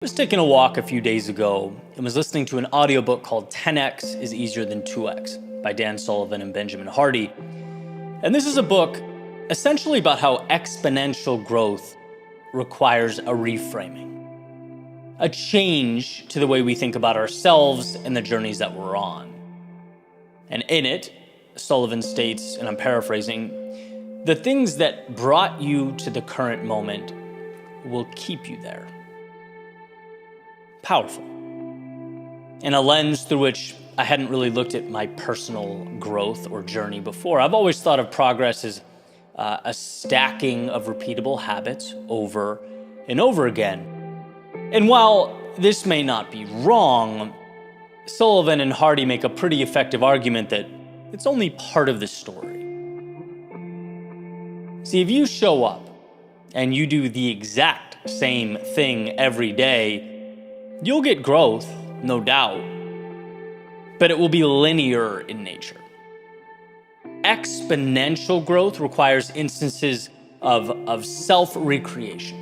I was taking a walk a few days ago and was listening to an audiobook called 10x is Easier Than 2x by Dan Sullivan and Benjamin Hardy. And this is a book essentially about how exponential growth requires a reframing, a change to the way we think about ourselves and the journeys that we're on. And in it, Sullivan states, and I'm paraphrasing, the things that brought you to the current moment will keep you there. Powerful. In a lens through which I hadn't really looked at my personal growth or journey before. I've always thought of progress as a stacking of repeatable habits over and over again. And while this may not be wrong, Sullivan and Hardy make a pretty effective argument that it's only part of the story. See, if you show up and you do the exact same thing every day, you'll get growth, no doubt, but it will be linear in nature. Exponential growth requires instances of self-recreation,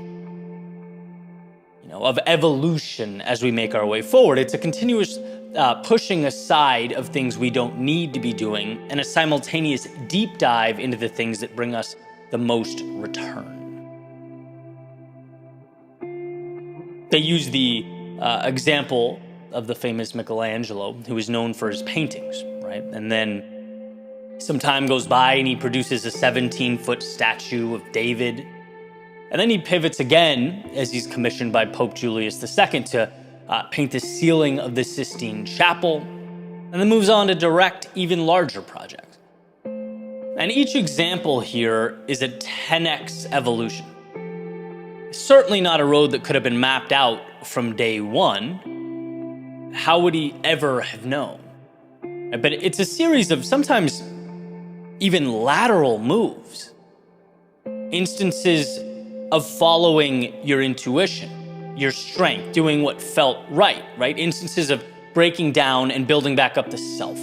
of evolution as we make our way forward. It's a continuous pushing aside of things we don't need to be doing and a simultaneous deep dive into the things that bring us the most return. They use the example of the famous Michelangelo, who is known for his paintings, right? And then some time goes by and he produces a 17-foot statue of David. And then he pivots again as he's commissioned by Pope Julius II to paint the ceiling of the Sistine Chapel, and then moves on to direct even larger projects. And each example here is a 10x evolution. Certainly not a road that could have been mapped out from day one. How would he ever have known? But it's a series of sometimes even lateral moves. Instances of following your intuition, your strength, doing what felt right? Instances of breaking down and building back up the self.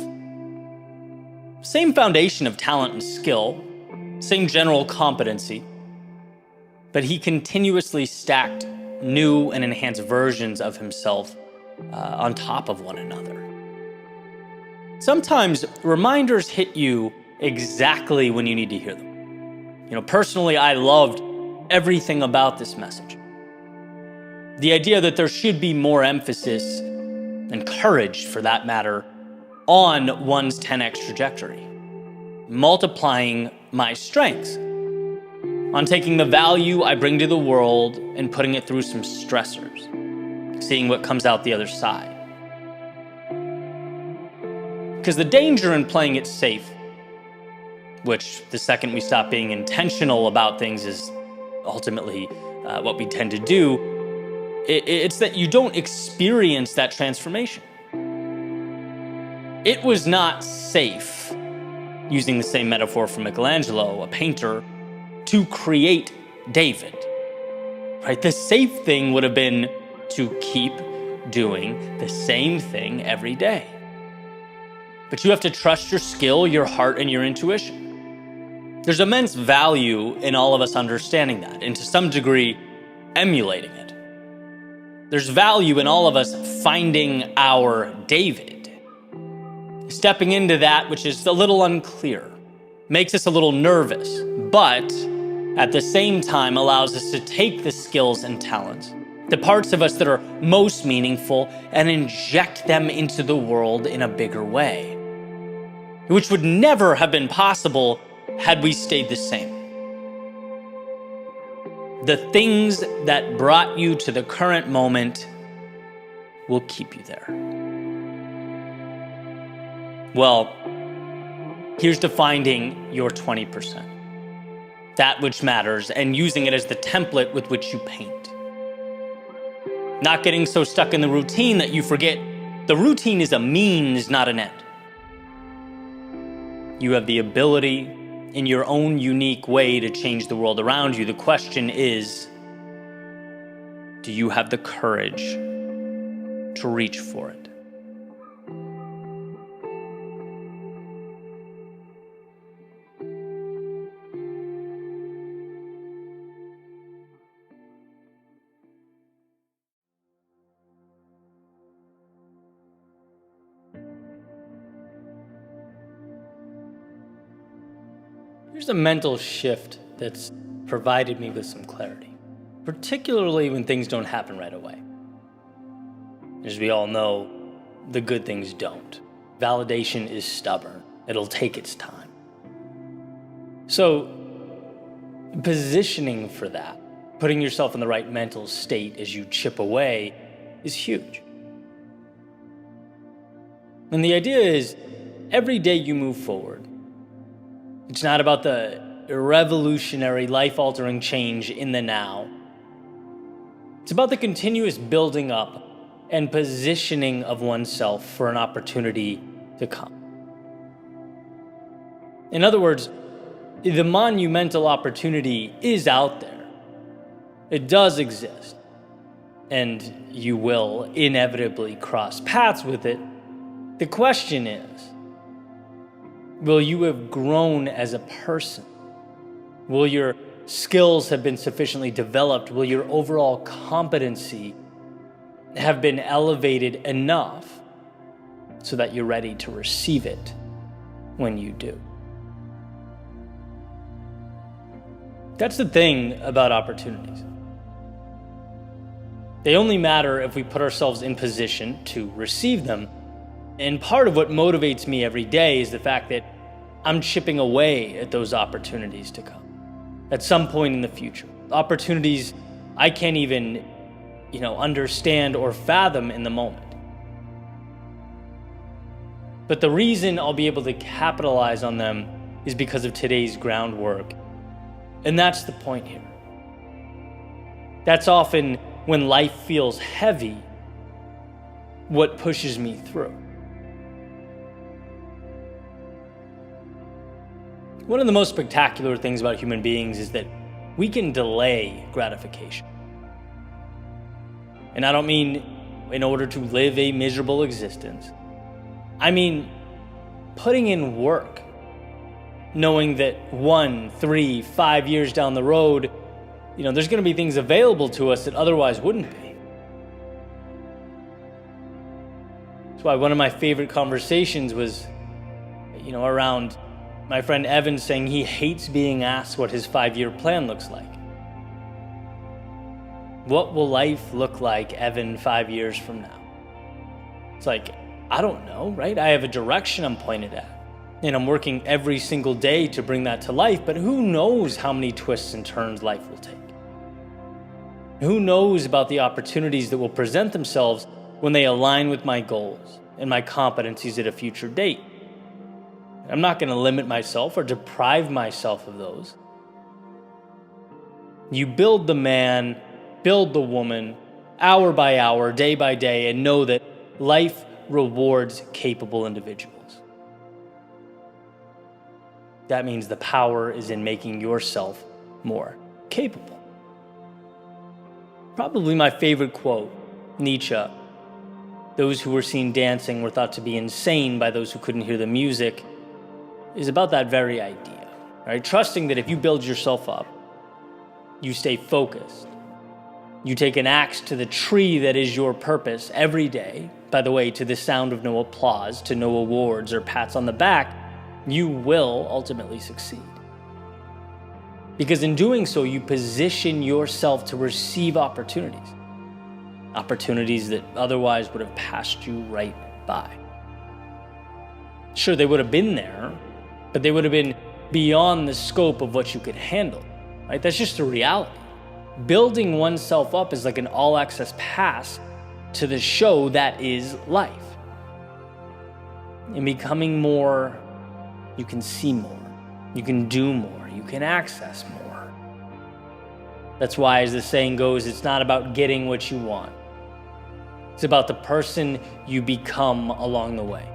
Same foundation of talent and skill, same general competency, but he continuously stacked new and enhanced versions of himself on top of one another. Sometimes reminders hit you exactly when you need to hear them. Personally, I loved everything about this message. The idea that there should be more emphasis and courage, for that matter, on one's 10x trajectory, multiplying my strengths, on taking the value I bring to the world and putting it through some stressors, seeing what comes out the other side. Because the danger in playing it safe, which the second we stop being intentional about things is ultimately what we tend to do, it's that you don't experience that transformation. It was not safe, using the same metaphor from Michelangelo, a painter, to create David, right? The safe thing would have been to keep doing the same thing every day. But you have to trust your skill, your heart, and your intuition. There's immense value in all of us understanding that, and to some degree, emulating it. There's value in all of us finding our David. Stepping into that which is a little unclear, makes us a little nervous, but at the same time allows us to take the skills and talents, the parts of us that are most meaningful, and inject them into the world in a bigger way, which would never have been possible had we stayed the same. The things that brought you to the current moment will keep you there. Well, here's to finding your 20%. That which matters, and using it as the template with which you paint. Not getting so stuck in the routine that you forget the routine is a means, not an end. You have the ability in your own unique way to change the world around you. The question is, do you have the courage to reach for it? Here's a mental shift that's provided me with some clarity, particularly when things don't happen right away. As we all know, the good things don't. Validation is stubborn. It'll take its time. So, positioning for that, putting yourself in the right mental state as you chip away, is huge. And the idea is, every day you move forward, it's not about the revolutionary, life-altering change in the now. It's about the continuous building up and positioning of oneself for an opportunity to come. In other words, the monumental opportunity is out there. It does exist. And you will inevitably cross paths with it. The question is, will you have grown as a person? Will your skills have been sufficiently developed? Will your overall competency have been elevated enough so that you're ready to receive it when you do? That's the thing about opportunities. They only matter if we put ourselves in position to receive them. And part of what motivates me every day is the fact that I'm chipping away at those opportunities to come at some point in the future. Opportunities I can't even, understand or fathom in the moment. But the reason I'll be able to capitalize on them is because of today's groundwork. And that's the point here. That's often when life feels heavy, what pushes me through. One of the most spectacular things about human beings is that we can delay gratification. And I don't mean in order to live a miserable existence. I mean putting in work, knowing that 1, 3, 5 years down the road, there's going to be things available to us that otherwise wouldn't be. That's why one of my favorite conversations was, around my friend Evan saying he hates being asked what his 5-year plan looks like. What will life look like, Evan, 5 years from now? It's like, I don't know, right? I have a direction I'm pointed at. And I'm working every single day to bring that to life, but who knows how many twists and turns life will take? Who knows about the opportunities that will present themselves when they align with my goals and my competencies at a future date? I'm not going to limit myself or deprive myself of those. You build the man, build the woman, hour by hour, day by day, and know that life rewards capable individuals. That means the power is in making yourself more capable. Probably my favorite quote, Nietzsche. Those who were seen dancing were thought to be insane by those who couldn't hear the music, is about that very idea, right? Trusting that if you build yourself up, you stay focused, you take an axe to the tree that is your purpose every day, by the way, to the sound of no applause, to no awards or pats on the back, you will ultimately succeed. Because in doing so, you position yourself to receive opportunities that otherwise would have passed you right by. Sure, they would have been there, but they would have been beyond the scope of what you could handle, right? That's just the reality. Building oneself up is like an all-access pass to the show that is life. In becoming more, you can see more, you can do more, you can access more. That's why, as the saying goes, it's not about getting what you want. It's about the person you become along the way.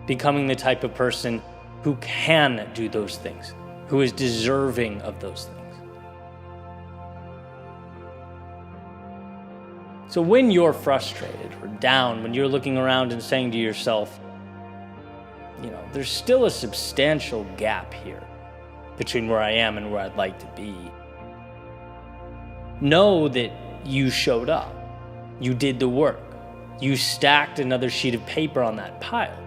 Becoming the type of person who can do those things, who is deserving of those things. So when you're frustrated or down, when you're looking around and saying to yourself, there's still a substantial gap here between where I am and where I'd like to be. Know that you showed up. You did the work. You stacked another sheet of paper on that pile.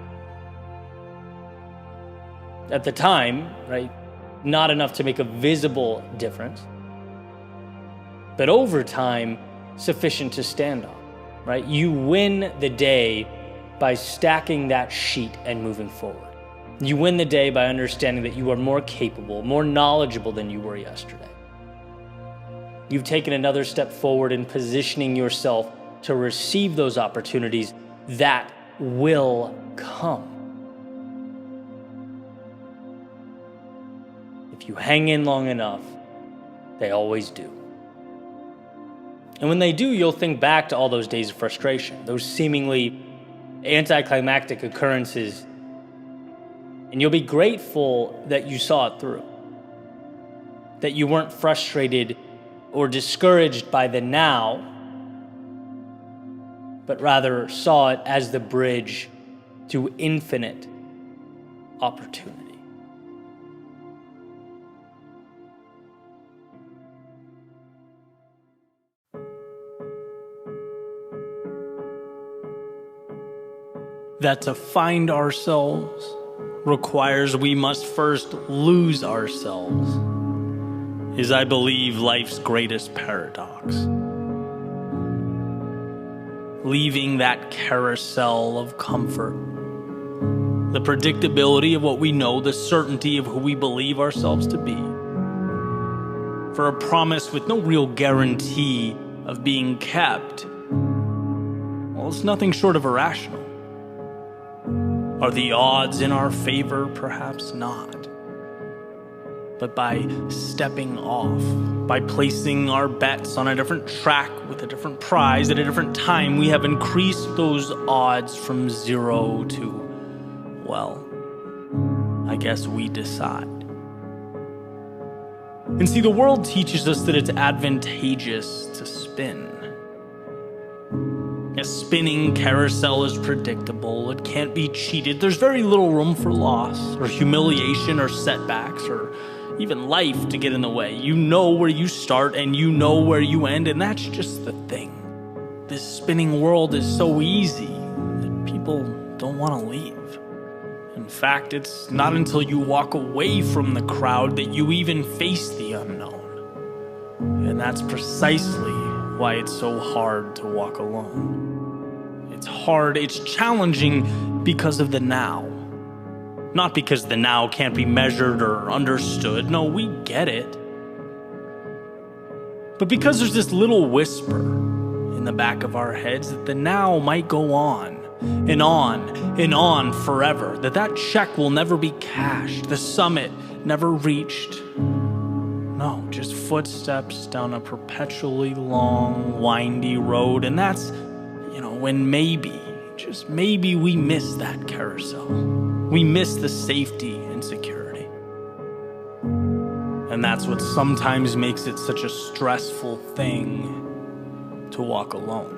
At the time, right, not enough to make a visible difference, but over time, sufficient to stand on, right? You win the day by stacking that sheet and moving forward. You win the day by understanding that you are more capable, more knowledgeable than you were yesterday. You've taken another step forward in positioning yourself to receive those opportunities that will come. If you hang in long enough, they always do. And when they do, you'll think back to all those days of frustration, those seemingly anticlimactic occurrences, and you'll be grateful that you saw it through, that you weren't frustrated or discouraged by the now, but rather saw it as the bridge to infinite opportunity. That to find ourselves requires we must first lose ourselves, is, I believe, life's greatest paradox. Leaving that carousel of comfort, the predictability of what we know, the certainty of who we believe ourselves to be, for a promise with no real guarantee of being kept, well, it's nothing short of irrational. Are the odds in our favor? Perhaps not. But by stepping off, by placing our bets on a different track with a different prize at a different time, we have increased those odds from 0 to, well, I guess we decide. And see, the world teaches us that it's advantageous to spin. A spinning carousel is predictable, it can't be cheated, there's very little room for loss, or humiliation, or setbacks, or even life to get in the way. You know where you start and you know where you end, and that's just the thing. This spinning world is so easy that people don't want to leave. In fact, it's not until you walk away from the crowd that you even face the unknown. And that's precisely why it's so hard to walk alone. It's hard, it's challenging because of the now. Not because the now can't be measured or understood. No, we get it. But because there's this little whisper in the back of our heads that the now might go on and on and on forever, that check will never be cashed, the summit never reached. No, just footsteps down a perpetually long, windy road, and that's, when maybe, just maybe, we miss that carousel. We miss the safety and security. And that's what sometimes makes it such a stressful thing to walk alone.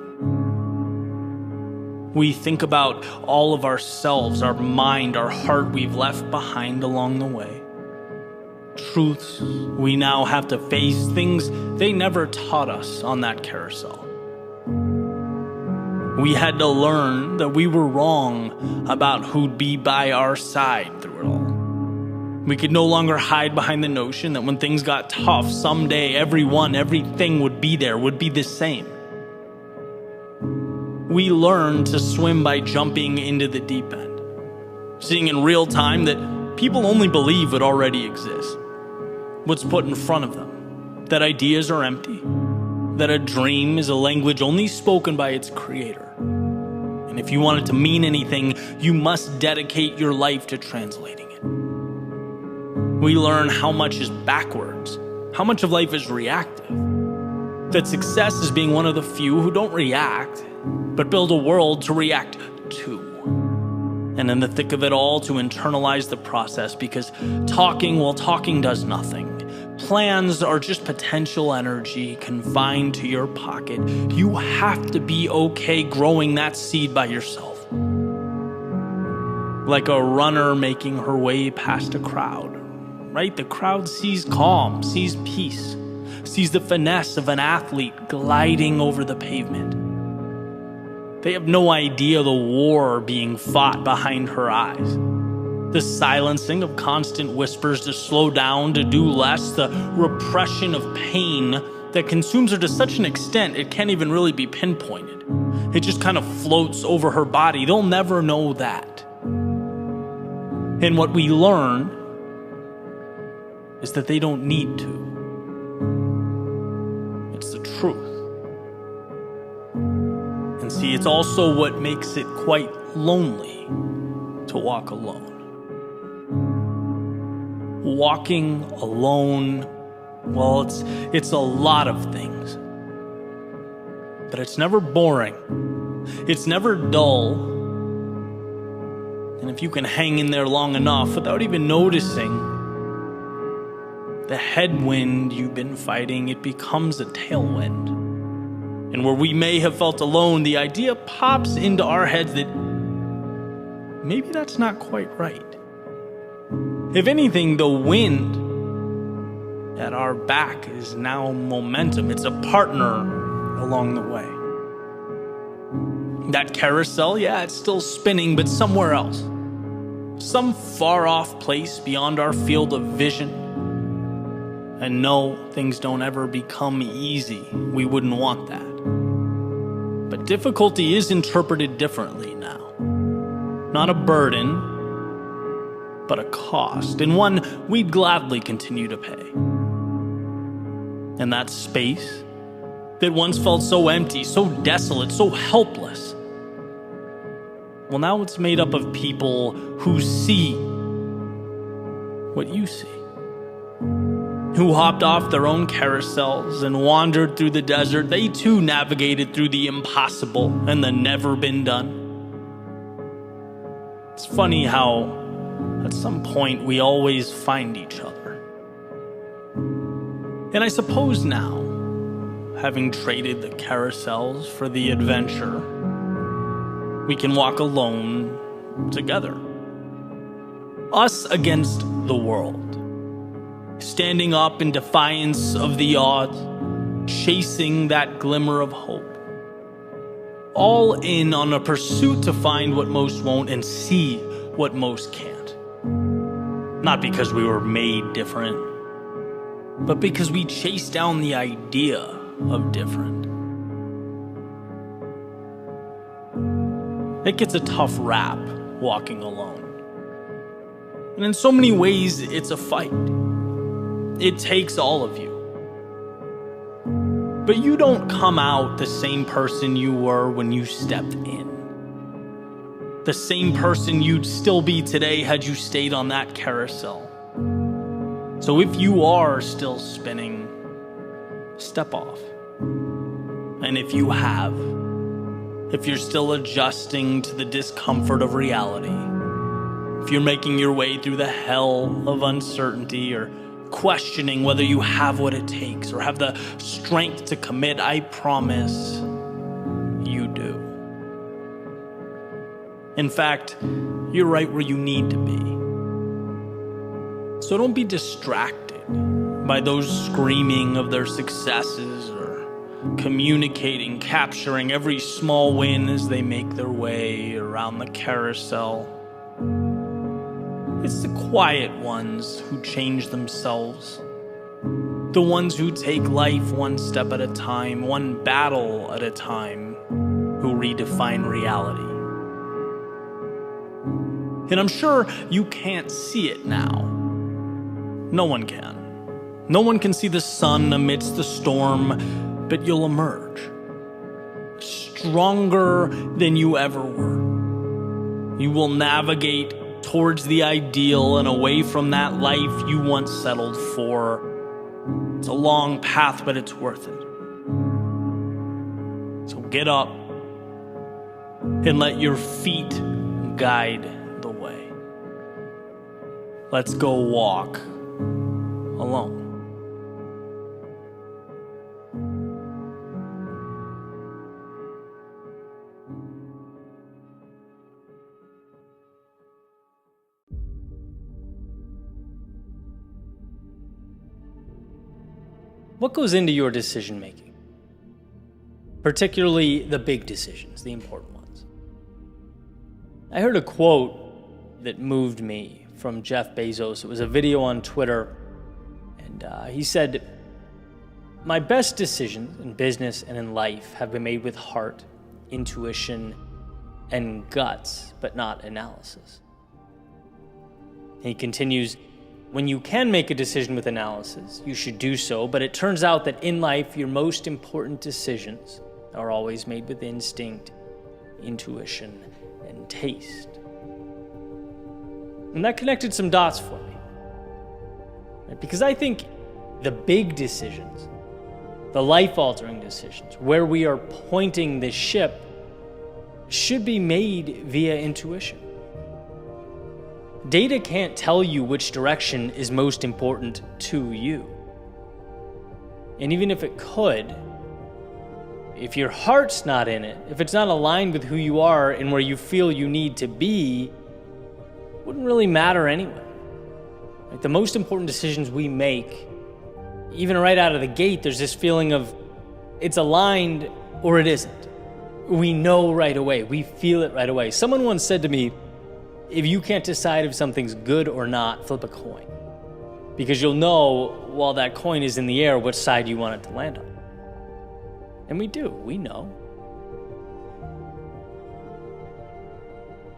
We think about all of ourselves, our mind, our heart we've left behind along the way. Truths we now have to face, things they never taught us on that carousel. We had to learn that we were wrong about who'd be by our side through it all. We could no longer hide behind the notion that when things got tough, someday everything would be there, would be the same. We learned to swim by jumping into the deep end, seeing in real time that people only believe what already exists, what's put in front of them, that ideas are empty, that a dream is a language only spoken by its creator. And if you want it to mean anything, you must dedicate your life to translating it. We learn how much is backwards, how much of life is reactive, that success is being one of the few who don't react, but build a world to react to. And in the thick of it all, to internalize the process, because talking does nothing. Plans are just potential energy confined to your pocket. You have to be okay growing that seed by yourself. Like a runner making her way past a crowd, right? The crowd sees calm, sees peace, sees the finesse of an athlete gliding over the pavement. They have no idea the war being fought behind her eyes. The silencing of constant whispers to slow down, to do less, the repression of pain that consumes her to such an extent it can't even really be pinpointed. It just kind of floats over her body. They'll never know that. And what we learn is that they don't need to. It's the truth. And see, it's also what makes it quite lonely to walk alone. Walking alone, well, it's a lot of things. But it's never boring. It's never dull. And if you can hang in there long enough without even noticing the headwind you've been fighting, it becomes a tailwind. And where we may have felt alone, the idea pops into our heads that maybe that's not quite right. If anything, the wind at our back is now momentum. It's a partner along the way. That carousel, yeah, it's still spinning, but somewhere else. Some far off place beyond our field of vision. And no, things don't ever become easy. We wouldn't want that. But difficulty is interpreted differently now. Not a burden, but a cost, and one we'd gladly continue to pay. And that space that once felt so empty, so desolate, so helpless, well, now it's made up of people who see what you see, who hopped off their own carousels and wandered through the desert. They too navigated through the impossible and the never been done. It's funny how at some point we always find each other. And I suppose now, having traded the carousels for the adventure, we can walk alone together. Us against the world. Standing up in defiance of the odds, chasing that glimmer of hope. All in on a pursuit to find what most won't and see what most can't. Not because we were made different, but because we chased down the idea of different. It gets a tough rap walking alone. And in so many ways, it's a fight. It takes all of you. But you don't come out the same person you were when you stepped in. The same person you'd still be today had you stayed on that carousel. So if you are still spinning, step off. And if you have, if you're still adjusting to the discomfort of reality, if you're making your way through the hell of uncertainty or questioning whether you have what it takes or have the strength to commit, I promise you do. In fact, you're right where you need to be. So don't be distracted by those screaming of their successes or communicating, capturing every small win as they make their way around the carousel. It's the quiet ones who change themselves. The ones who take life one step at a time, one battle at a time, who redefine reality. And I'm sure you can't see it now. No one can. No one can see the sun amidst the storm, but you'll emerge. Stronger than you ever were. You will navigate towards the ideal and away from that life you once settled for. It's a long path, but it's worth it. So get up and let your feet guide the way. Let's go walk alone. What goes into your decision making? Particularly the big decisions, the important ones. I heard a quote that moved me from Jeff Bezos. It was a video on Twitter, and he said, "My best decisions in business and in life have been made with heart, intuition, and guts, but not analysis." He continues, "When you can make a decision with analysis, you should do so, but it turns out that in life, your most important decisions are always made with instinct, intuition, and taste." And that connected some dots for me. Right? Because I think the big decisions, the life-altering decisions, where we are pointing the ship, should be made via intuition. Data can't tell you which direction is most important to you. And even if it could, if your heart's not in it, if it's not aligned with who you are and where you feel you need to be, it wouldn't really matter anyway. Like the most important decisions we make, even right out of the gate, there's this feeling of it's aligned or it isn't. We know right away. We feel it right away. Someone once said to me, if you can't decide if something's good or not, flip a coin. Because you'll know while that coin is in the air which side you want it to land on. And we do. We know.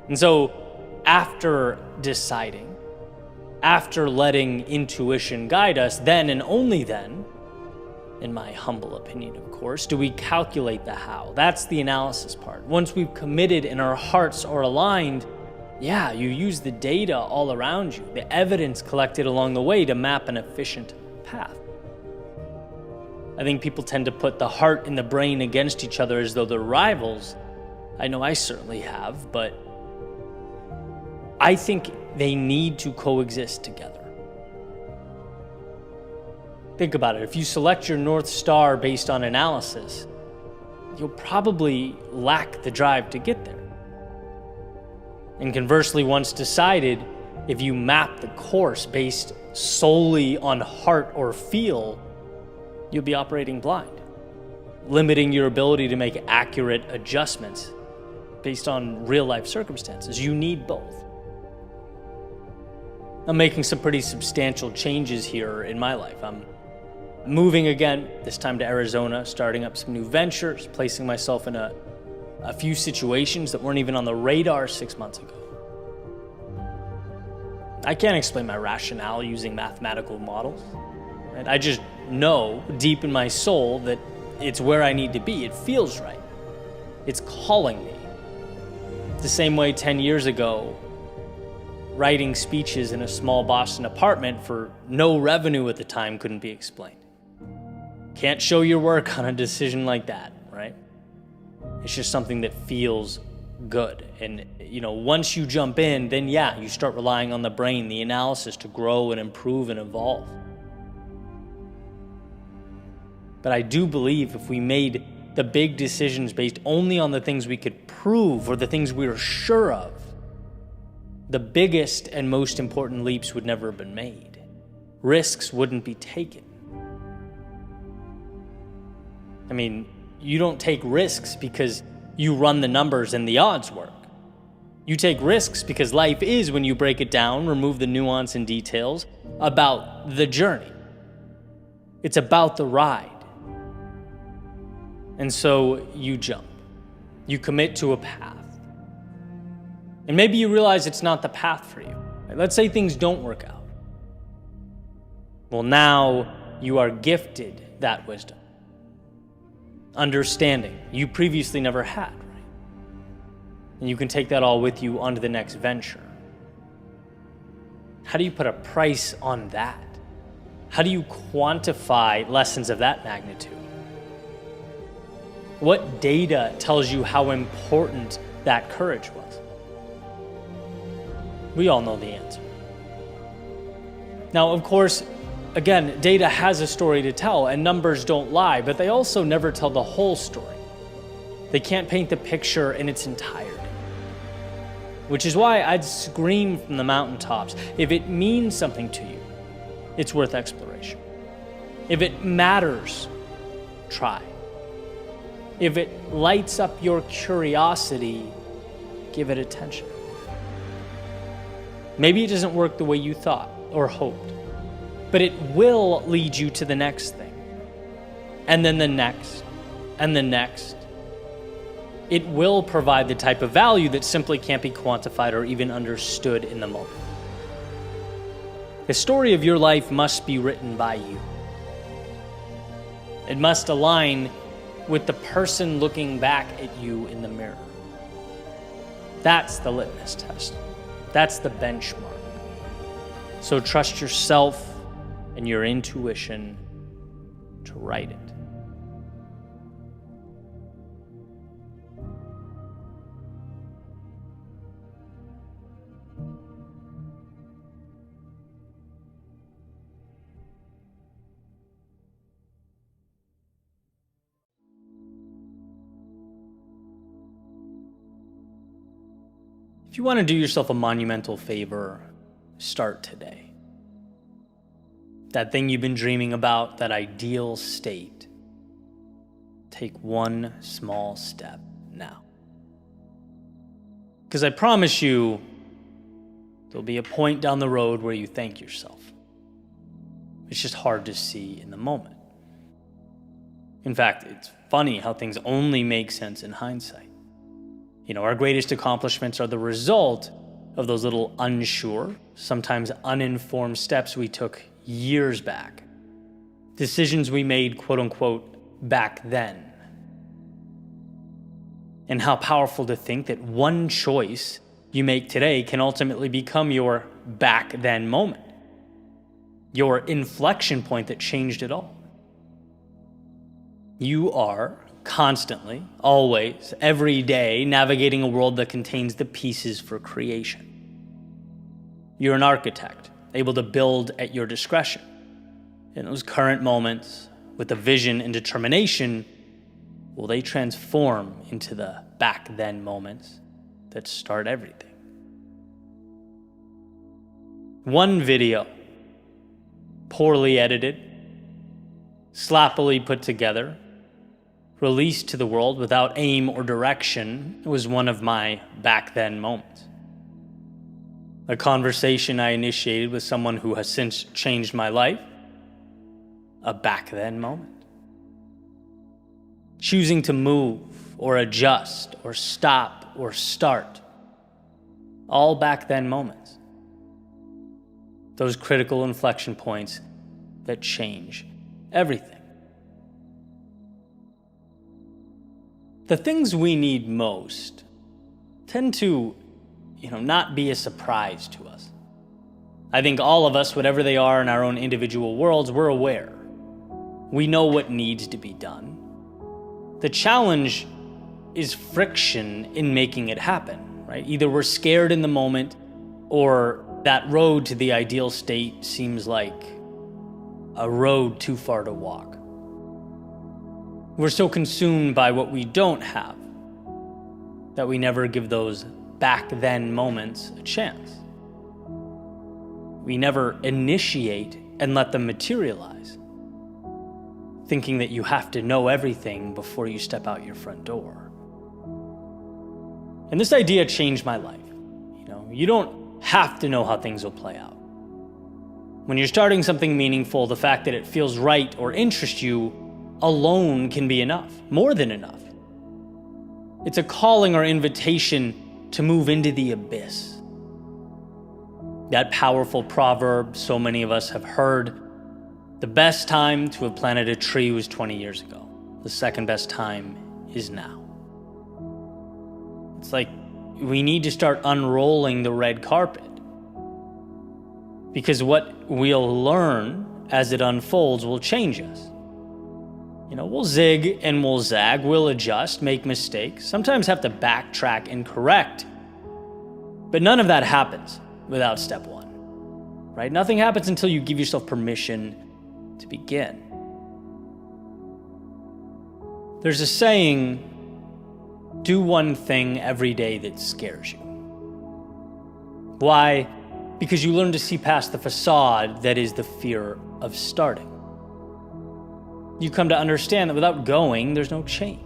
And so after deciding, after letting intuition guide us, then and only then, in my humble opinion, of course, do we calculate the how. That's the analysis part. Once we've committed and our hearts are aligned, yeah, you use the data all around you, the evidence collected along the way to map an efficient path. I think people tend to put the heart and the brain against each other as though they're rivals. I know I certainly have, but I think they need to coexist together. Think about it. If you select your North Star based on analysis, you'll probably lack the drive to get there. And conversely, once decided, if you map the course based solely on heart or feel, you'll be operating blind, limiting your ability to make accurate adjustments based on real-life circumstances. You need both. I'm making some pretty substantial changes here in my life. I'm moving again, this time to Arizona, starting up some new ventures, placing myself in a few situations that weren't even on the radar 6 months ago. I can't explain my rationale using mathematical models. Right? I just know deep in my soul that it's where I need to be. It feels right. It's calling me. The same way 10 years ago, writing speeches in a small Boston apartment for no revenue at the time couldn't be explained. Can't show your work on a decision like that, right? It's just something that feels good. And, once you jump in, then yeah, you start relying on the brain, the analysis to grow and improve and evolve. But I do believe if we made the big decisions based only on the things we could prove or the things we were sure of, the biggest and most important leaps would never have been made. Risks wouldn't be taken. I mean, you don't take risks because you run the numbers and the odds work. You take risks because life is, when you break it down, remove the nuance and details, about the journey. It's about the ride. And so you jump. You commit to a path. And maybe you realize it's not the path for you. Let's say things don't work out. Well, now you are gifted that wisdom. Understanding you previously never had, right? And you can take that all with you onto the next venture. How do you put a price on that? How do you quantify lessons of that magnitude? What data tells you how important that courage was? We all know the answer. Now, of course, again, data has a story to tell, and numbers don't lie, but they also never tell the whole story. They can't paint the picture in its entirety. Which is why I'd scream from the mountaintops, if it means something to you, it's worth exploration. If it matters, try. If it lights up your curiosity, give it attention. Maybe it doesn't work the way you thought or hoped, but it will lead you to the next thing, and then the next, and the next. It will provide the type of value that simply can't be quantified or even understood in the moment. The story of your life must be written by you. It must align with the person looking back at you in the mirror. That's the litmus test. That's the benchmark. So trust yourself and your intuition to write it. If you want to do yourself a monumental favor, start today. That thing you've been dreaming about, that ideal state, take one small step now. Because I promise you, there'll be a point down the road where you thank yourself. It's just hard to see in the moment. In fact, it's funny how things only make sense in hindsight. Our greatest accomplishments are the result of those little unsure, sometimes uninformed steps we took years back. Decisions we made, quote unquote, back then. And how powerful to think that one choice you make today can ultimately become your back then moment. Your inflection point that changed it all. You are constantly, always, every day, navigating a world that contains the pieces for creation. You're an architect, able to build at your discretion. In those current moments, with a vision and determination, will they transform into the back then moments that start everything? One video, poorly edited, sloppily put together, released to the world without aim or direction, was one of my back then moments. A conversation I initiated with someone who has since changed my life, a back then moment. Choosing to move or adjust or stop or start, all back then moments. Those critical inflection points that change everything. The things we need most tend to, not be a surprise to us. I think all of us, whatever they are in our own individual worlds, we're aware. We know what needs to be done. The challenge is friction in making it happen, right? Either we're scared in the moment, or that road to the ideal state seems like a road too far to walk. We're so consumed by what we don't have that we never give those back then moments a chance. We never initiate and let them materialize, thinking that you have to know everything before you step out your front door. And this idea changed my life. You don't have to know how things will play out. When you're starting something meaningful, the fact that it feels right or interests you alone can be enough, more than enough. It's a calling or invitation to move into the abyss. That powerful proverb so many of us have heard, the best time to have planted a tree was 20 years ago. The second best time is now. It's like we need to start unrolling the red carpet. Because what we'll learn as it unfolds will change us. We'll zig and we'll zag, we'll adjust, make mistakes, sometimes have to backtrack and correct. But none of that happens without step one, right? Nothing happens until you give yourself permission to begin. There's a saying, do one thing every day that scares you. Why? Because you learn to see past the facade that is the fear of starting. You come to understand that without going, there's no change.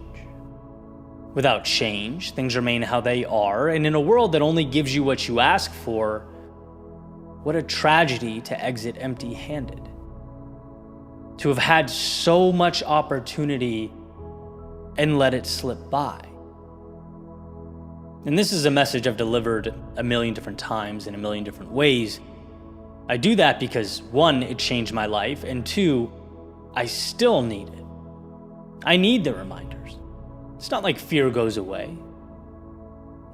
Without change, things remain how they are, and in a world that only gives you what you ask for, What a tragedy to exit empty-handed. To have had so much opportunity and let it slip by. And this is a message I've delivered a million different times in a million different ways. I do that because, one, it changed my life, and two, I still need it. I need the reminders. It's not like fear goes away.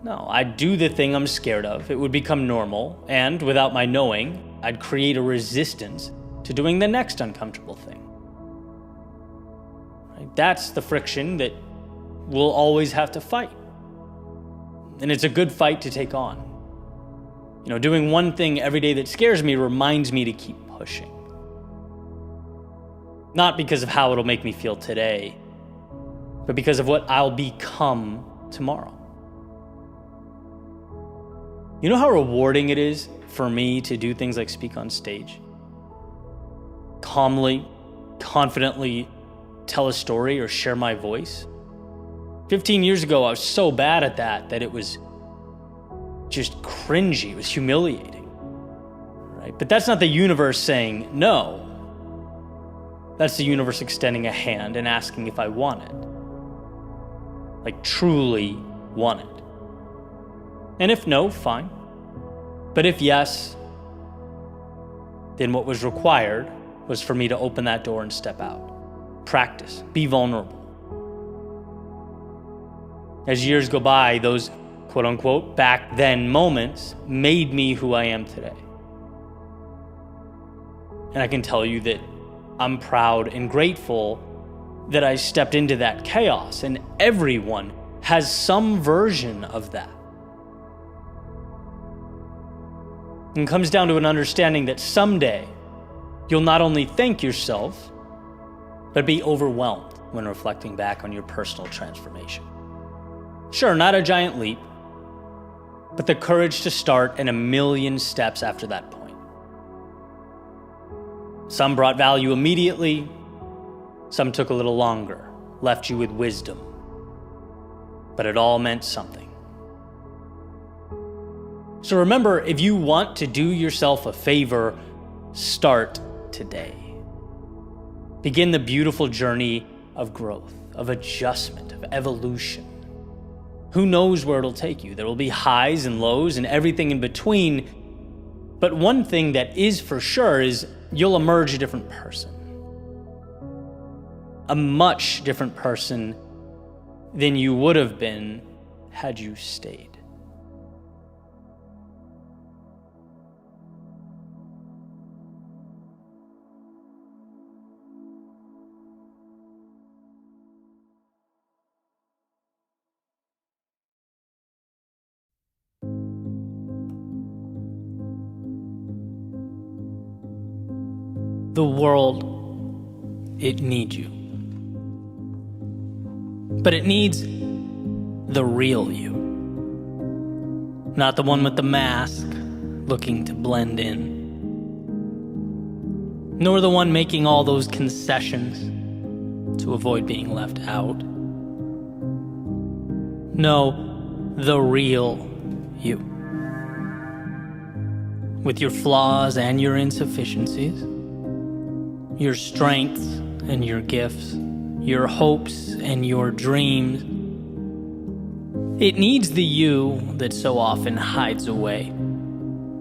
No, I'd do the thing I'm scared of. It would become normal, and without my knowing, I'd create a resistance to doing the next uncomfortable thing. Right? That's the friction that we'll always have to fight. And it's a good fight to take on. Doing one thing every day that scares me reminds me to keep pushing. Not because of how it'll make me feel today, but because of what I'll become tomorrow. You know how rewarding it is for me to do things like speak on stage? Calmly, confidently tell a story or share my voice. 15 years ago, I was so bad at that it was just cringy. It was humiliating, right? But that's not the universe saying no. That's the universe extending a hand and asking if I want it. Like truly want it. And if no, fine. But if yes, then what was required was for me to open that door and step out. Practice. Be vulnerable. As years go by, those quote-unquote back then moments made me who I am today. And I can tell you that I'm proud and grateful that I stepped into that chaos, and everyone has some version of that. And it comes down to an understanding that someday you'll not only thank yourself, but be overwhelmed when reflecting back on your personal transformation. Sure, not a giant leap, but the courage to start and a million steps after that point. Some brought value immediately, some took a little longer, left you with wisdom, but it all meant something. So remember, if you want to do yourself a favor, start today. Begin the beautiful journey of growth, of adjustment, of evolution. Who knows where it'll take you? There will be highs and lows and everything in between. But one thing that is for sure is you'll emerge a different person. A much different person than you would have been had you stayed. The world, it needs you. But it needs the real you. Not the one with the mask, looking to blend in. Nor the one making all those concessions to avoid being left out. No, the real you. With your flaws and your insufficiencies, your strengths and your gifts, your hopes and your dreams. It needs the you that so often hides away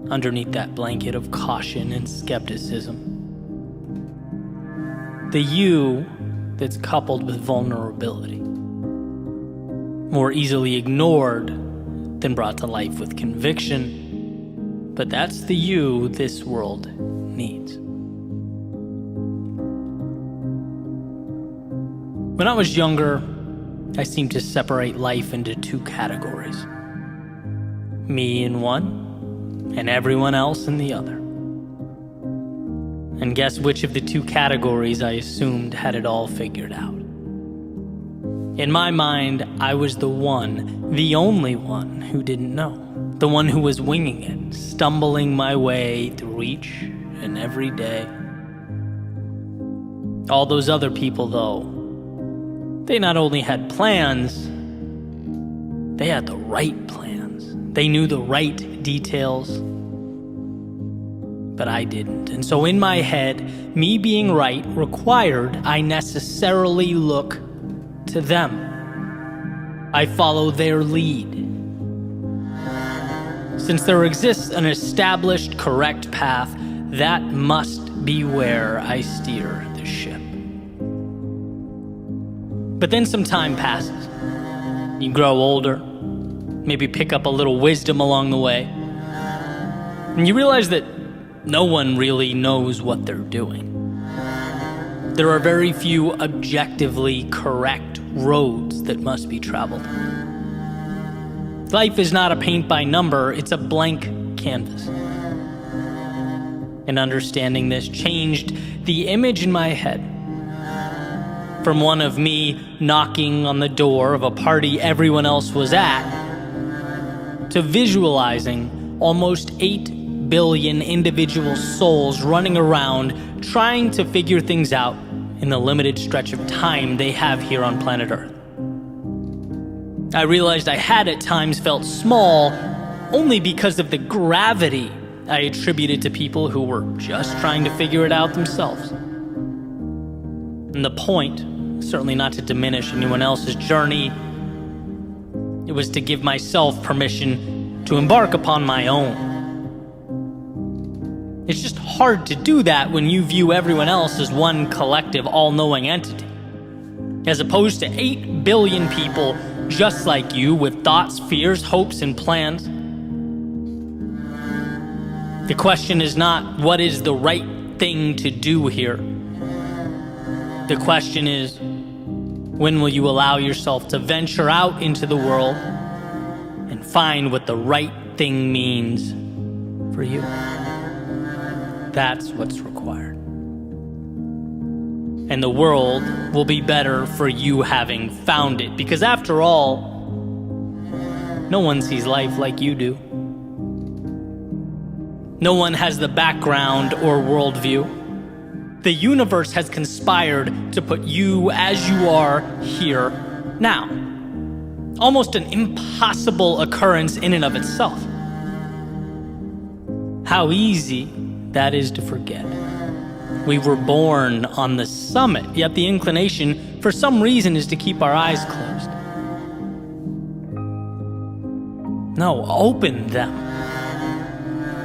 underneath that blanket of caution and skepticism. The you that's coupled with vulnerability, more easily ignored than brought to life with conviction, but that's the you this world needs. When I was younger, I seemed to separate life into two categories. Me in one, and everyone else in the other. And guess which of the two categories I assumed had it all figured out? In my mind, I was the one, the only one who didn't know. The one who was winging it, stumbling my way through each and every day. All those other people, though, they not only had plans, they had the right plans. They knew the right details. but I didn't. And so in my head, me being right required I necessarily look to them. I follow their lead. Since there exists an established correct path, that must be where I steer the ship. But then some time passes. You grow older, maybe pick up a little wisdom along the way, and you realize that no one really knows what they're doing. There are very few objectively correct roads that must be traveled. Life is not a paint by number, it's a blank canvas. And understanding this changed the image in my head from one of me knocking on the door of a party everyone else was at to visualizing almost 8 billion individual souls running around trying to figure things out in the limited stretch of time they have here on planet Earth. I realized I had at times felt small only because of the gravity I attributed to people who were just trying to figure it out themselves. And the point, certainly not to diminish anyone else's journey, it was to give myself permission to embark upon my own. It's just hard to do that when you view everyone else as one collective, all-knowing entity, as opposed to 8 billion people just like you with thoughts, fears, hopes, and plans. The question is not what is the right thing to do here. The question is, when will you allow yourself to venture out into the world and find what the right thing means for you? That's what's required. And the world will be better for you having found it, because after all, no one sees life like you do. No one has the background or worldview. The universe has conspired to put you as you are here now. Almost an impossible occurrence in and of itself. How easy that is to forget. We were born on the summit, yet the inclination, for some reason, is to keep our eyes closed. No, open them.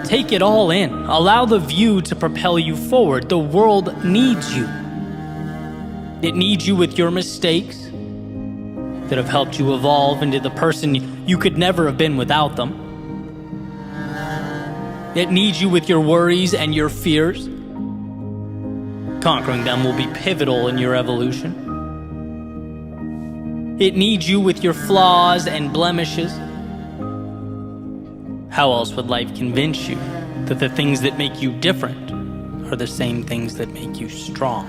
Take it all in. Allow the view to propel you forward. The world needs you. It needs you with your mistakes that have helped you evolve into the person you could never have been without them. It needs you with your worries and your fears. Conquering them will be pivotal in your evolution. It needs you with your flaws and blemishes. How else would life convince you that the things that make you different are the same things that make you strong?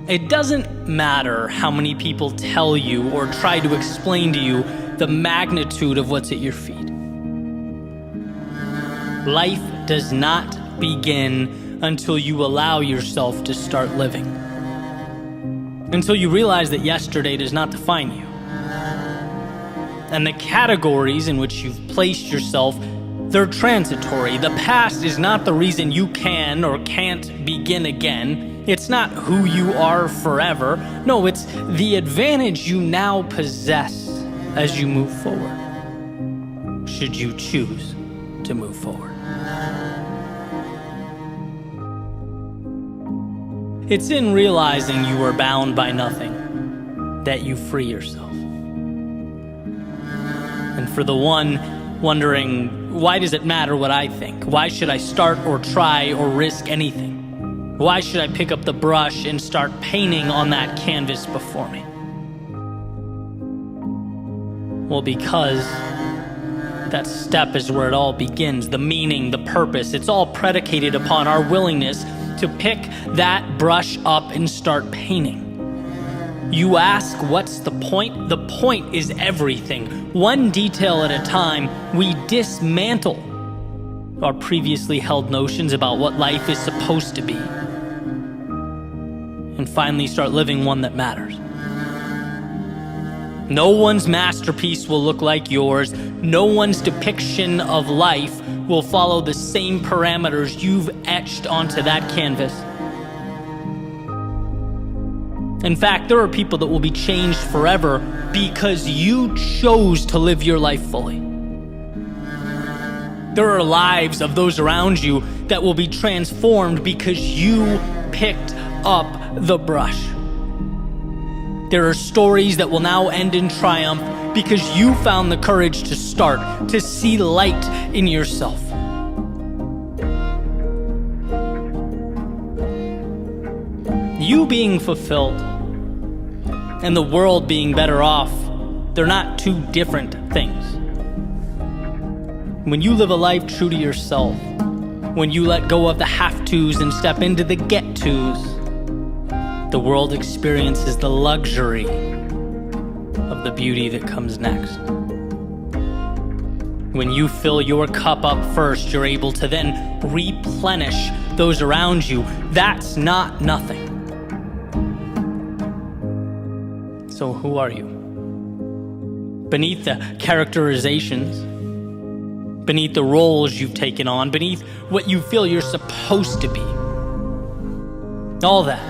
It doesn't matter how many people tell you or try to explain to you the magnitude of what's at your feet. Life does not begin until you allow yourself to start living. Until you realize that yesterday does not define you. And the categories in which you've placed yourself, they're transitory. The past is not the reason you can or can't begin again. It's not who you are forever. No, it's the advantage you now possess as you move forward, should you choose to move forward. It's in realizing you are bound by nothing that you free yourself. And for the one wondering, why does it matter what I think? Why should I start or try or risk anything? Why should I pick up the brush and start painting on that canvas before me? Well, because that step is where it all begins. The meaning, the purpose, it's all predicated upon our willingness to pick that brush up and start painting. You ask, what's the point? The point is everything. One detail at a time, we dismantle our previously held notions about what life is supposed to be and finally start living one that matters. No one's masterpiece will look like yours. No one's depiction of life will follow the same parameters you've etched onto that canvas. In fact, there are people that will be changed forever because you chose to live your life fully. There are lives of those around you that will be transformed because you picked up the brush. There are stories that will now end in triumph because you found the courage to start, to see light in yourself. You being fulfilled and the world being better off, they're not two different things. When you live a life true to yourself, when you let go of the have-tos and step into the get-tos, the world experiences the luxury of the beauty that comes next. When you fill your cup up first, you're able to then replenish those around you. That's not nothing. So who are you? Beneath the characterizations, beneath the roles you've taken on, beneath what you feel you're supposed to be, all that.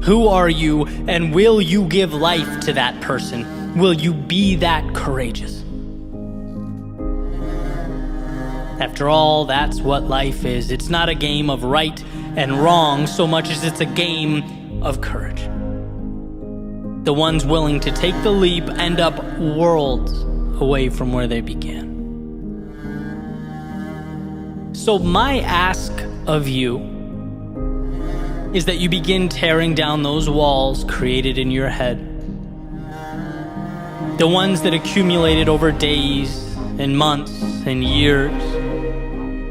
Who are you, and will you give life to that person? Will you be that courageous? After all, that's what life is. It's not a game of right and wrong so much as it's a game of courage. The ones willing to take the leap end up worlds away from where they began. So my ask of you is that you begin tearing down those walls created in your head. The ones that accumulated over days and months and years.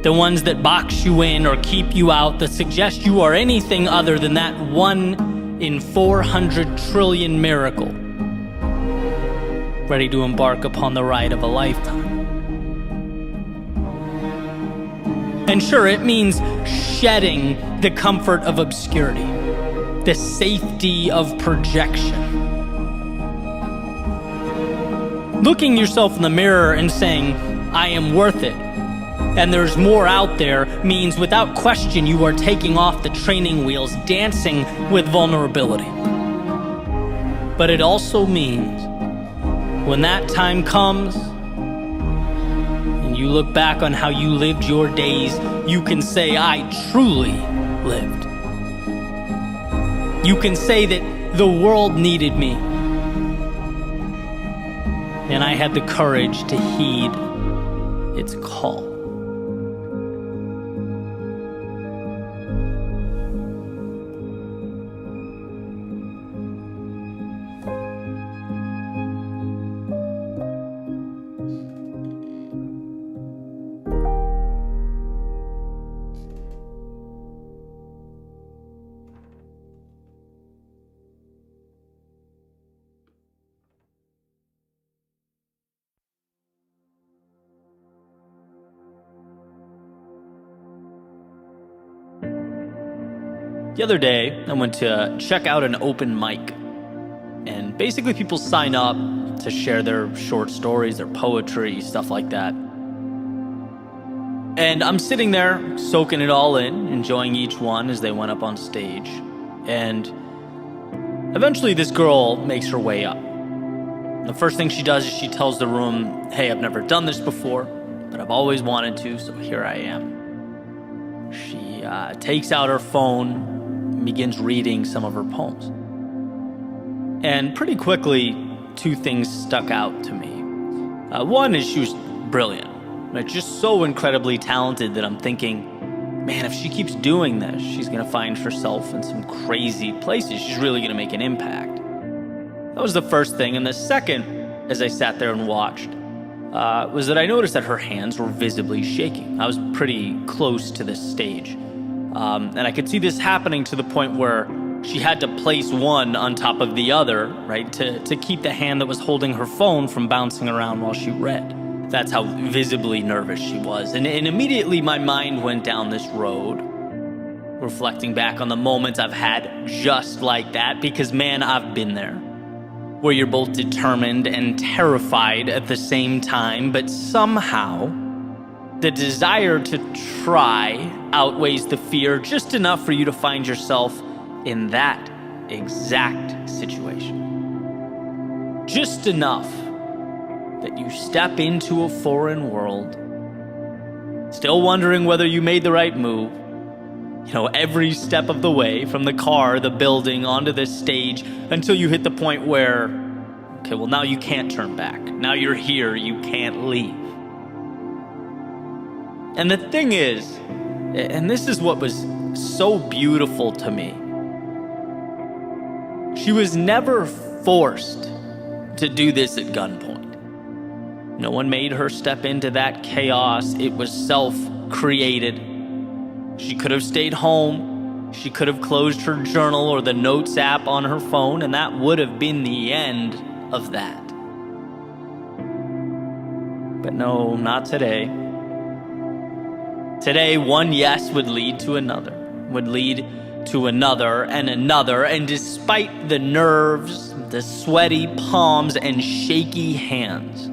The ones that box you in or keep you out, that suggest you are anything other than that 1 in 400 trillion miracle, ready to embark upon the ride of a lifetime. And sure, it means shedding the comfort of obscurity, the safety of projection. Looking yourself in the mirror and saying, I am worth it, and there's more out there, means without question you are taking off the training wheels, dancing with vulnerability. But it also means when that time comes, you look back on how you lived your days, you can say, I truly lived. You can say that the world needed me, and I had the courage to heed its call. The other day, I went to check out an open mic, and basically people sign up to share their short stories, their poetry, stuff like that. And I'm sitting there, soaking it all in, enjoying each one as they went up on stage. And eventually this girl makes her way up. The first thing she does is she tells the room, hey, I've never done this before, but I've always wanted to, so here I am. She takes out her phone, begins reading some of her poems. And pretty quickly, two things stuck out to me. One is she was brilliant, like just so incredibly talented that I'm thinking, man, if she keeps doing this, she's gonna find herself in some crazy places. She's really gonna make an impact. That was the first thing. And the second, as I sat there and watched, was that I noticed that her hands were visibly shaking. I was pretty close to this stage. And I could see this happening to the point where she had to place one on top of the other, right, to keep the hand that was holding her phone from bouncing around while she read. That's how visibly nervous she was. And immediately my mind went down this road, reflecting back on the moments I've had just like that, because man, I've been there. where you're both determined and terrified at the same time, but somehow the desire to try outweighs the fear just enough for you to find yourself in that exact situation. Just enough that you step into a foreign world, still wondering whether you made the right move. Every step of the way, from the car, the building, onto this stage, until you hit the point where, okay, well, now you can't turn back. Now you're here, you can't leave. And the thing is, and this is what was so beautiful to me, she was never forced to do this at gunpoint. No one made her step into that chaos. It was self-created. She could have stayed home. She could have closed her journal or the notes app on her phone, and that would have been the end of that. But no, not today. Today, one yes would lead to another, and another, and despite the nerves, the sweaty palms, and shaky hands,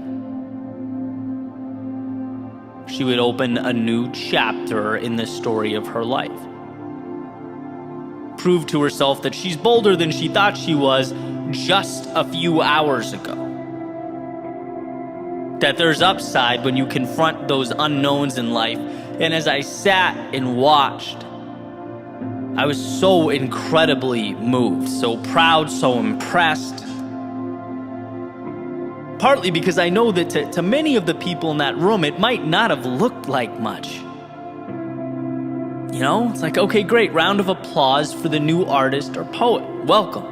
she would open a new chapter in the story of her life. Prove to herself that she's bolder than she thought she was just a few hours ago. That there's upside when you confront those unknowns in life. And as I sat and watched, I was so incredibly moved, so proud, so impressed. Partly because I know that to many of the people in that room, it might not have looked like much. It's like, okay, great, round of applause for the new artist or poet. Welcome.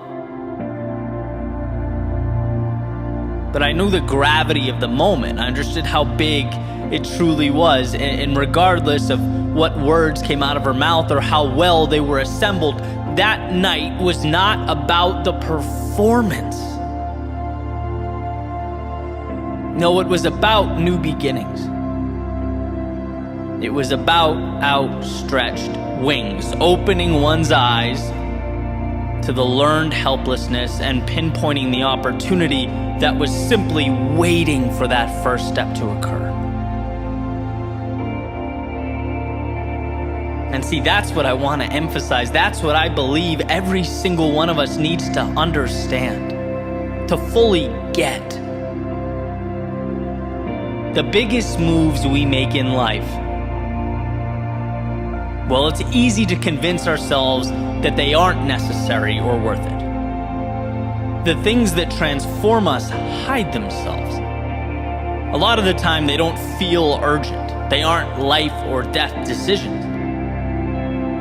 But I knew the gravity of the moment. I understood how big it truly was. And regardless of what words came out of her mouth or how well they were assembled, that night was not about the performance. No, it was about new beginnings. It was about outstretched wings, opening one's eyes to the learned helplessness and pinpointing the opportunity that was simply waiting for that first step to occur. And see, that's what I want to emphasize. That's what I believe every single one of us needs to understand, to fully get. The biggest moves we make in life, well, it's easy to convince ourselves that they aren't necessary or worth it. The things that transform us hide themselves. A lot of the time, they don't feel urgent. They aren't life or death decisions.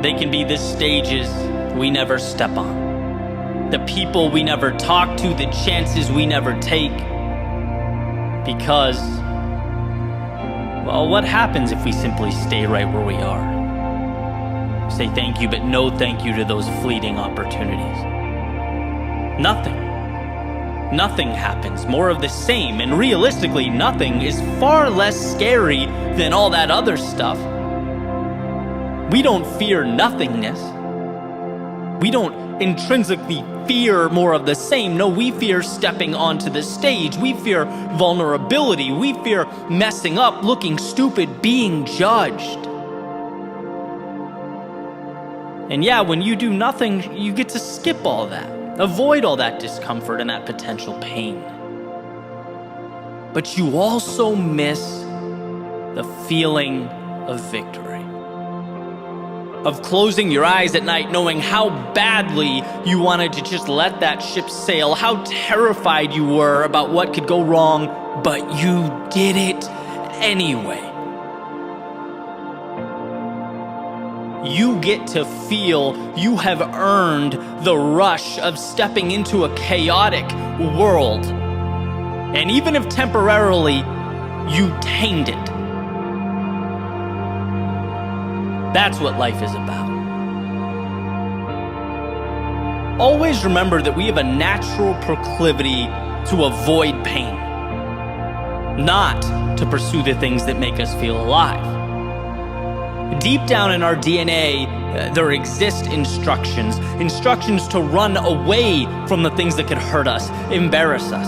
They can be the stages we never step on, the people we never talk to, the chances we never take. Because, well, what happens if we simply stay right where we are? Say thank you, but no thank you to those fleeting opportunities. Nothing happens, more of the same, and realistically, nothing is far less scary than all that other stuff. We don't fear nothingness. We don't intrinsically fear more of the same. No, we fear stepping onto the stage. We fear vulnerability. We fear messing up, looking stupid, being judged. And yeah, when you do nothing, you get to skip all that, avoid all that discomfort and that potential pain. But you also miss the feeling of victory. Of closing your eyes at night knowing how badly you wanted to just let that ship sail, how terrified you were about what could go wrong, but you did it anyway. You get to feel you have earned the rush of stepping into a chaotic world. And even if temporarily you tamed it, that's what life is about. Always remember that we have a natural proclivity to avoid pain, not to pursue the things that make us feel alive. Deep down in our DNA, there exist instructions to run away from the things that could hurt us, embarrass us.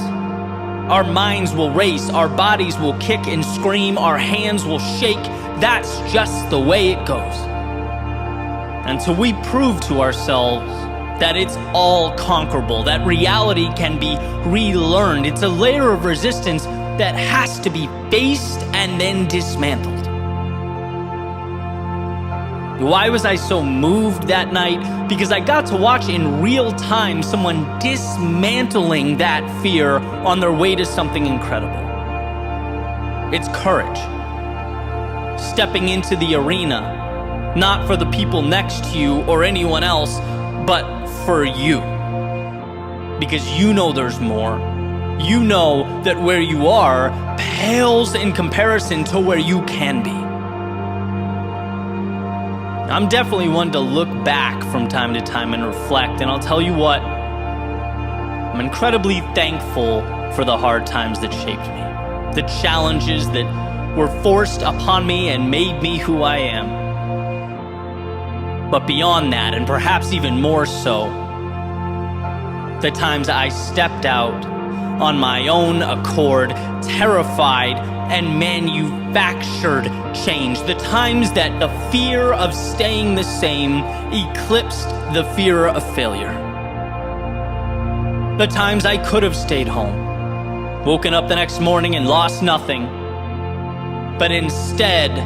Our minds will race, our bodies will kick and scream, our hands will shake. That's just the way it goes. Until we prove to ourselves that it's all conquerable, that reality can be relearned. It's a layer of resistance that has to be faced and then dismantled. Why was I so moved that night? Because I got to watch in real time someone dismantling that fear on their way to something incredible. It's courage. Stepping into the arena, not for the people next to you or anyone else, but for you. Because you know there's more. You know that where you are pales in comparison to where you can be. I'm definitely one to look back from time to time and reflect, and I'll tell you what, I'm incredibly thankful for the hard times that shaped me, the challenges that were forced upon me and made me who I am. But beyond that, and perhaps even more so, the times I stepped out on my own accord, terrified and manufactured change. The times that the fear of staying the same eclipsed the fear of failure. The times I could have stayed home, woken up the next morning and lost nothing, but instead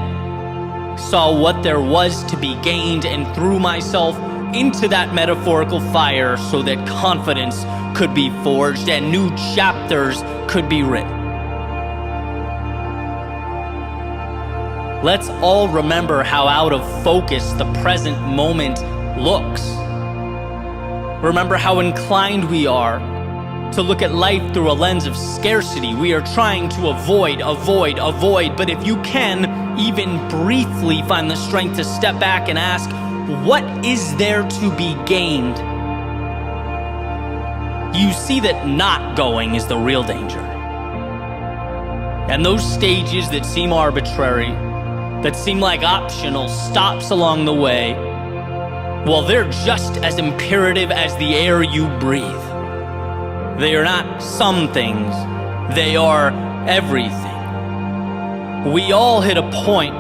saw what there was to be gained and threw myself into that metaphorical fire so that confidence could be forged and new chapters could be written. Let's all remember how out of focus the present moment looks. Remember how inclined we are to look at life through a lens of scarcity. We are trying to avoid, but if you can, even briefly find the strength to step back and ask, what is there to be gained? You see that not going is the real danger. And those stages that seem arbitrary, that seem like optional stops along the way, well, they're just as imperative as the air you breathe. They are not some things, they are everything. We all hit a point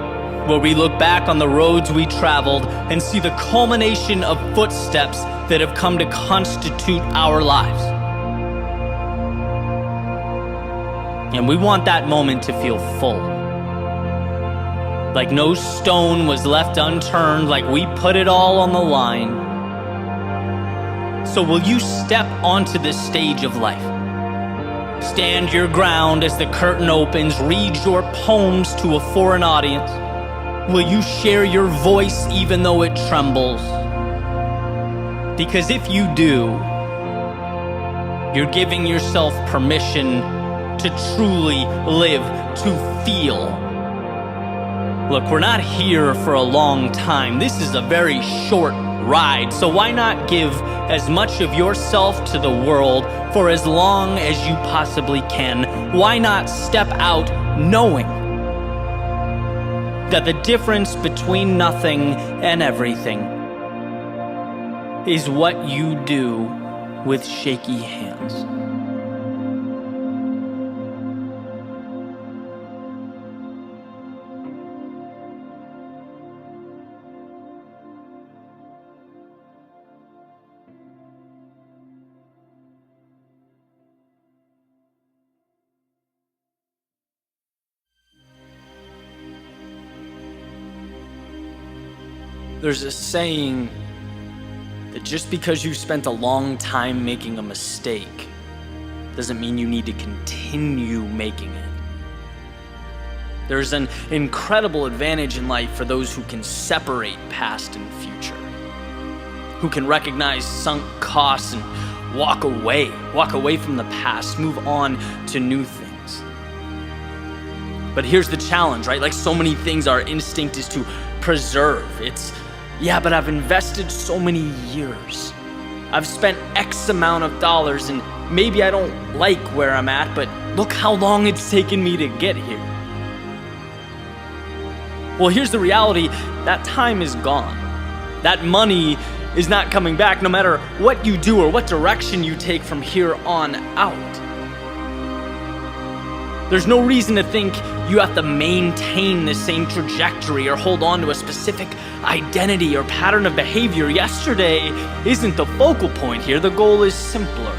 where we look back on the roads we traveled and see the culmination of footsteps that have come to constitute our lives. And we want that moment to feel full. Like no stone was left unturned, like we put it all on the line. So will you step onto this stage of life? Stand your ground as the curtain opens, read your poems to a foreign audience. Will you share your voice even though it trembles? Because if you do, you're giving yourself permission to truly live, to feel. Look, we're not here for a long time. This is a very short ride, so why not give as much of yourself to the world for as long as you possibly can? Why not step out knowing that the difference between nothing and everything is what you do with shaky hands? There's a saying that just because you spent a long time making a mistake doesn't mean you need to continue making it. There's an incredible advantage in life for those who can separate past and future, who can recognize sunk costs and walk away from the past, move on to new things. But here's the challenge, right? Like so many things, our instinct is to preserve. Yeah, but I've invested so many years. I've spent X amount of dollars and maybe I don't like where I'm at, but look how long it's taken me to get here. Well, here's the reality. That time is gone. That money is not coming back no matter what you do or what direction you take from here on out. There's no reason to think you have to maintain the same trajectory or hold on to a specific identity or pattern of behavior. Yesterday isn't the focal point here. The goal is simpler.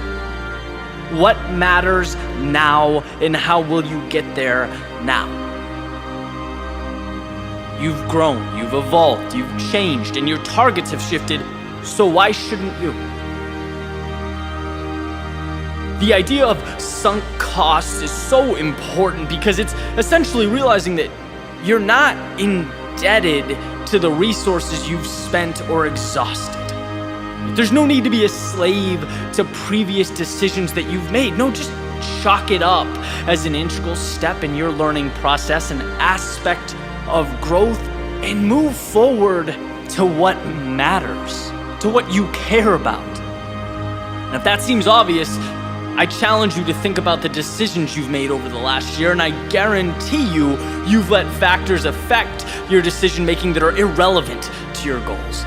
What matters now, and how will you get there now? You've grown, you've evolved, you've changed, and your targets have shifted, so why shouldn't you? The idea of sunk costs is so important because it's essentially realizing that you're not indebted to the resources you've spent or exhausted. There's no need to be a slave to previous decisions that you've made. No, just chalk it up as an integral step in your learning process, an aspect of growth, and move forward to what matters, to what you care about. And if that seems obvious, I challenge you to think about the decisions you've made over the last year, and I guarantee you've let factors affect your decision-making that are irrelevant to your goals.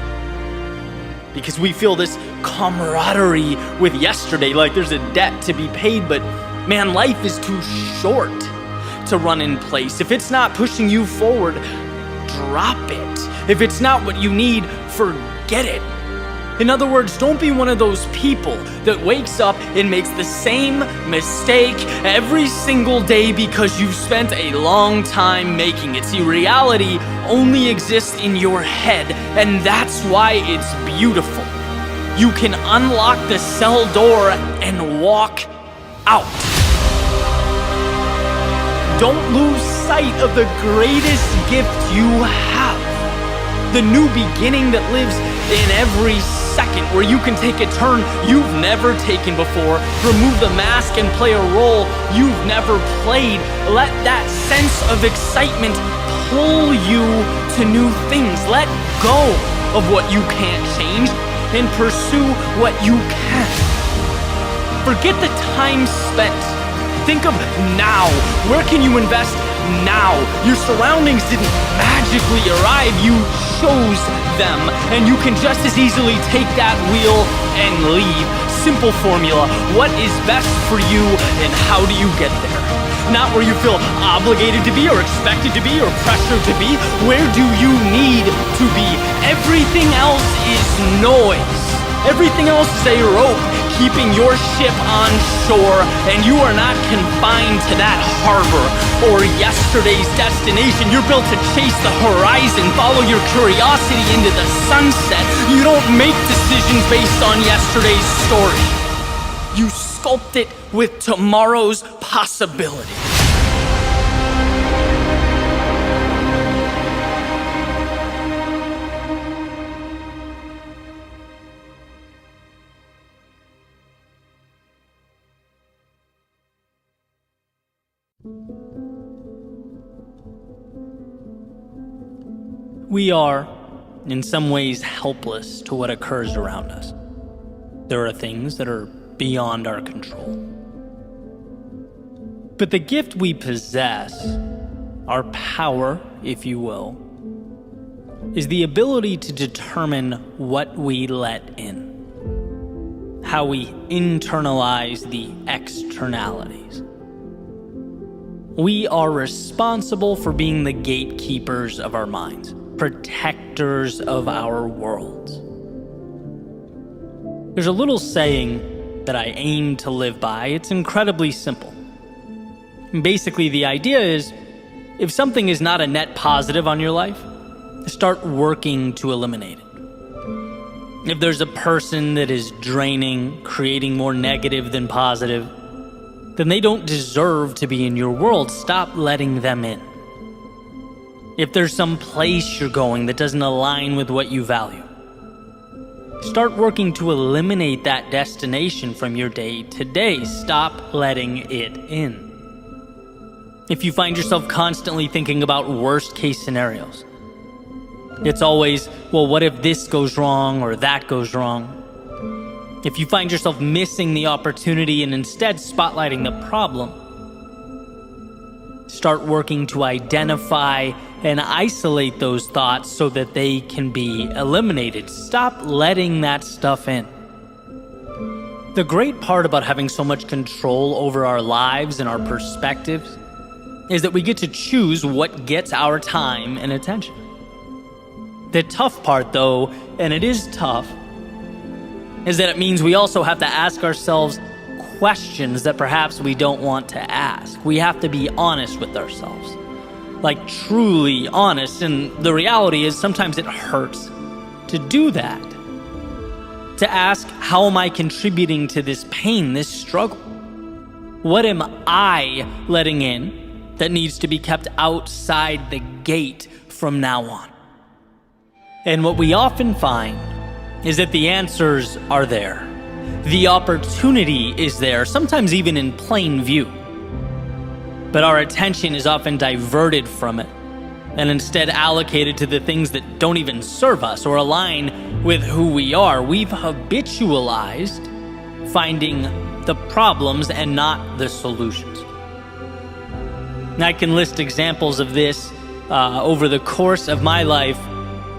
Because we feel this camaraderie with yesterday, like there's a debt to be paid, but man, life is too short to run in place. If it's not pushing you forward, drop it. If it's not what you need, forget it. In other words, don't be one of those people that wakes up and makes the same mistake every single day because you've spent a long time making it. See, reality only exists in your head, and that's why it's beautiful. You can unlock the cell door and walk out. Don't lose sight of the greatest gift you have. The new beginning that lives in every second, where you can take a turn you've never taken before, remove the mask and play a role you've never played. Let that sense of excitement pull you to new things. Let go of what you can't change and pursue what you can. Forget the time spent. Think of now. Where can you invest now? Your surroundings didn't magically arrive. You chose them, and you can just as easily take that wheel and leave. Simple formula. What is best for you, and how do you get there? Not where you feel obligated to be or expected to be or pressured to be. Where do you need to be? Everything else is noise. Everything else is a rope keeping your ship on shore, and you are not confined to that harbor or yesterday's destination. You're built to chase the horizon, follow your curiosity into the sunset. You don't make decisions based on yesterday's story. You sculpt it with tomorrow's possibility. We are, in some ways, helpless to what occurs around us. There are things that are beyond our control. But the gift we possess, our power, if you will, is the ability to determine what we let in, how we internalize the externalities. We are responsible for being the gatekeepers of our minds, protectors of our worlds. There's a little saying that I aim to live by. It's incredibly simple. Basically, the idea is, if something is not a net positive on your life, start working to eliminate it. If there's a person that is draining, creating more negative than positive, then they don't deserve to be in your world. Stop letting them in. If there's some place you're going that doesn't align with what you value, start working to eliminate that destination from your day to day. Stop letting it in. If you find yourself constantly thinking about worst case scenarios, it's always, well, what if this goes wrong or that goes wrong? If you find yourself missing the opportunity and instead spotlighting the problem, Start working to identify and isolate those thoughts so that they can be eliminated. Stop letting that stuff in. The great part about having so much control over our lives and our perspectives is that we get to choose what gets our time and attention. The tough part, though, and it is tough, is that it means we also have to ask ourselves questions that perhaps we don't want to ask. We have to be honest with ourselves, like truly honest. And the reality is sometimes it hurts to do that, to ask, how am I contributing to this pain, this struggle? What am I letting in that needs to be kept outside the gate from now on? And what we often find is that the answers are there. The opportunity is there, sometimes even in plain view. But our attention is often diverted from it and instead allocated to the things that don't even serve us or align with who we are. We've habitualized finding the problems and not the solutions. And I can list examples of this over the course of my life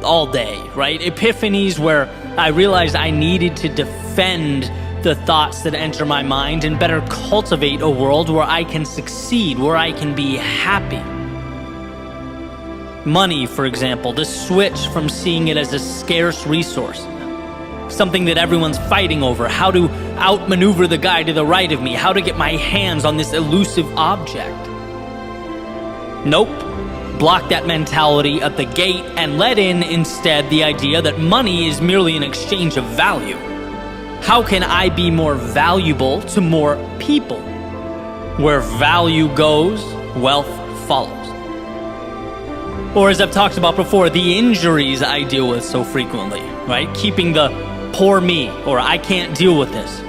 all day, right? Epiphanies where I realized I needed to defend the thoughts that enter my mind and better cultivate a world where I can succeed, where I can be happy. Money, for example, the switch from seeing it as a scarce resource, something that everyone's fighting over, how to outmaneuver the guy to the right of me, how to get my hands on this elusive object. Nope. Block that mentality at the gate and let in instead the idea that money is merely an exchange of value. How can I be more valuable to more people? Where value goes, wealth follows. Or as I've talked about before, the injuries I deal with so frequently, right? Keeping the poor me, or I can't deal with this,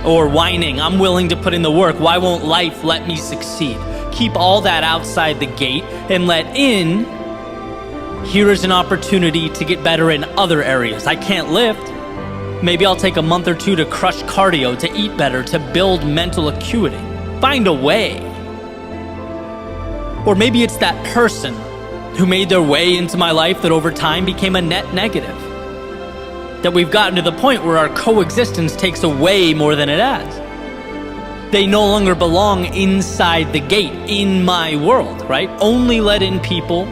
or whining, I'm willing to put in the work, why won't life let me succeed? Keep all that outside the gate and let in, here is an opportunity to get better in other areas. I can't lift. Maybe I'll take a month or two to crush cardio, to eat better, to build mental acuity. Find a way. Or maybe it's that person who made their way into my life that over time became a net negative. That we've gotten to the point where our coexistence takes away more than it adds. They no longer belong inside the gate, in my world, right? Only let in people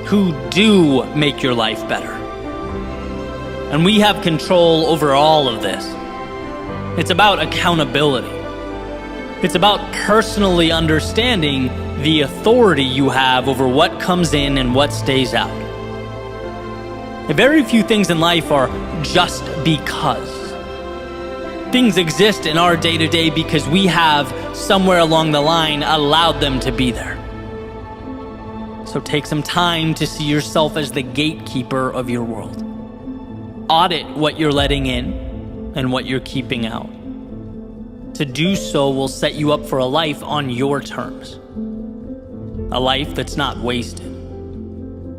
who do make your life better. And we have control over all of this. It's about accountability. It's about personally understanding the authority you have over what comes in and what stays out. Very few things in life are just because. Things exist in our day-to-day because we have, somewhere along the line, allowed them to be there. So take some time to see yourself as the gatekeeper of your world. Audit what you're letting in and what you're keeping out. To do so will set you up for a life on your terms. A life that's not wasted,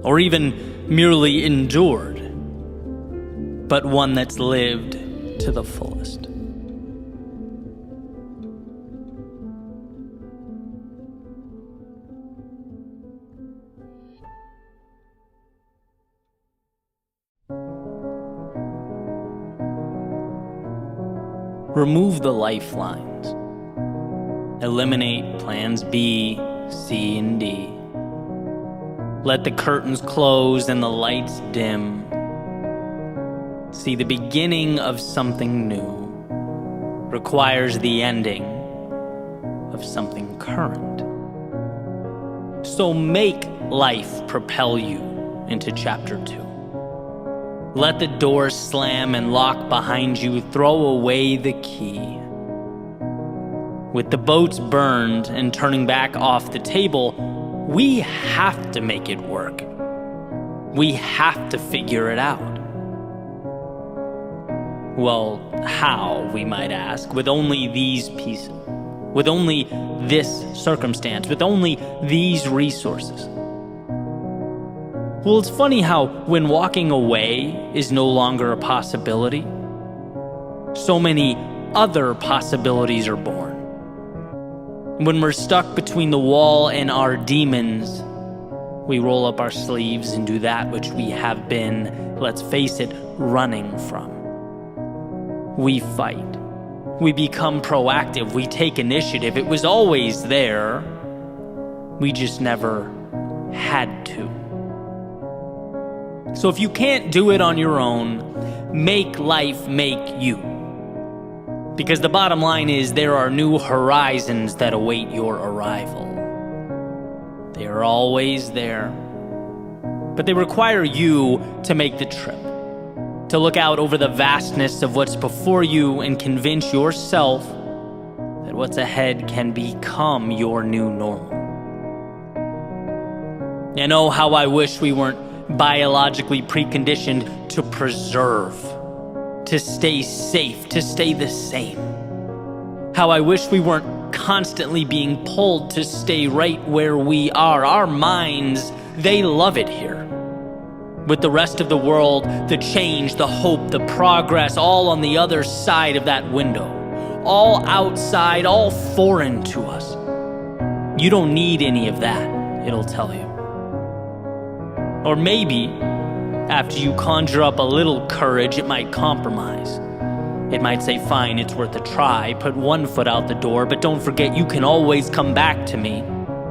or even merely endured, but one that's lived to the fullest. Remove the lifelines. Eliminate plans B, C, and D. Let the curtains close and the lights dim. See, the beginning of something new requires the ending of something current. So make life propel you into chapter 2. Let the door slam and lock behind you. Throw away the key. With the boats burned and turning back off the table, we have to make it work. We have to figure it out. Well, how, we might ask, with only these pieces, with only this circumstance, with only these resources? Well, it's funny how when walking away is no longer a possibility, so many other possibilities are born. When we're stuck between the wall and our demons, we roll up our sleeves and do that which we have been, let's face it, running from. We fight. We become proactive. We take initiative. It was always there. We just never had to. So if you can't do it on your own, make life make you. Because the bottom line is there are new horizons that await your arrival. They are always there. But they require you to make the trip, to look out over the vastness of what's before you and convince yourself that what's ahead can become your new normal. And oh, how I wish we weren't biologically preconditioned to preserve, to stay safe, to stay the same. How I wish we weren't constantly being pulled to stay right where we are. Our minds, they love it here. With the rest of the world, the change, the hope, the progress, all on the other side of that window. All outside, all foreign to us. You don't need any of that, it'll tell you. Or maybe, after you conjure up a little courage, it might compromise. It might say, fine, it's worth a try, put one foot out the door, but don't forget you can always come back to me.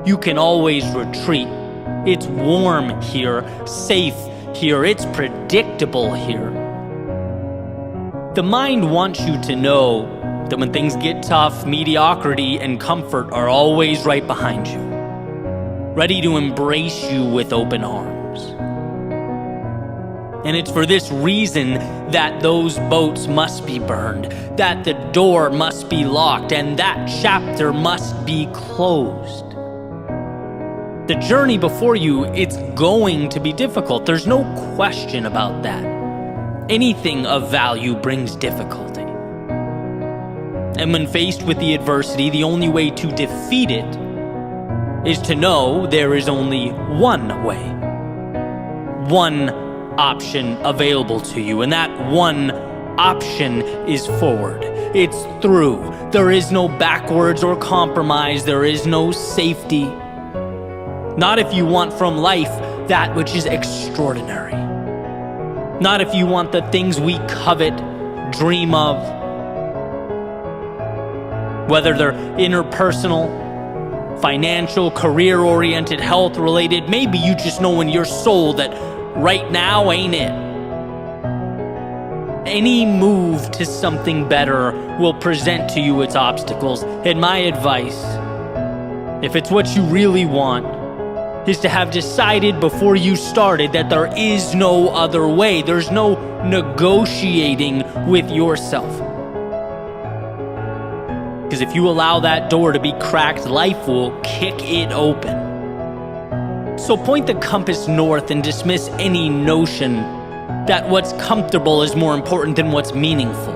You can always retreat. It's warm here, safe here, it's predictable here. The mind wants you to know that when things get tough, mediocrity and comfort are always right behind you, ready to embrace you with open arms. And it's for this reason that those boats must be burned, that the door must be locked, and that chapter must be closed. The journey before you, it's going to be difficult. There's no question about that. Anything of value brings difficulty. And when faced with the adversity, the only way to defeat it is to know there is only one way. One option available to you, and that one option is forward. It's through. There is no backwards or compromise. There is no safety. Not if you want from life that which is extraordinary. Not if you want the things we covet, dream of. Whether they're interpersonal, financial, career-oriented, health-related, maybe you just know in your soul that right now ain't it. Any move to something better will present to you its obstacles. And my advice, if it's what you really want, is to have decided before you started that there is no other way. There's no negotiating with yourself. Because if you allow that door to be cracked, life will kick it open. So point the compass north and dismiss any notion that what's comfortable is more important than what's meaningful.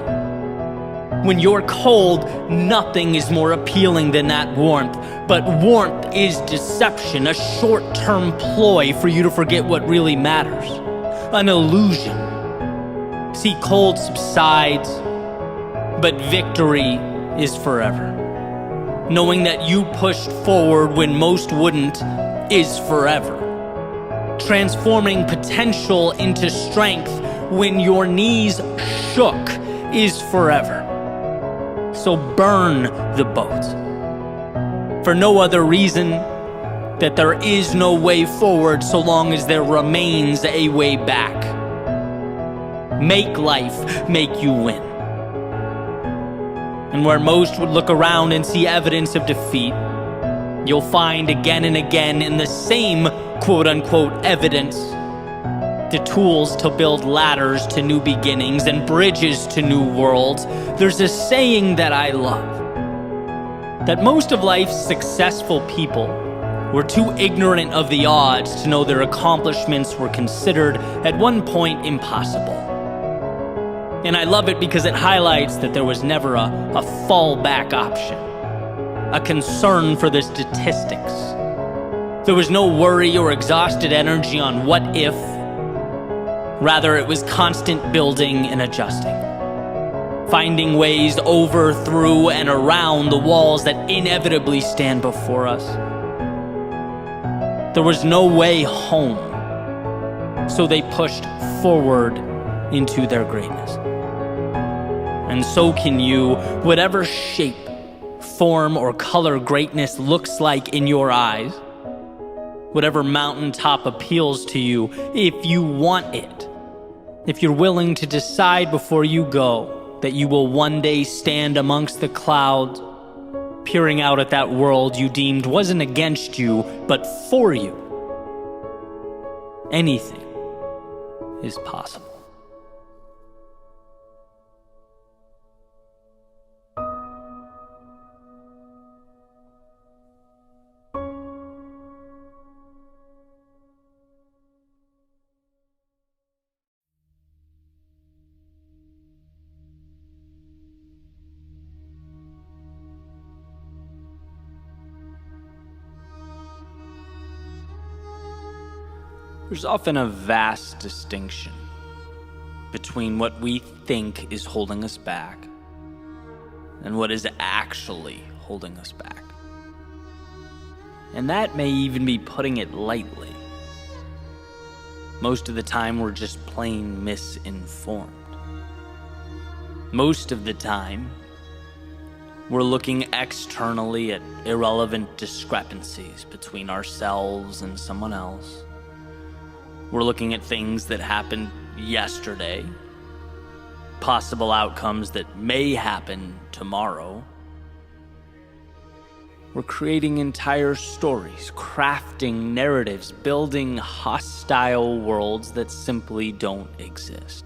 When you're cold, nothing is more appealing than that warmth. But warmth is deception, a short-term ploy for you to forget what really matters. An illusion. See, cold subsides, but victory is forever. Knowing that you pushed forward when most wouldn't is forever. Transforming potential into strength when your knees shook is forever. So burn the boat. For no other reason that there is no way forward so long as there remains a way back. Make life make you win. And where most would look around and see evidence of defeat, you'll find again and again in the same quote-unquote evidence the tools to build ladders to new beginnings and bridges to new worlds. There's a saying that I love, that most of life's successful people were too ignorant of the odds to know their accomplishments were considered at one point impossible. And I love it because it highlights that there was never a fallback option, a concern for the statistics. There was no worry or exhausted energy on what if. Rather, it was constant building and adjusting. finding ways over, through, and around the walls that inevitably stand before us. There was no way home, so they pushed forward into their greatness. And so can you, whatever shape, form, or color greatness looks like in your eyes, whatever mountaintop appeals to you, if you want it, if you're willing to decide before you go that you will one day stand amongst the clouds, peering out at that world you deemed wasn't against you, but for you, anything is possible. There's often a vast distinction between what we think is holding us back and what is actually holding us back. And that may even be putting it lightly. Most of the time, we're just plain misinformed. Most of the time, we're looking externally at irrelevant discrepancies between ourselves and someone else. We're looking at things that happened yesterday, possible outcomes that may happen tomorrow. We're creating entire stories, crafting narratives, building hostile worlds that simply don't exist.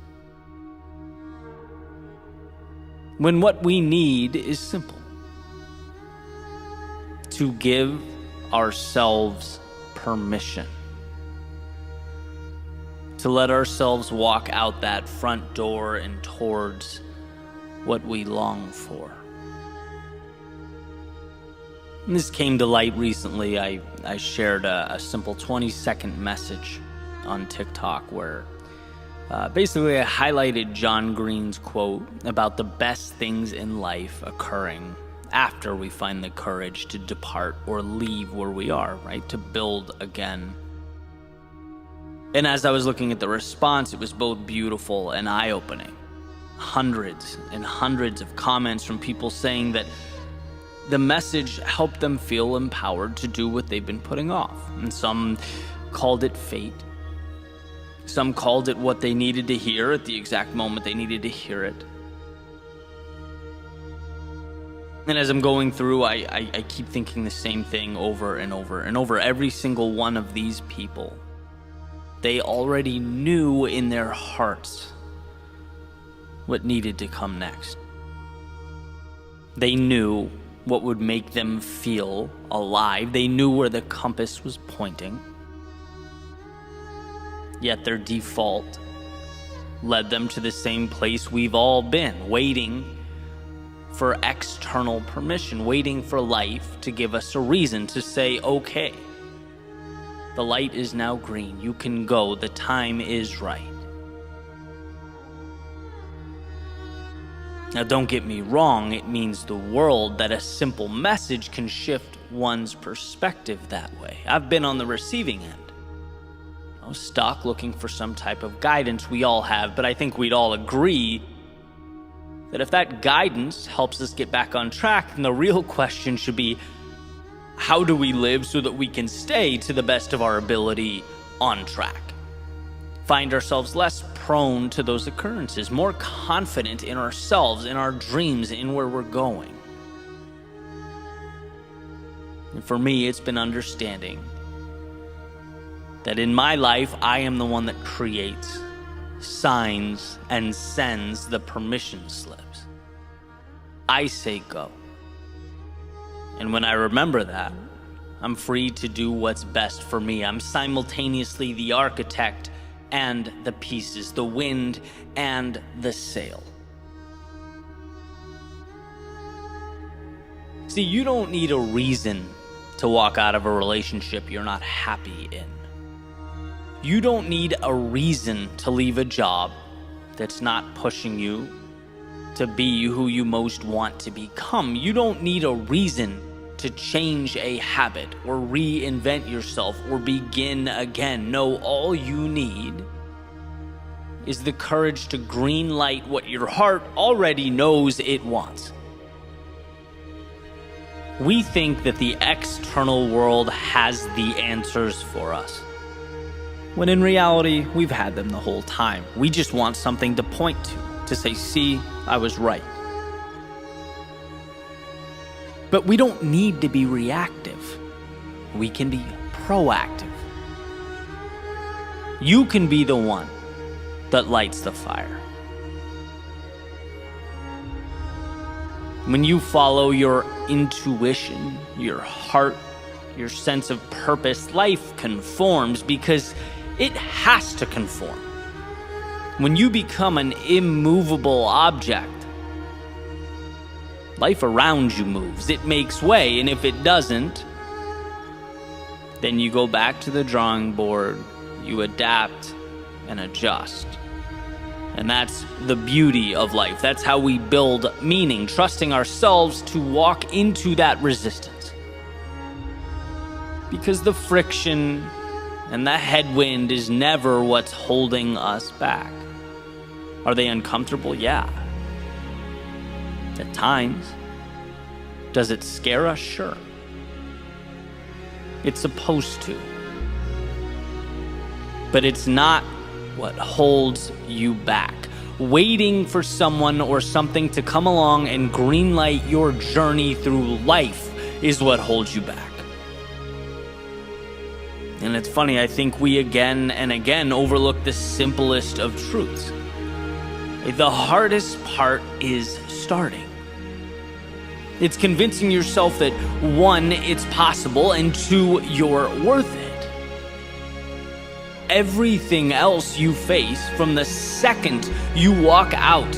When what we need is simple: to give ourselves permission. To let ourselves walk out that front door and towards what we long for. And this came to light recently. I shared a simple 20-second message on TikTok where basically I highlighted John Green's quote about the best things in life occurring after we find the courage to depart or leave where we are, right? To build again. And as I was looking at the response, it was both beautiful and eye-opening. Hundreds and hundreds of comments from people saying that the message helped them feel empowered to do what they've been putting off. And some called it fate. Some called it what they needed to hear at the exact moment they needed to hear it. And as I'm going through, I keep thinking the same thing over and over and over. Every single one of these people, they already knew in their hearts what needed to come next. They knew what would make them feel alive. They knew where the compass was pointing. Yet their default led them to the same place we've all been, waiting for external permission, waiting for life to give us a reason to say, okay, the light is now green. You can go. The time is right. Now, don't get me wrong. It means the world that a simple message can shift one's perspective that way. I've been on the receiving end. I was stuck looking for some type of guidance. We all have, but I think we'd all agree that if that guidance helps us get back on track, then the real question should be, how do we live so that we can stay to the best of our ability on track? Find ourselves less prone to those occurrences, more confident in ourselves, in our dreams, in where we're going. And for me, it's been understanding that in my life, I am the one that creates, signs, and sends the permission slips. I say go. And when I remember that, I'm free to do what's best for me. I'm simultaneously the architect and the pieces, the wind and the sail. See, you don't need a reason to walk out of a relationship you're not happy in. You don't need a reason to leave a job that's not pushing you to be who you most want to become. You don't need a reason to change a habit or reinvent yourself or begin again. No, all you need is the courage to green light what your heart already knows it wants. We think that the external world has the answers for us, when in reality, we've had them the whole time. We just want something to point to say, see, I was right. But we don't need to be reactive. We can be proactive. You can be the one that lights the fire. When you follow your intuition, your heart, your sense of purpose, life conforms because it has to conform. When you become an immovable object, life around you moves. It makes way, and if it doesn't, then you go back to the drawing board, you adapt and adjust. And that's the beauty of life. That's how we build meaning, trusting ourselves to walk into that resistance. Because the friction and the headwind is never what's holding us back. Are they uncomfortable? Yeah. At times. Does it scare us? Sure. It's supposed to. But it's not what holds you back. Waiting for someone or something to come along and greenlight your journey through life is what holds you back. And it's funny, I think we again and again overlook the simplest of truths. The hardest part is starting. It's convincing yourself that 1, it's possible, and 2, you're worth it. Everything else you face from the second you walk out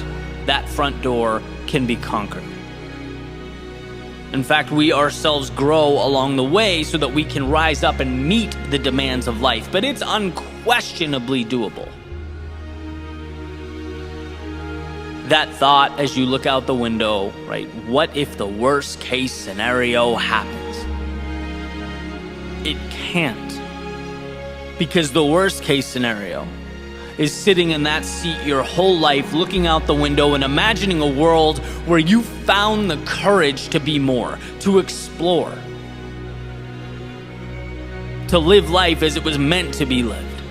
that front door can be conquered. In fact, we ourselves grow along the way so that we can rise up and meet the demands of life, but it's unquestionably doable. That thought as you look out the window, right? What if the worst case scenario happens? It can't. Because the worst case scenario is sitting in that seat your whole life, looking out the window and imagining a world where you found the courage to be more, to explore, to live life as it was meant to be lived.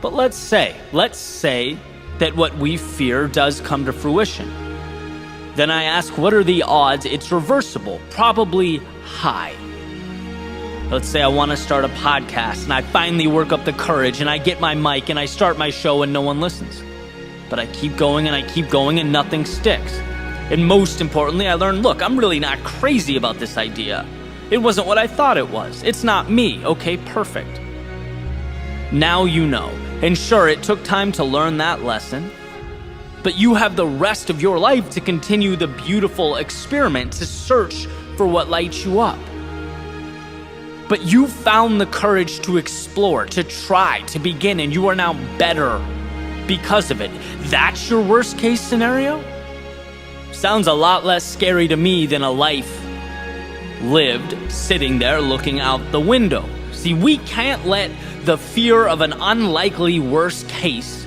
But let's say that what we fear does come to fruition. Then I ask, what are the odds it's reversible? Probably high. Let's say I want to start a podcast and I finally work up the courage and I get my mic and I start my show and no one listens. But I keep going and nothing sticks. And most importantly, I learn, look, I'm really not crazy about this idea. It wasn't what I thought it was. It's not me. Okay, perfect. Now you know. And sure, it took time to learn that lesson, but you have the rest of your life to continue the beautiful experiment, to search for what lights you up. But you found the courage to explore, to try, to begin, and you are now better because of it. That's your worst case scenario? Sounds a lot less scary to me than a life lived sitting there looking out the window. See, we can't let the fear of an unlikely worst case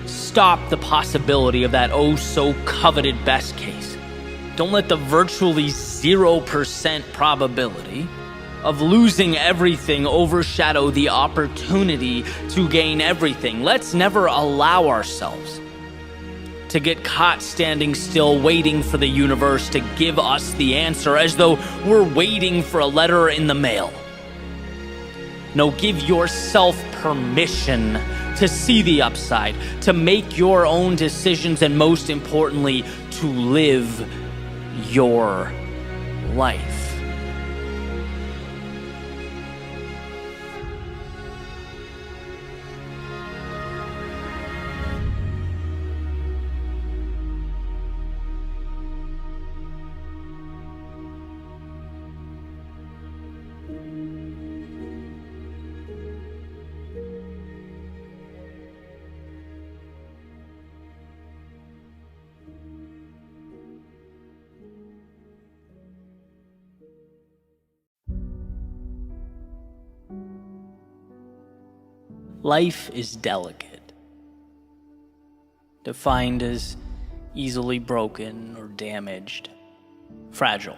stop the possibility of that oh so coveted best case. Don't let the virtually 0% probability of losing everything overshadow the opportunity to gain everything. Let's never allow ourselves to get caught standing still, waiting for the universe to give us the answer as though we're waiting for a letter in the mail. No, give yourself permission to see the upside, to make your own decisions, and most importantly, to live your life. Life is delicate, defined as easily broken or damaged, fragile.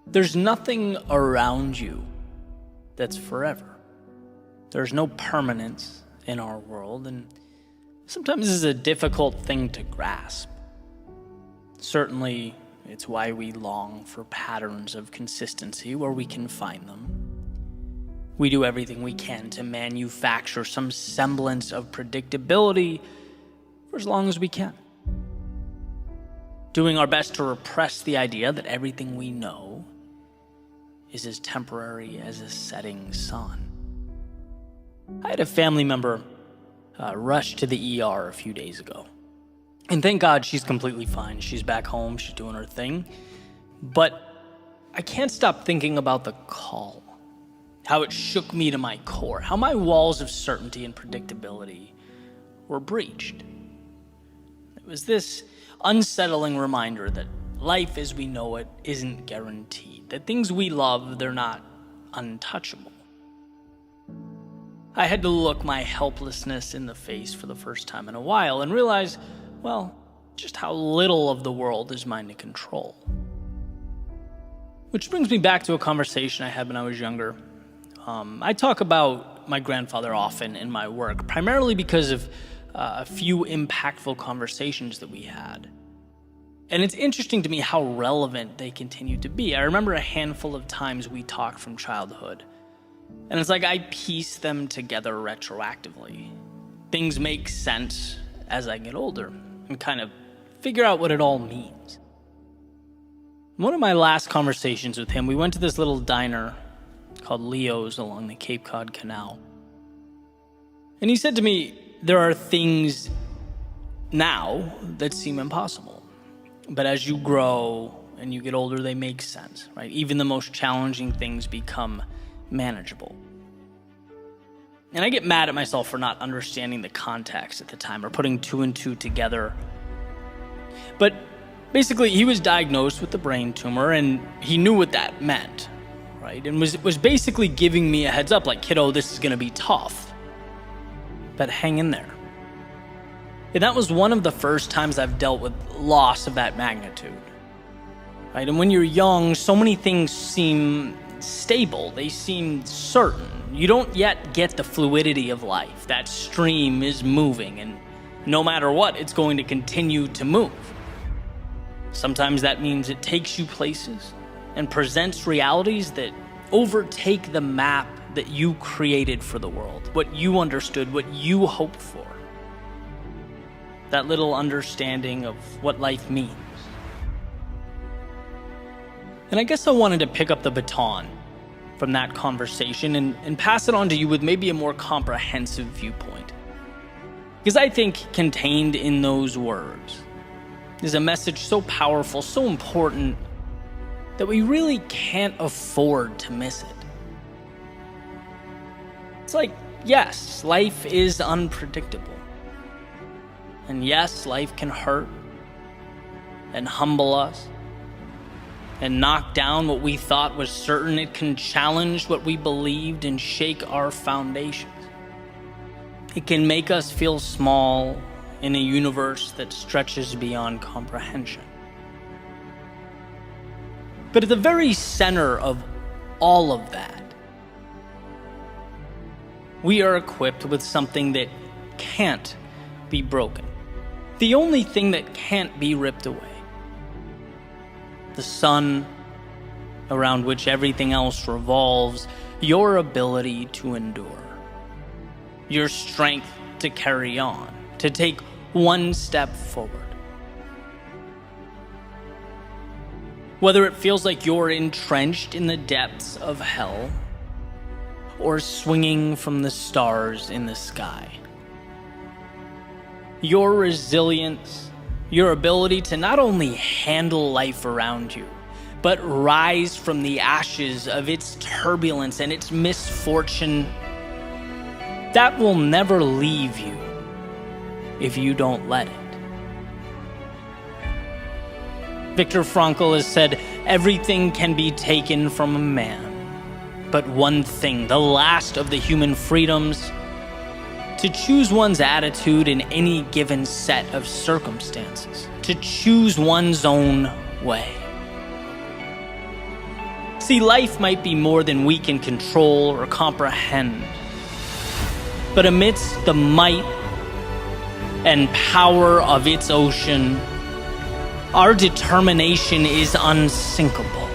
There's nothing around you that's forever. There's no permanence in our world, and sometimes this is a difficult thing to grasp. Certainly, it's why we long for patterns of consistency where we can find them. We do everything we can to manufacture some semblance of predictability for as long as we can, doing our best to repress the idea that everything we know is as temporary as a setting sun. I had a family member rush to the ER a few days ago. And thank God she's completely fine. She's back home, she's doing her thing. But I can't stop thinking about the call, how it shook me to my core, how my walls of certainty and predictability were breached. It was this unsettling reminder that life as we know it isn't guaranteed, that things we love, they're not untouchable. I had to look my helplessness in the face for the first time in a while and realize, well, just how little of the world is mine to control. Which brings me back to a conversation I had when I was younger. I talk about my grandfather often in my work, primarily because of a few impactful conversations that we had. And it's interesting to me how relevant they continue to be. I remember a handful of times we talked from childhood, and it's like I piece them together retroactively. Things make sense as I get older and kind of figure out what it all means. One of my last conversations with him, we went to this little diner called Leo's along the Cape Cod Canal. And he said to me, there are things now that seem impossible. But as you grow and you get older, they make sense, right? Even the most challenging things become manageable. And I get mad at myself for not understanding the context at the time or putting two and two together. But basically, he was diagnosed with a brain tumor and he knew what that meant, right? And was basically giving me a heads up, like, kiddo, this is gonna be tough, but hang in there. And that was one of the first times I've dealt with loss of that magnitude, right? And when you're young, so many things seem stable, they seem certain. You don't yet get the fluidity of life. That stream is moving, and no matter what, it's going to continue to move. Sometimes that means it takes you places and presents realities that overtake the map that you created for the world, what you understood, what you hoped for. That little understanding of what life means. And I guess I wanted to pick up the baton from that conversation and pass it on to you with maybe a more comprehensive viewpoint. Because I think contained in those words is a message so powerful, so important, that we really can't afford to miss it. It's like, yes, life is unpredictable. And yes, life can hurt and humble us and knock down what we thought was certain. It can challenge what we believed and shake our foundations. It can make us feel small in a universe that stretches beyond comprehension. But at the very center of all of that, we are equipped with something that can't be broken. The only thing that can't be ripped away. The sun around which everything else revolves, your ability to endure. Your strength to carry on, to take one step forward. Whether it feels like you're entrenched in the depths of hell or swinging from the stars in the sky. Your resilience, your ability to not only handle life around you, but rise from the ashes of its turbulence and its misfortune, that will never leave you if you don't let it. Viktor Frankl has said, everything can be taken from a man, but one thing, the last of the human freedoms, to choose one's attitude in any given set of circumstances, to choose one's own way. See, life might be more than we can control or comprehend, but amidst the might and power of its ocean, our determination is unsinkable.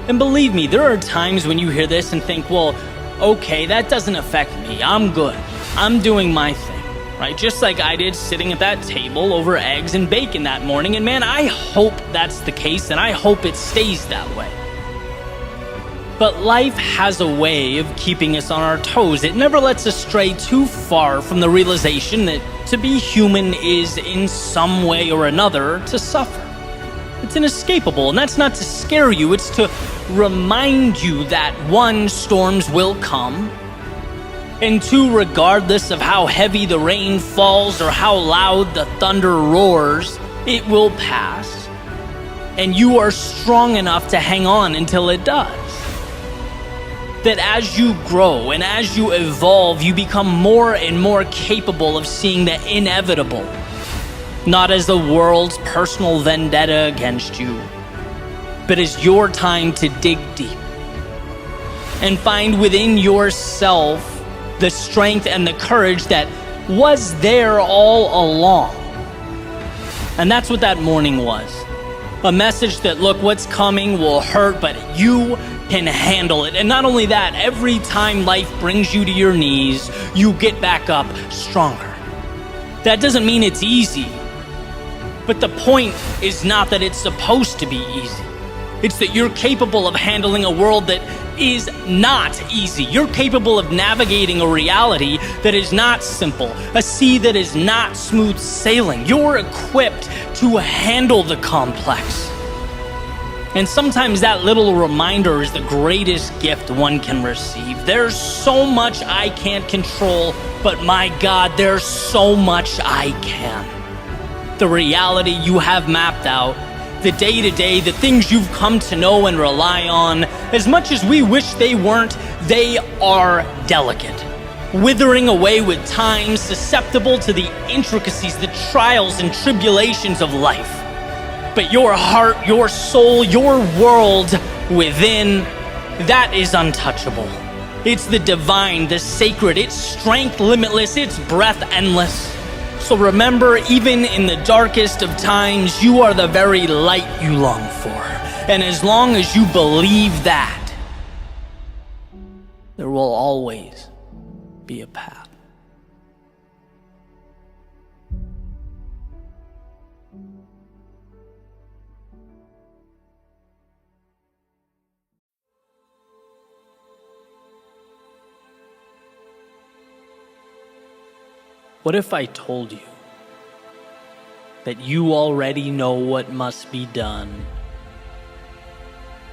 And believe me, there are times when you hear this and think, well, okay, that doesn't affect me. I'm good. I'm doing my thing, right? Just like I did sitting at that table over eggs and bacon that morning. And man, I hope that's the case, and I hope it stays that way. But life has a way of keeping us on our toes. It never lets us stray too far from the realization that to be human is, in some way or another, to suffer. It's inescapable, and that's not to scare you. It's to remind you that one, storms will come, and two, regardless of how heavy the rain falls or how loud the thunder roars, it will pass, and you are strong enough to hang on until it does. That as you grow and as you evolve, you become more and more capable of seeing the inevitable, not as the world's personal vendetta against you, but as your time to dig deep and find within yourself the strength and the courage that was there all along. And that's what that morning was. A message that, look, what's coming will hurt, but you can handle it. And not only that, every time life brings you to your knees, you get back up stronger. That doesn't mean it's easy, but the point is not that it's supposed to be easy. It's that you're capable of handling a world that is not easy. You're capable of navigating a reality that is not simple, a sea that is not smooth sailing. You're equipped to handle the complex. And sometimes that little reminder is the greatest gift one can receive. There's so much I can't control, but my God, there's so much I can. The reality you have mapped out, the day-to-day, the things you've come to know and rely on, as much as we wish they weren't, they are delicate, withering away with time, susceptible to the intricacies, the trials and tribulations of life. But your heart, your soul, your world within, that is untouchable. It's the divine, the sacred, its strength limitless, its breath endless. So remember, even in the darkest of times, you are the very light you long for. And as long as you believe that, there will always be a path. What if I told you that you already know what must be done?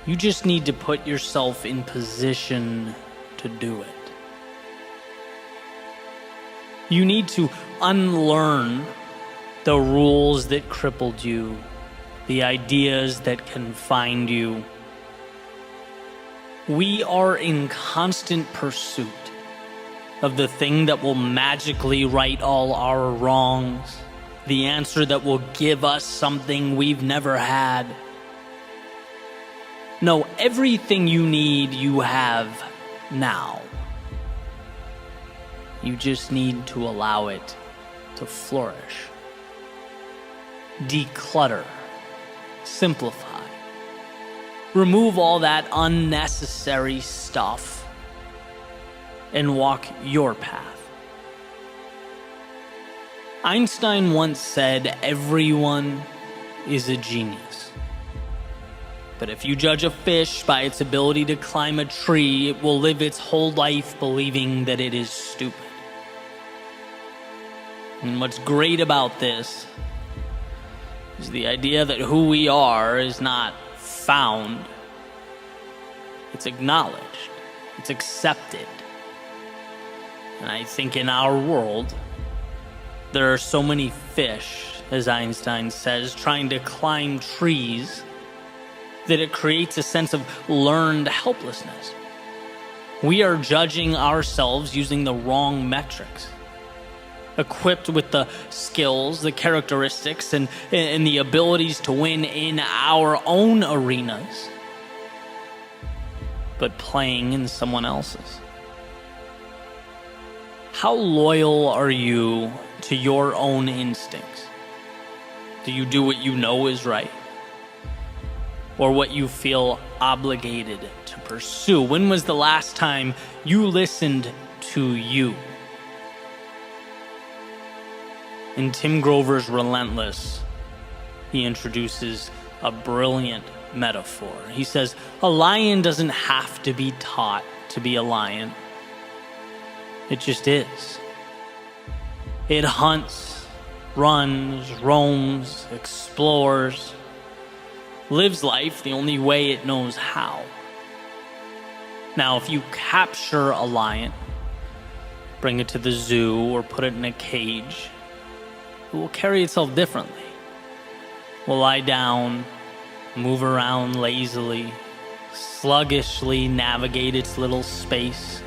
You just need to put yourself in position to do it. You need to unlearn the rules that crippled you, the ideas that confined you. We are in constant pursuit of the thing that will magically right all our wrongs, the answer that will give us something we've never had. No, everything you need, you have now. You just need to allow it to flourish. Declutter. Simplify. Remove all that unnecessary stuff and walk your path. Einstein once said, everyone is a genius. But if you judge a fish by its ability to climb a tree, it will live its whole life believing that it is stupid. And what's great about this is the idea that who we are is not found. It's acknowledged. It's accepted. And I think in our world, there are so many fish, as Einstein says, trying to climb trees, that it creates a sense of learned helplessness. We are judging ourselves using the wrong metrics. Equipped with the skills, the characteristics, and the abilities to win in our own arenas, but playing in someone else's. How loyal are you to your own instincts? Do you do what you know is right? Or what you feel obligated to pursue? When was the last time you listened to you? In Tim Grover's Relentless, he introduces a brilliant metaphor. He says, a lion doesn't have to be taught to be a lion. It just is. It hunts, runs, roams, explores, lives life the only way it knows how. Now, if you capture a lion, bring it to the zoo or put it in a cage, it will carry itself differently. Will lie down, move around lazily, sluggishly navigate its little space.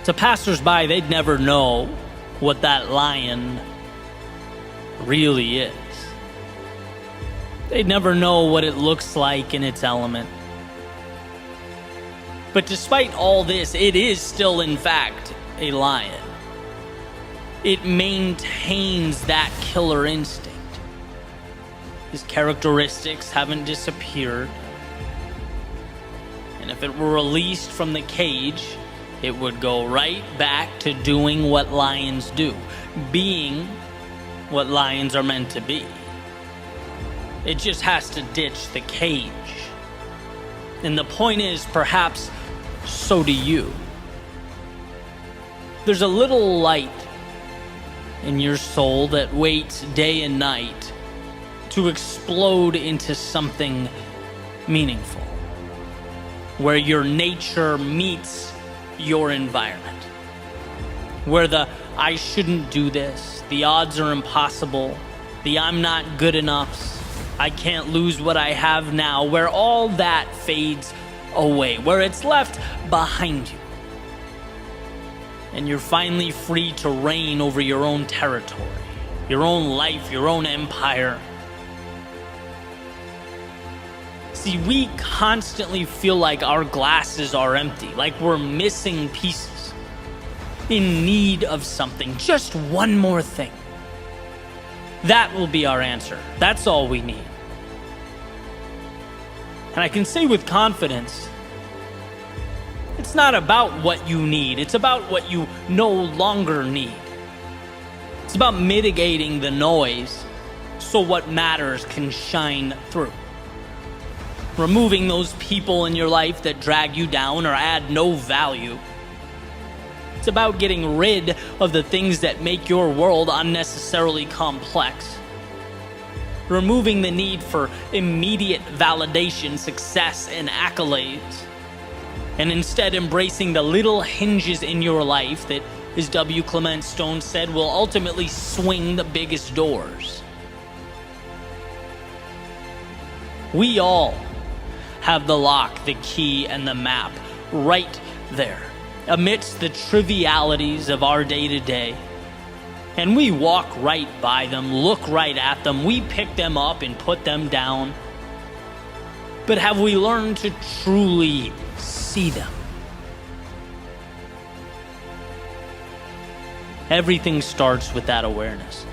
To passersby, they'd never know what that lion really is. They'd never know what it looks like in its element. But despite all this, it is still, in fact, a lion. It maintains that killer instinct. His characteristics haven't disappeared. And if it were released from the cage, it would go right back to doing what lions do, being what lions are meant to be. It just has to ditch the cage. And the point is, perhaps, so do you. There's a little light in your soul that waits day and night to explode into something meaningful, where your nature meets your environment, where the I shouldn't do this, the odds are impossible, the I'm not good enough, I can't lose what I have now, where all that fades away, where it's left behind you. And you're finally free to reign over your own territory, your own life, your own empire. See, we constantly feel like our glasses are empty, like we're missing pieces, in need of something, just one more thing. That will be our answer. That's all we need. And I can say with confidence, it's not about what you need. It's about what you no longer need. It's about mitigating the noise so what matters can shine through. Removing those people in your life that drag you down or add no value. It's about getting rid of the things that make your world unnecessarily complex. Removing the need for immediate validation, success, and accolades. And instead embracing the little hinges in your life that, as W. Clement Stone said, will ultimately swing the biggest doors. We all have the lock, the key, and the map right there, amidst the trivialities of our day-to-day. And we walk right by them, look right at them, we pick them up and put them down. But have we learned to truly see them? Everything starts with that awareness.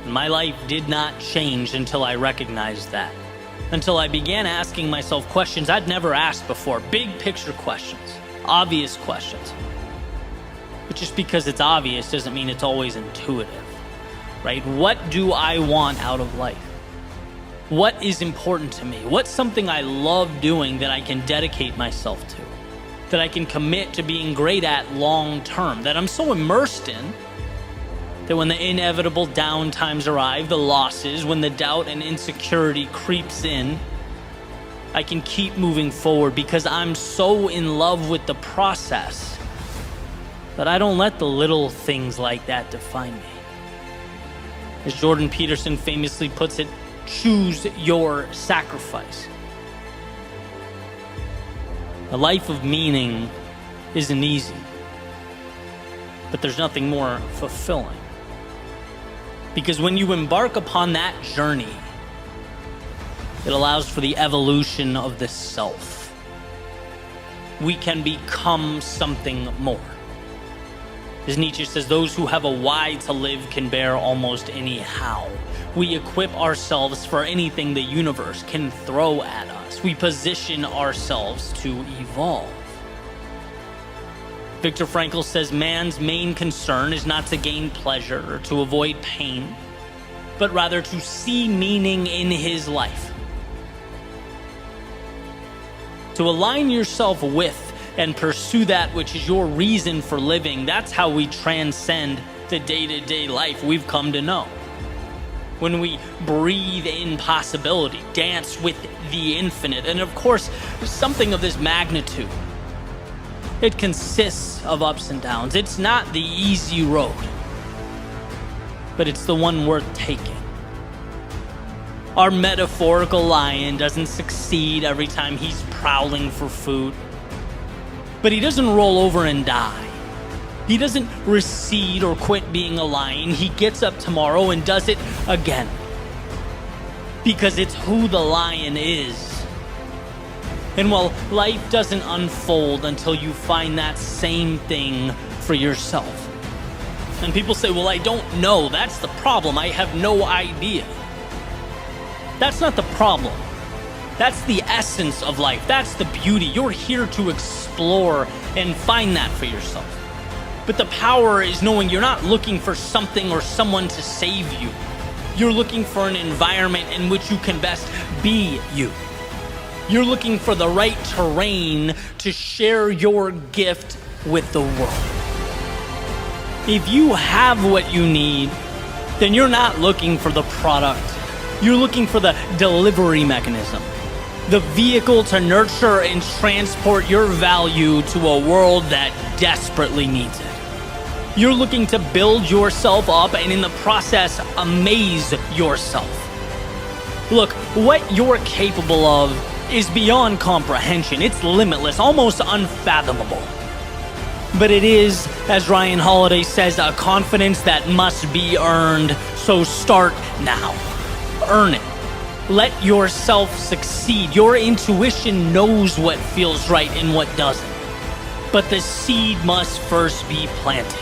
My life did not change until I recognized that. Until I began asking myself questions I'd never asked before. Big picture questions. Obvious questions. But just because it's obvious doesn't mean it's always intuitive. Right? What do I want out of life? What is important to me? What's something I love doing that I can dedicate myself to? That I can commit to being great at long term? That I'm so immersed in that when the inevitable down times arrive, the losses, when the doubt and insecurity creeps in, I can keep moving forward because I'm so in love with the process that I don't let the little things like that define me. As Jordan Peterson famously puts it, choose your sacrifice. A life of meaning isn't easy, but there's nothing more fulfilling. Because when you embark upon that journey, it allows for the evolution of the self. We can become something more. As Nietzsche says, those who have a why to live can bear almost any how. We equip ourselves for anything the universe can throw at us. We position ourselves to evolve. Viktor Frankl says man's main concern is not to gain pleasure or to avoid pain, but rather to see meaning in his life. To align yourself with and pursue that which is your reason for living, that's how we transcend the day-to-day life we've come to know. When we breathe in possibility, dance with the infinite, and of course, something of this magnitude, it consists of ups and downs. It's not the easy road, but it's the one worth taking. Our metaphorical lion doesn't succeed every time he's prowling for food, but he doesn't roll over and die. He doesn't recede or quit being a lion. He gets up tomorrow and does it again. Because it's who the lion is. And while life doesn't unfold until you find that same thing for yourself. And people say, well, I don't know. That's the problem. I have no idea. That's not the problem. That's the essence of life. That's the beauty. You're here to explore and find that for yourself. But the power is knowing you're not looking for something or someone to save you. You're looking for an environment in which you can best be you. You're looking for the right terrain to share your gift with the world. If you have what you need, then you're not looking for the product. You're looking for the delivery mechanism, the vehicle to nurture and transport your value to a world that desperately needs it. You're looking to build yourself up and in the process, amaze yourself. Look, what you're capable of is beyond comprehension. It's limitless, almost unfathomable. But it is, as Ryan Holiday says, a confidence that must be earned. So start now. Earn it. Let yourself succeed. Your intuition knows what feels right and what doesn't. But the seed must first be planted.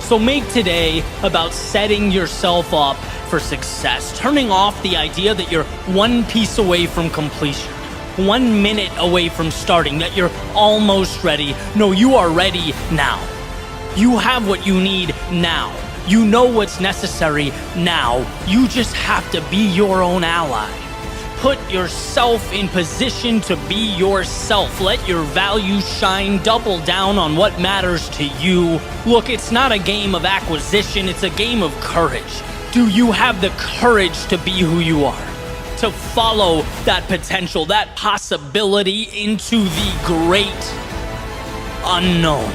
So make today about setting yourself up for success, turning off the idea that you're one piece away from completion, 1 minute away from starting, that you're almost ready. No, you are ready now. You have what you need now. You know what's necessary now. You just have to be your own ally. Put yourself in position to be yourself. Let your values shine. Double down on what matters to you. Look, it's not a game of acquisition. It's a game of courage. Do you have the courage to be who you are? To follow that potential, that possibility into the great unknown.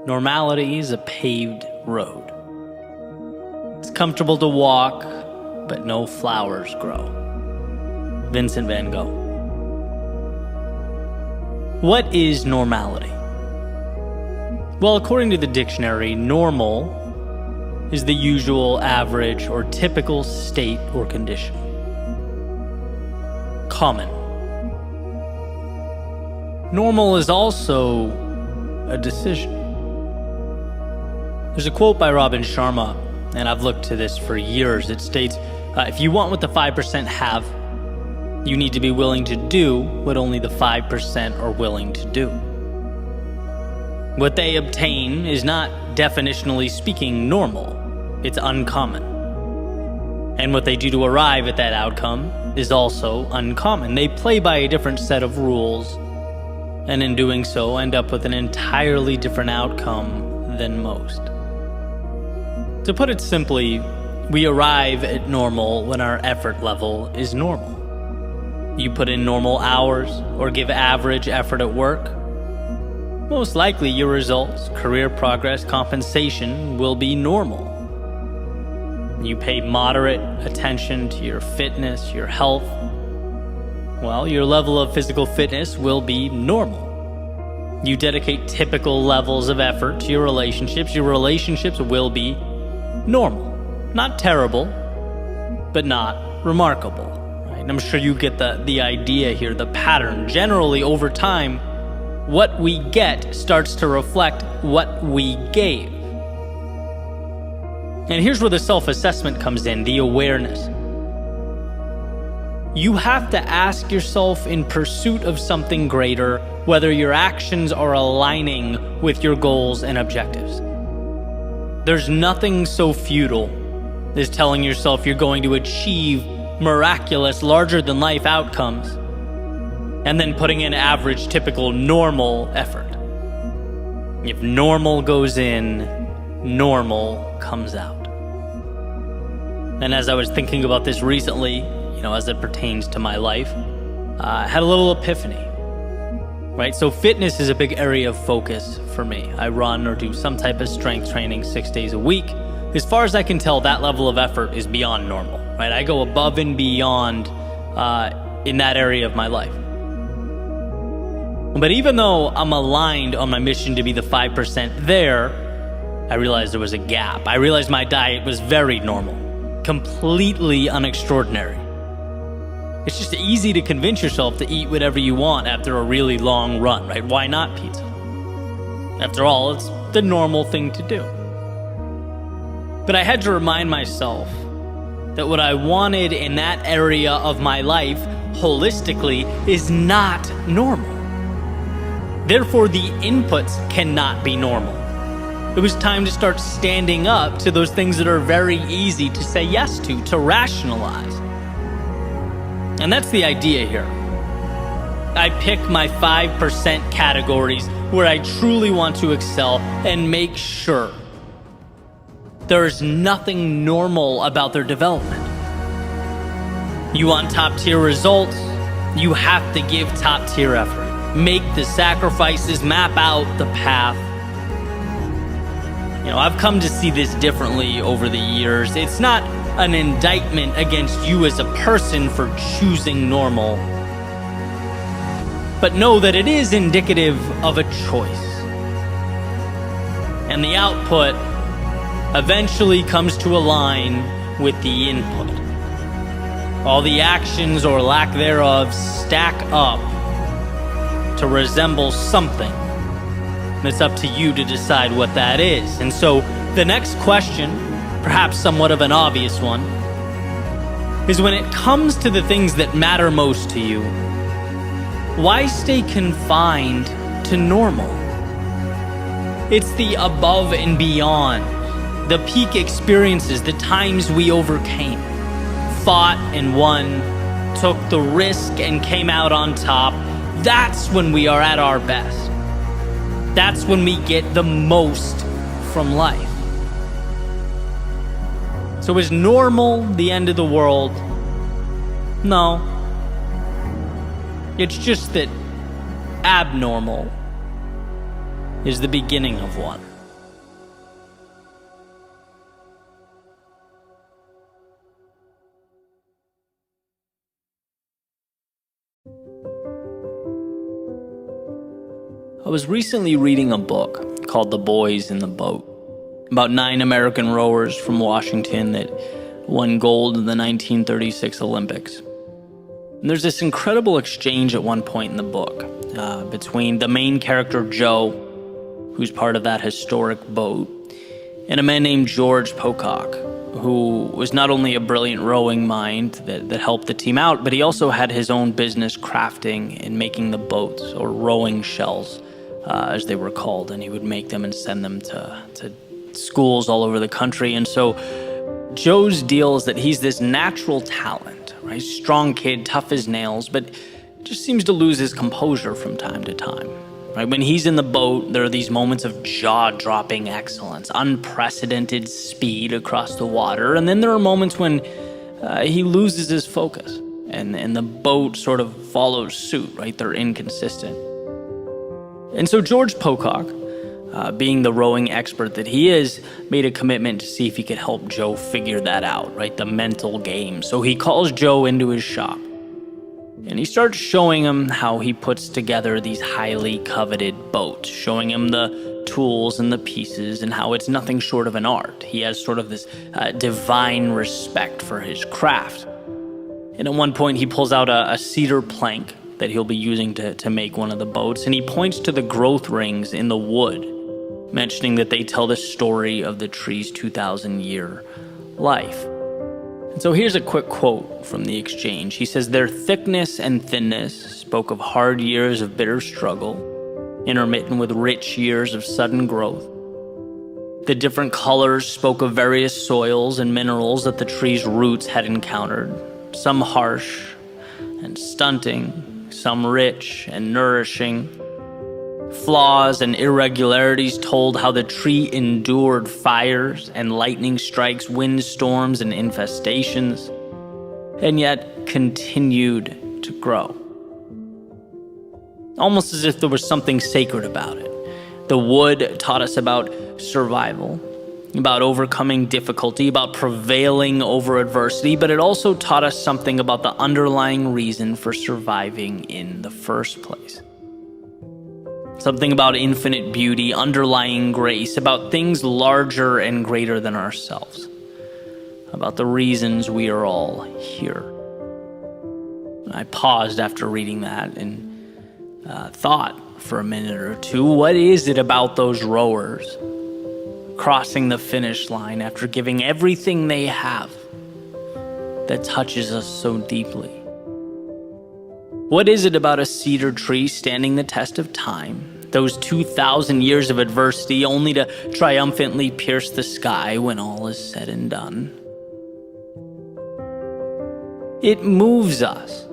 Normality is a paved road. It's comfortable to walk, but no flowers grow. Vincent van Gogh. What is normality? Well, according to the dictionary, normal is the usual, average, or typical state or condition. Common. Normal is also a decision. There's a quote by Robin Sharma, and I've looked to this for years. It states, if you want what the 5% have, you need to be willing to do what only the 5% are willing to do. What they obtain is not, definitionally speaking, normal. It's uncommon. And what they do to arrive at that outcome is also uncommon. They play by a different set of rules, and in doing so end up with an entirely different outcome than most. To put it simply, we arrive at normal when our effort level is normal. You put in normal hours or give average effort at work, most likely your results, career progress, compensation will be normal. You pay moderate attention to your fitness, your health, well, your level of physical fitness will be normal. You dedicate typical levels of effort to your relationships will be normal. Not terrible, but not remarkable. Right? And I'm sure you get the idea here, the pattern. Generally, over time, what we get starts to reflect what we gave. And here's where the self-assessment comes in, the awareness. You have to ask yourself, in pursuit of something greater, whether your actions are aligning with your goals and objectives. There's nothing so futile as telling yourself you're going to achieve miraculous, larger-than-life outcomes, and then putting in average, typical, normal effort. If normal goes in, normal comes out. And as I was thinking about this recently, as it pertains to my life, I had a little epiphany, right? So fitness is a big area of focus for me. I run or do some type of strength training 6 days a week. As far as I can tell, that level of effort is beyond normal, right? I go above and beyond in that area of my life. But even though I'm aligned on my mission to be the 5% there, I realized there was a gap. I realized my diet was very normal, completely unextraordinary. It's just easy to convince yourself to eat whatever you want after a really long run, right? Why not pizza? After all, it's the normal thing to do. But I had to remind myself that what I wanted in that area of my life, holistically, is not normal. Therefore, the inputs cannot be normal. It was time to start standing up to those things that are very easy to say yes to rationalize. And that's the idea here. I pick my 5% categories where I truly want to excel and make sure there's nothing normal about their development. You want top-tier results? You have to give top-tier effort. Make the sacrifices, map out the path. I've come to see this differently over the years. It's not an indictment against you as a person for choosing normal, but know that it is indicative of a choice. And the output eventually comes to align with the input. All the actions or lack thereof stack up to resemble something. And it's up to you to decide what that is. And so the next question, perhaps somewhat of an obvious one, is when it comes to the things that matter most to you, why stay confined to normal? It's the above and beyond, the peak experiences, the times we overcame, fought and won, took the risk and came out on top. That's when we are at our best. That's when we get the most from life. So is normal the end of the world? No. It's just that abnormal is the beginning of one. I was recently reading a book called The Boys in the Boat, about 9 American rowers from Washington that won gold in the 1936 Olympics. And there's this incredible exchange at one point in the book between the main character, Joe, who's part of that historic boat, and a man named George Pocock, who was not only a brilliant rowing mind that helped the team out, but he also had his own business crafting and making the boats, or rowing shells, as they were called, and he would make them and send them to schools all over the country. And so Joe's deal is that he's this natural talent, right? Strong kid, tough as nails, but just seems to lose his composure from time to time. Right? When he's in the boat, there are these moments of jaw-dropping excellence, unprecedented speed across the water, and then there are moments when he loses his focus, and the boat sort of follows suit, right? They're inconsistent. And so George Pocock, being the rowing expert that he is, made a commitment to see if he could help Joe figure that out, right? The mental game. So he calls Joe into his shop and he starts showing him how he puts together these highly coveted boats, showing him the tools and the pieces and how it's nothing short of an art. He has sort of this divine respect for his craft. And at one point he pulls out a cedar plank that he'll be using to make one of the boats, and he points to the growth rings in the wood, mentioning that they tell the story of the tree's 2,000-year life. And so here's a quick quote from the exchange. He says, "Their thickness and thinness spoke of hard years of bitter struggle, intermittent with rich years of sudden growth. The different colors spoke of various soils and minerals that the tree's roots had encountered, some harsh and stunting, some rich and nourishing. Flaws and irregularities told how the tree endured fires and lightning strikes, windstorms and infestations, and yet continued to grow." Almost as if there was something sacred about it. The wood taught us about survival, about overcoming difficulty, about prevailing over adversity, but it also taught us something about the underlying reason for surviving in the first place. Something about infinite beauty, underlying grace, about things larger and greater than ourselves, about the reasons we are all here. I paused after reading that and thought for a minute or two, what is it about those rowers crossing the finish line after giving everything they have that touches us so deeply? What is it about a cedar tree standing the test of time, those 2,000 years of adversity, only to triumphantly pierce the sky when all is said and done? It moves us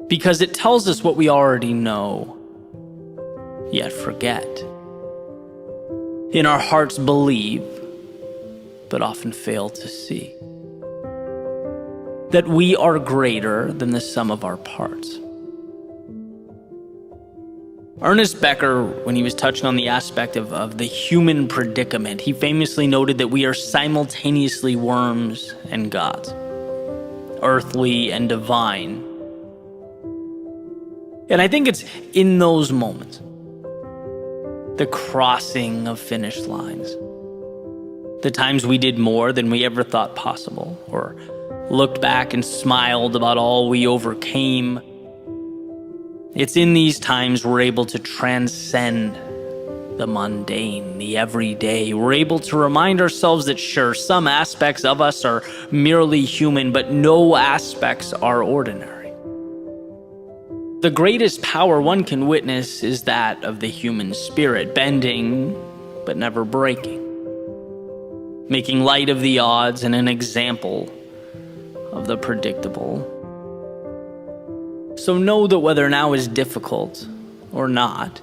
because it tells us what we already know, yet forget. In our hearts believe, but often fail to see. That we are greater than the sum of our parts. Ernest Becker, when he was touching on the aspect of the human predicament, he famously noted that we are simultaneously worms and gods, earthly and divine. And I think it's in those moments, the crossing of finish lines, the times we did more than we ever thought possible, or looked back and smiled about all we overcame. It's in these times we're able to transcend the mundane, the everyday. We're able to remind ourselves that sure, some aspects of us are merely human, but no aspects are ordinary. The greatest power one can witness is that of the human spirit, bending but never breaking, making light of the odds and an example of the predictable. So know that whether now is difficult or not,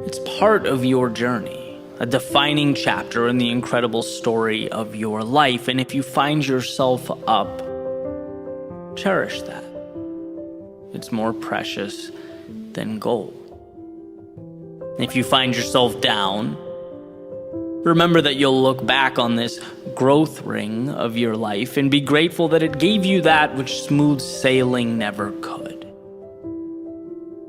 it's part of your journey, a defining chapter in the incredible story of your life. And if you find yourself up, cherish that. It's more precious than gold. If you find yourself down, remember that you'll look back on this growth ring of your life and be grateful that it gave you that which smooth sailing never could.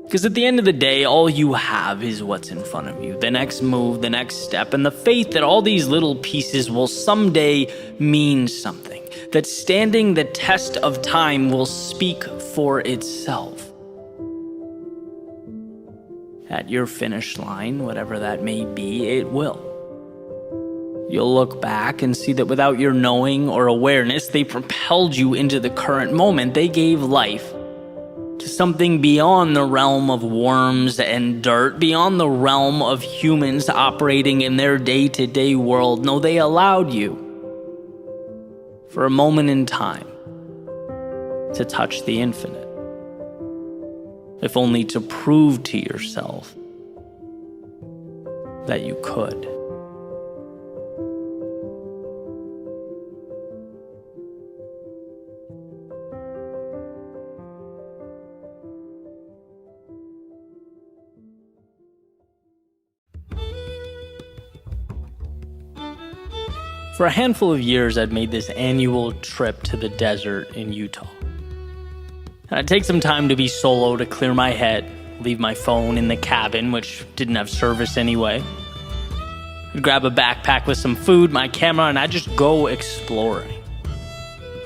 Because at the end of the day, all you have is what's in front of you, the next move, the next step, and the faith that all these little pieces will someday mean something, that standing the test of time will speak for itself. At your finish line, whatever that may be, it will. You'll look back and see that without your knowing or awareness, they propelled you into the current moment. They gave life to something beyond the realm of worms and dirt, beyond the realm of humans operating in their day-to-day world. No, they allowed you, for a moment in time, to touch the infinite, if only to prove to yourself that you could. For a handful of years, I'd made this annual trip to the desert in Utah. And I'd take some time to be solo to clear my head, leave my phone in the cabin, which didn't have service anyway. I'd grab a backpack with some food, my camera, and I'd just go exploring.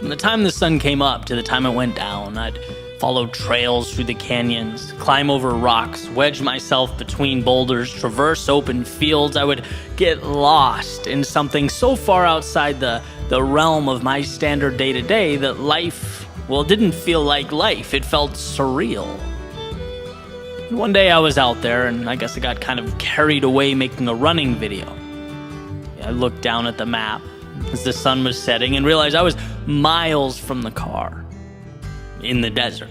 From the time the sun came up to the time it went down, I'd follow trails through the canyons, climb over rocks, wedge myself between boulders, traverse open fields. I would get lost in something so far outside the realm of my standard day-to-day that life, well, it didn't feel like life. It felt surreal. And one day I was out there, and I guess I got kind of carried away making a running video. I looked down at the map as the sun was setting and realized I was miles from the car. In the desert.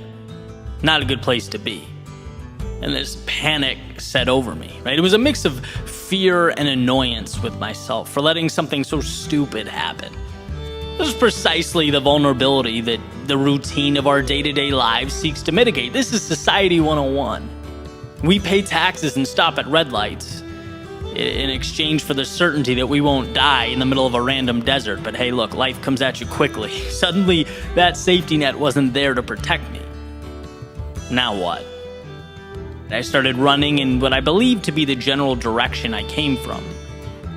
Not a good place to be. And this panic set over me, right? It was a mix of fear and annoyance with myself for letting something so stupid happen. This is precisely the vulnerability that the routine of our day-to-day lives seeks to mitigate. This is Society 101. We pay taxes and stop at red lights in exchange for the certainty that we won't die in the middle of a random desert. But hey, look, life comes at you quickly. Suddenly, that safety net wasn't there to protect me. Now what? I started running in what I believed to be the general direction I came from.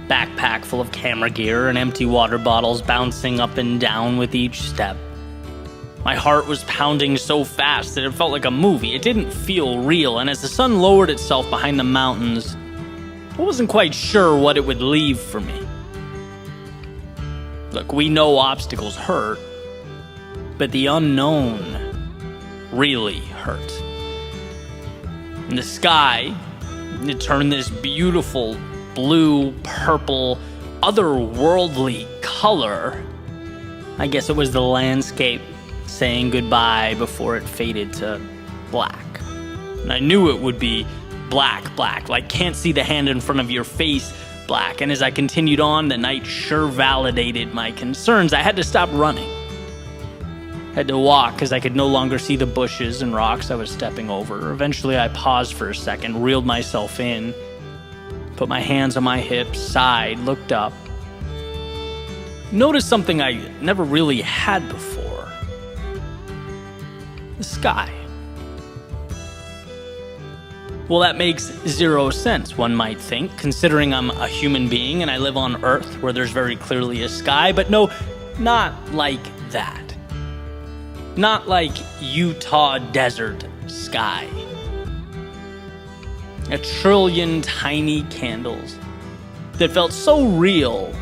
Backpack full of camera gear and empty water bottles bouncing up and down with each step. My heart was pounding so fast that it felt like a movie. It didn't feel real, and as the sun lowered itself behind the mountains, I wasn't quite sure what it would leave for me. Look, we know obstacles hurt, but the unknown really hurt. In the sky, it turned this beautiful blue, purple, otherworldly color. I guess it was the landscape saying goodbye before it faded to black. And I knew it would be black, like can't see the hand in front of your face black. And as I continued on, the night sure validated my concerns. I had to stop running. I had to walk because I could no longer see the bushes and rocks I was stepping over. Eventually I paused for a second, reeled myself in, put my hands on my hips, sighed, looked up. Noticed something I never really had before. The sky. Well, that makes zero sense, one might think, considering I'm a human being and I live on Earth where there's very clearly a sky, but no, not like that. Not like Utah desert sky. A trillion tiny candles that felt so real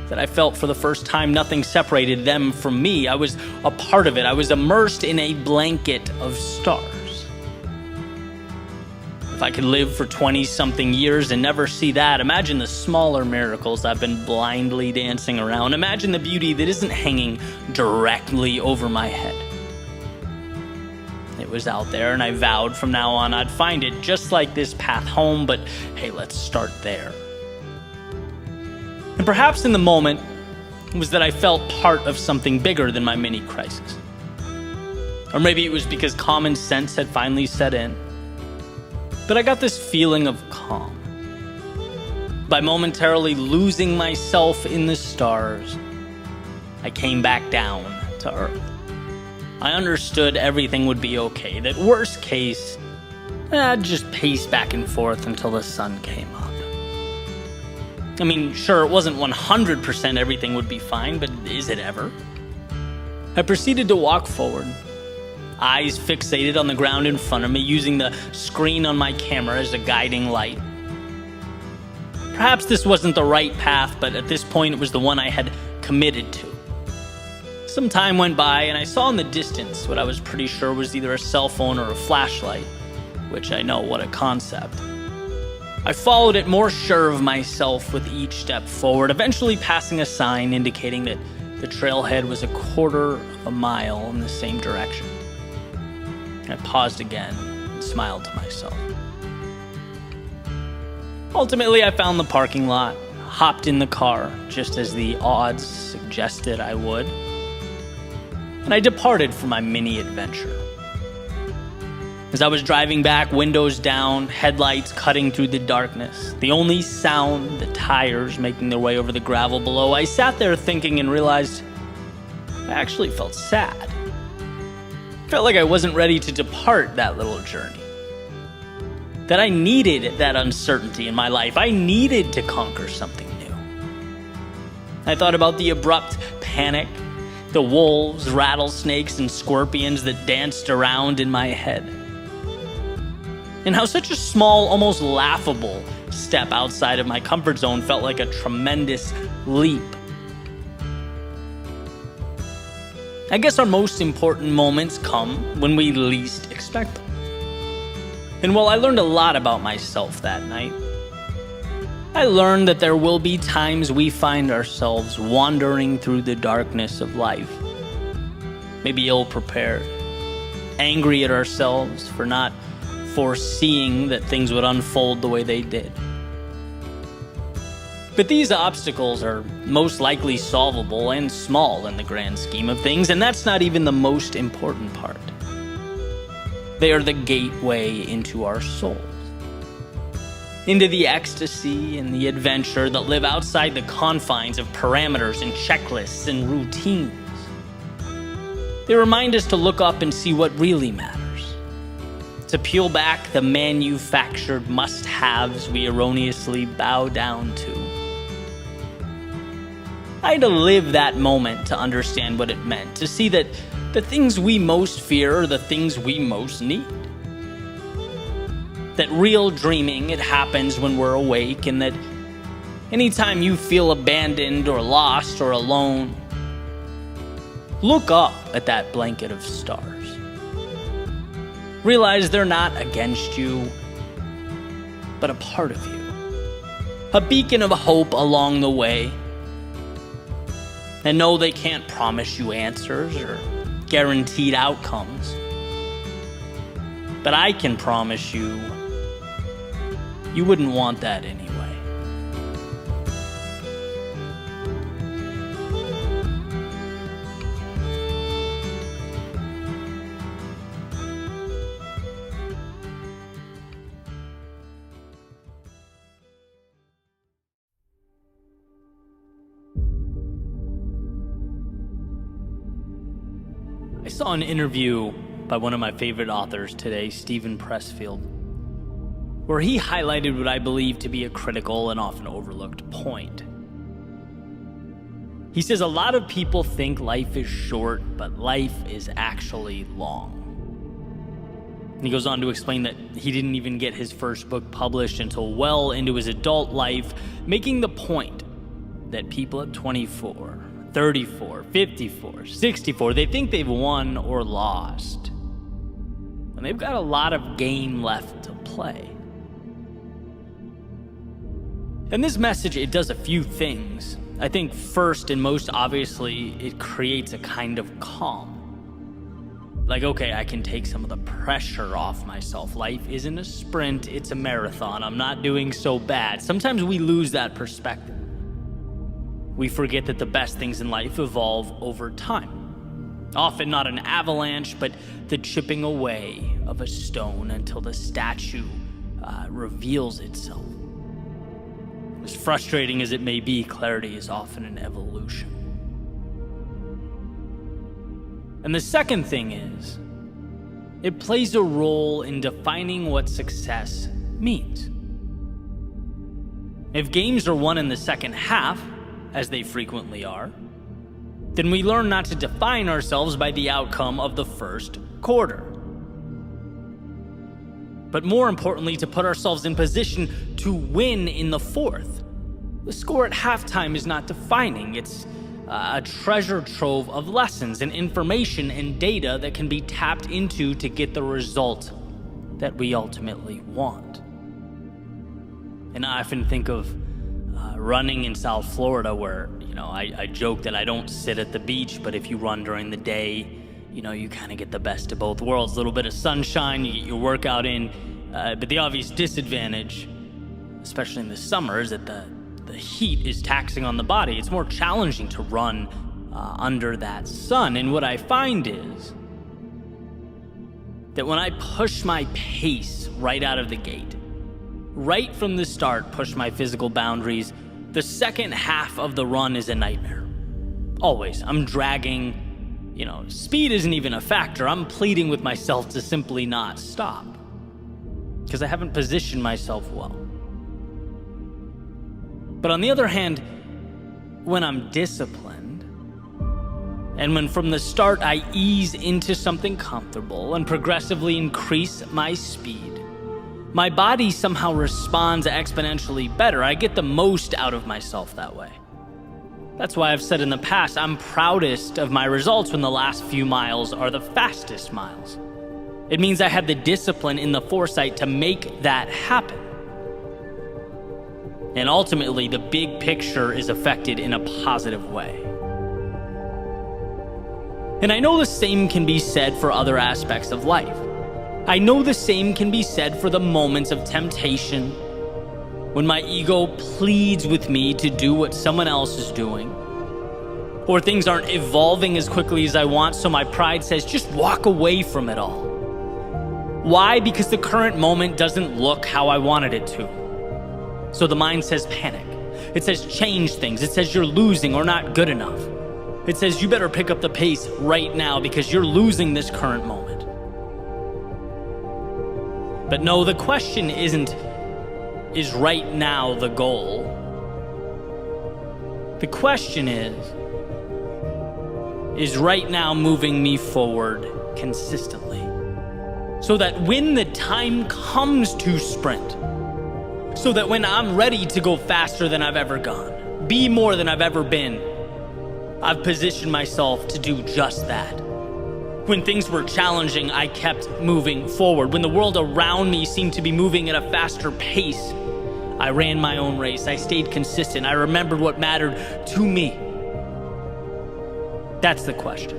that I felt for the first time nothing separated them from me. I was a part of it. I was immersed in a blanket of stars. If I could live for 20-something years and never see that, imagine the smaller miracles I've been blindly dancing around. Imagine the beauty that isn't hanging directly over my head. It was out there, and I vowed from now on I'd find it just like this path home, but hey, let's start there. And perhaps in the moment it was that I felt part of something bigger than my mini crisis. Or maybe it was because common sense had finally set in. But I got this feeling of calm. By momentarily losing myself in the stars, I came back down to Earth. I understood everything would be okay, that worst case, I'd just pace back and forth until the sun came up. I mean, sure, it wasn't 100% everything would be fine, but is it ever? I proceeded to walk forward, eyes fixated on the ground in front of me, using the screen on my camera as a guiding light. Perhaps this wasn't the right path, but at this point it was the one I had committed to. Some time went by, and I saw in the distance what I was pretty sure was either a cell phone or a flashlight, which I know, what a concept. I followed it, more sure of myself with each step forward, eventually passing a sign indicating that the trailhead was 1/4 mile in the same direction. I paused again and smiled to myself. Ultimately, I found the parking lot, hopped in the car, just as the odds suggested I would, and I departed for my mini adventure. As I was driving back, windows down, headlights cutting through the darkness, the only sound, the tires making their way over the gravel below, I sat there thinking and realized I actually felt sad. Felt like I wasn't ready to depart that little journey. That I needed that uncertainty in my life. I needed to conquer something new. I thought about the abrupt panic, the wolves, rattlesnakes, and scorpions that danced around in my head. And how such a small, almost laughable step outside of my comfort zone felt like a tremendous leap. I guess our most important moments come when we least expect them. And while I learned a lot about myself that night, I learned that there will be times we find ourselves wandering through the darkness of life, maybe ill-prepared, angry at ourselves for not foreseeing that things would unfold the way they did. But these obstacles are most likely solvable and small in the grand scheme of things, and that's not even the most important part. They are the gateway into our souls, into the ecstasy and the adventure that live outside the confines of parameters and checklists and routines. They remind us to look up and see what really matters, to peel back the manufactured must-haves we erroneously bow down to. I had to live that moment to understand what it meant, to see that the things we most fear are the things we most need. That real dreaming, it happens when we're awake, and that anytime you feel abandoned or lost or alone, look up at that blanket of stars. Realize they're not against you, but a part of you. A beacon of hope along the way. And know they can't promise you answers or guaranteed outcomes. But I can promise you, you wouldn't want that anyway. I saw an interview by one of my favorite authors today, Stephen Pressfield, where he highlighted what I believe to be a critical and often overlooked point. He says a lot of people think life is short, but life is actually long. And he goes on to explain that he didn't even get his first book published until well into his adult life, making the point that people at 24, 34, 54, 64, they think they've won or lost, and they've got a lot of game left to play. And this message, it does a few things. I think first and most obviously, it creates a kind of calm. Like, okay, I can take some of the pressure off myself. Life isn't a sprint, it's a marathon. I'm not doing so bad. Sometimes we lose that perspective. We forget that the best things in life evolve over time. Often not an avalanche, but the chipping away of a stone until the statue reveals itself. As frustrating as it may be, clarity is often an evolution. And the second thing is, it plays a role in defining what success means. If games are won in the second half, as they frequently are, then we learn not to define ourselves by the outcome of the first quarter. But more importantly, to put ourselves in position to win in the fourth. The score at halftime is not defining. It's a treasure trove of lessons and information and data that can be tapped into to get the result that we ultimately want. And I often think of running in South Florida where, I joke that I don't sit at the beach, but if you run during the day, you kind of get the best of both worlds. A little bit of sunshine, you get your workout in, but the obvious disadvantage, especially in the summer, is that the heat is taxing on the body. It's more challenging to run under that sun. And what I find is, that when I push my pace right out of the gate, right from the start, push my physical boundaries, the second half of the run is a nightmare. Always. I'm dragging. Speed isn't even a factor. I'm pleading with myself to simply not stop because I haven't positioned myself well. But on the other hand, when I'm disciplined, and when from the start I ease into something comfortable and progressively increase my speed, my body somehow responds exponentially better. I get the most out of myself that way. That's why I've said in the past, I'm proudest of my results when the last few miles are the fastest miles. It means I had the discipline and the foresight to make that happen. And ultimately, the big picture is affected in a positive way. And I know the same can be said for other aspects of life. I know the same can be said for the moments of temptation, when my ego pleads with me to do what someone else is doing, or things aren't evolving as quickly as I want, so my pride says, just walk away from it all. Why? Because the current moment doesn't look how I wanted it to. So the mind says panic. It says change things. It says you're losing or not good enough. It says you better pick up the pace right now because you're losing this current moment. But no, the question isn't, is right now the goal? The question is right now moving me forward consistently? So that when the time comes to sprint, so that when I'm ready to go faster than I've ever gone, be more than I've ever been, I've positioned myself to do just that. When things were challenging, I kept moving forward. When the world around me seemed to be moving at a faster pace, I ran my own race. I stayed consistent. I remembered what mattered to me. That's the question.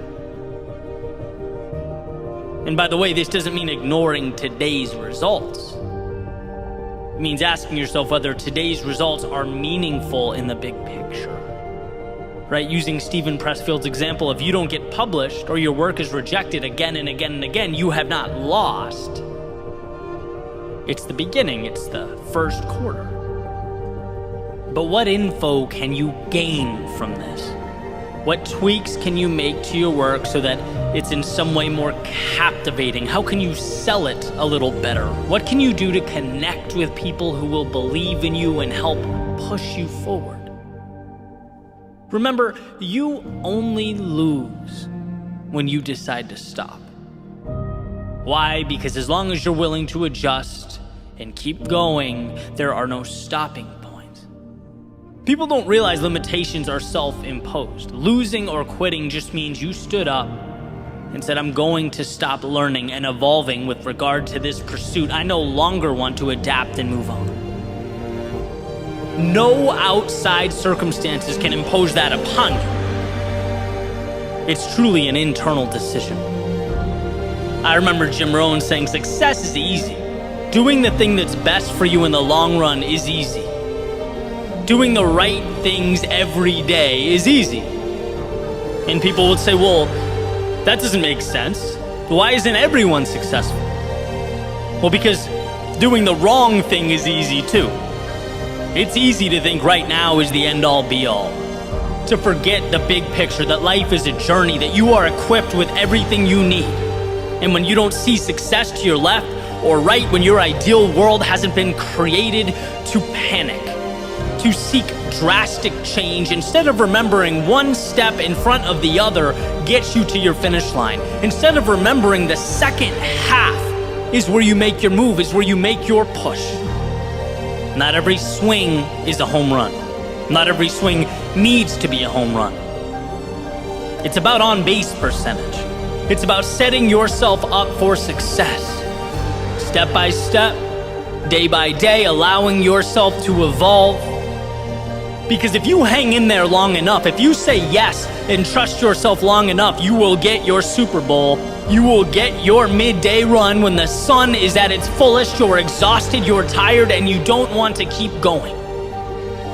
And by the way, this doesn't mean ignoring today's results. It means asking yourself whether today's results are meaningful in the big picture. Right? Using Stephen Pressfield's example, if you don't get published or your work is rejected again and again and again, you have not lost. It's the beginning. It's the first quarter. But what info can you gain from this? What tweaks can you make to your work so that it's in some way more captivating? How can you sell it a little better? What can you do to connect with people who will believe in you and help push you forward? Remember, you only lose when you decide to stop. Why? Because as long as you're willing to adjust and keep going, there are no stopping points. People don't realize limitations are self-imposed. Losing or quitting just means you stood up and said, I'm going to stop learning and evolving with regard to this pursuit. I no longer want to adapt and move on. No outside circumstances can impose that upon you. It's truly an internal decision. I remember Jim Rohn saying, success is easy. Doing the thing that's best for you in the long run is easy. Doing the right things every day is easy. And people would say, well, that doesn't make sense. Why isn't everyone successful? Well, because doing the wrong thing is easy too. It's easy to think right now is the end-all be-all. To forget the big picture, that life is a journey, that you are equipped with everything you need. And when you don't see success to your left or right, when your ideal world hasn't been created, to panic, to seek drastic change, instead of remembering one step in front of the other gets you to your finish line. Instead of remembering the second half is where you make your move, is where you make your push. Not every swing is a home run. Not every swing needs to be a home run. It's about on-base percentage. It's about setting yourself up for success. Step by step, day by day, allowing yourself to evolve. Because if you hang in there long enough, if you say yes and trust yourself long enough, you will get your Super Bowl. You will get your midday run when the sun is at its fullest, you're exhausted, you're tired, and you don't want to keep going.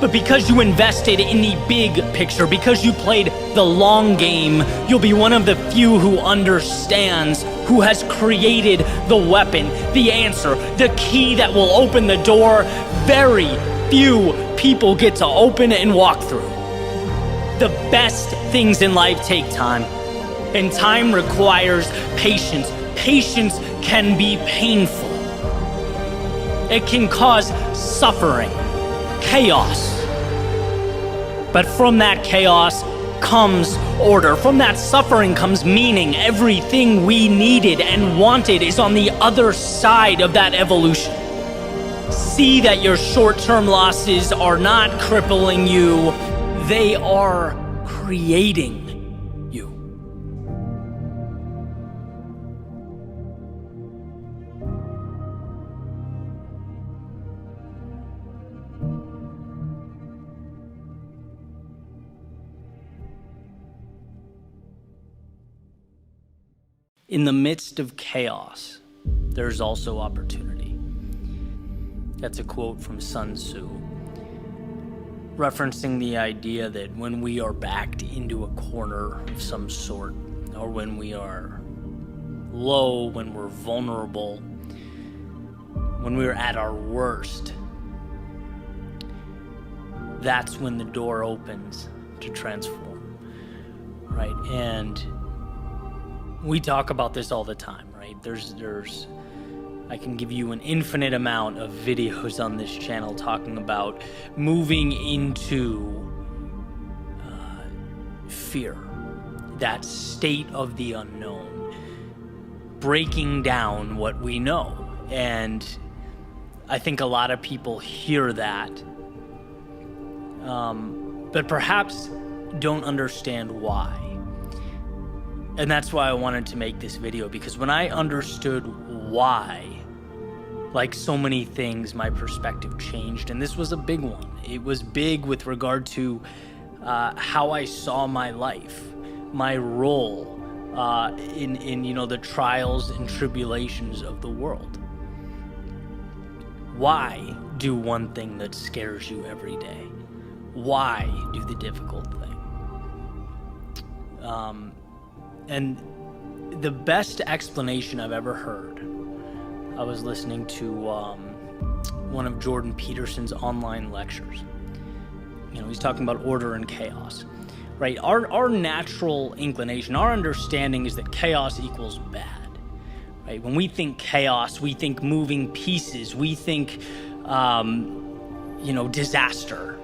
But because you invested in the big picture, because you played the long game, you'll be one of the few who understands, who has created the weapon, the answer, the key that will open the door very few people get to open and walk through. The best things in life take time, and time requires patience. Patience can be painful. It can cause suffering, chaos. But from that chaos comes order. From that suffering comes meaning. Everything we needed and wanted is on the other side of that evolution. See that your short-term losses are not crippling you. They are creating you. In the midst of chaos, there's also opportunity. That's a quote from Sun Tzu, referencing the idea that when we are backed into a corner of some sort, or when we are low, when we're vulnerable, when we're at our worst, that's when the door opens to transform, right? And we talk about this all the time, right? I can give you an infinite amount of videos on this channel talking about moving into fear, that state of the unknown, breaking down what we know. And I think a lot of people hear that, but perhaps don't understand why. And that's why I wanted to make this video, because when I understood why, like so many things, my perspective changed, and this was a big one. It was big with regard to how I saw my life, my role in the trials and tribulations of the world. Why do one thing that scares you every day? Why do the difficult thing? And the best explanation I've ever heard, I was listening to one of Jordan Peterson's online lectures. He's talking about order and chaos, right? Our natural inclination, our understanding is that chaos equals bad, right? When we think chaos, we think moving pieces, we think, disaster,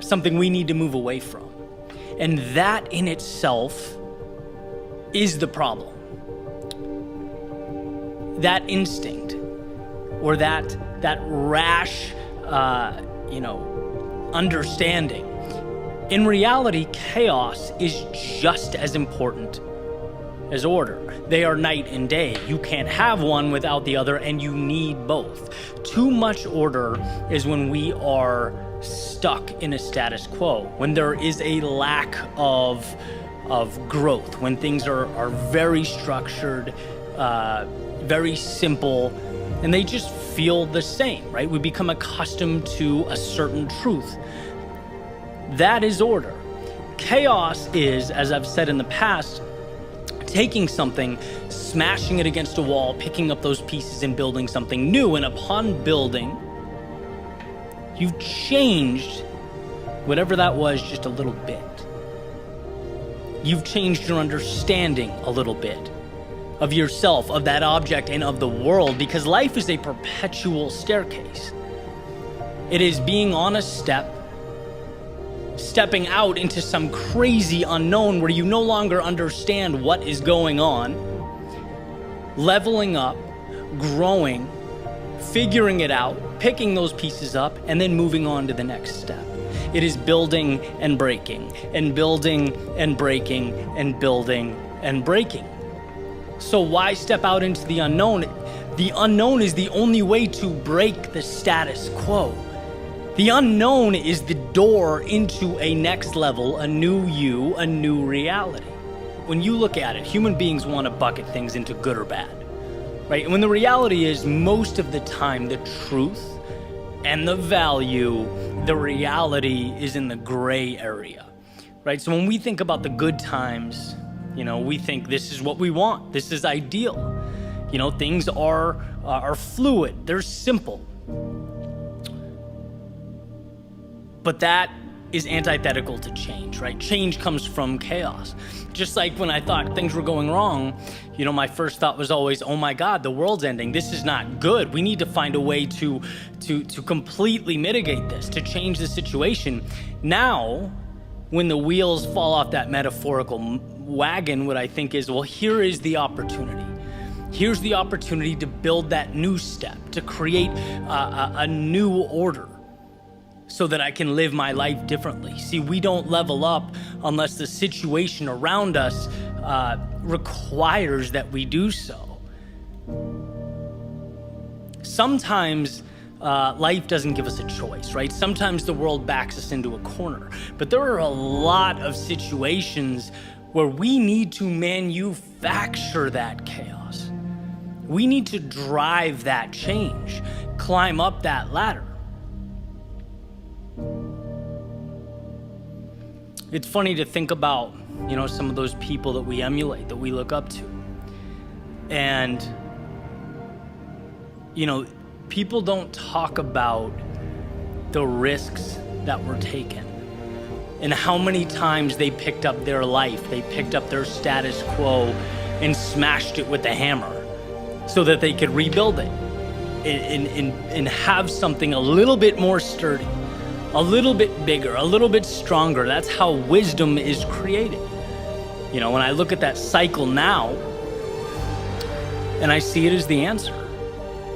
something we need to move away from. And that in itself is the problem. That instinct, or that rash, understanding. In reality, chaos is just as important as order. They are night and day. You can't have one without the other, and you need both. Too much order is when we are stuck in a status quo, when there is a lack of growth, when things are very structured, very simple, and they just feel the same, right? We become accustomed to a certain truth. That is order. Chaos is, as I've said in the past, taking something, smashing it against a wall, picking up those pieces and building something new. And upon building, you've changed whatever that was just a little bit. You've changed your understanding a little bit of yourself, of that object, and of the world, because life is a perpetual staircase. It is being on a step, stepping out into some crazy unknown where you no longer understand what is going on, leveling up, growing, figuring it out, picking those pieces up, and then moving on to the next step. It is building and breaking, and building and breaking, and building and breaking. So why step out into the unknown? The unknown is the only way to break the status quo. The unknown is the door into a next level, a new you, a new reality. When you look at it, human beings want to bucket things into good or bad, right? And when the reality is, most of the time, the truth and the value the reality is in the gray area, right? So when we think about the good times, we think this is what we want. This is ideal. Things are fluid. They're simple. But that is antithetical to change, right? Change comes from chaos. Just like when I thought things were going wrong, my first thought was always, oh my God, the world's ending. This is not good. We need to find a way to completely mitigate this, to change the situation. Now, when the wheels fall off that metaphorical wagon, what I think is, well, here is the opportunity. Here's the opportunity to build that new step, to create a new order, so that I can live my life differently. See, we don't level up unless the situation around us requires that we do so. Sometimes life doesn't give us a choice, right? Sometimes the world backs us into a corner. But there are a lot of situations where we need to manufacture that chaos. We need to drive that change, climb up that ladder. It's funny to think about, some of those people that we emulate, that we look up to. And, people don't talk about the risks that were taken and how many times they picked up their life, they picked up their status quo and smashed it with a hammer so that they could rebuild it and have something a little bit more sturdy, a little bit bigger, a little bit stronger. That's how wisdom is created. When I look at that cycle now, and I see it as the answer.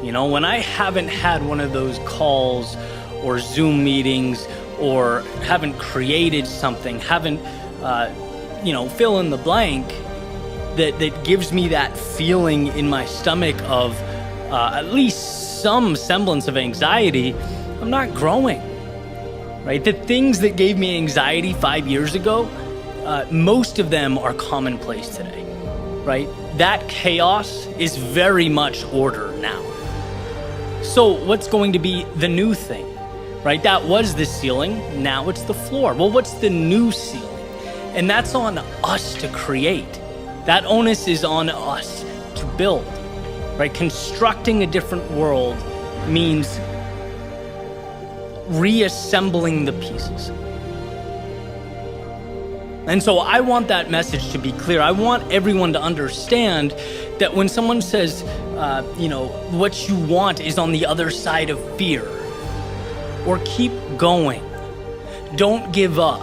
When I haven't had one of those calls or Zoom meetings, or haven't created something, haven't, fill in the blank, that gives me that feeling in my stomach of at least some semblance of anxiety, I'm not growing. Right? The things that gave me anxiety 5 years ago, most of them are commonplace today, right? That chaos is very much order now. So what's going to be the new thing, right? That was the ceiling, now it's the floor. Well, what's the new ceiling? And that's on us to create. That onus is on us to build, right? Constructing a different world means reassembling the pieces. And so I want that message to be clear. I want everyone to understand that when someone says, what you want is on the other side of fear, or keep going, don't give up.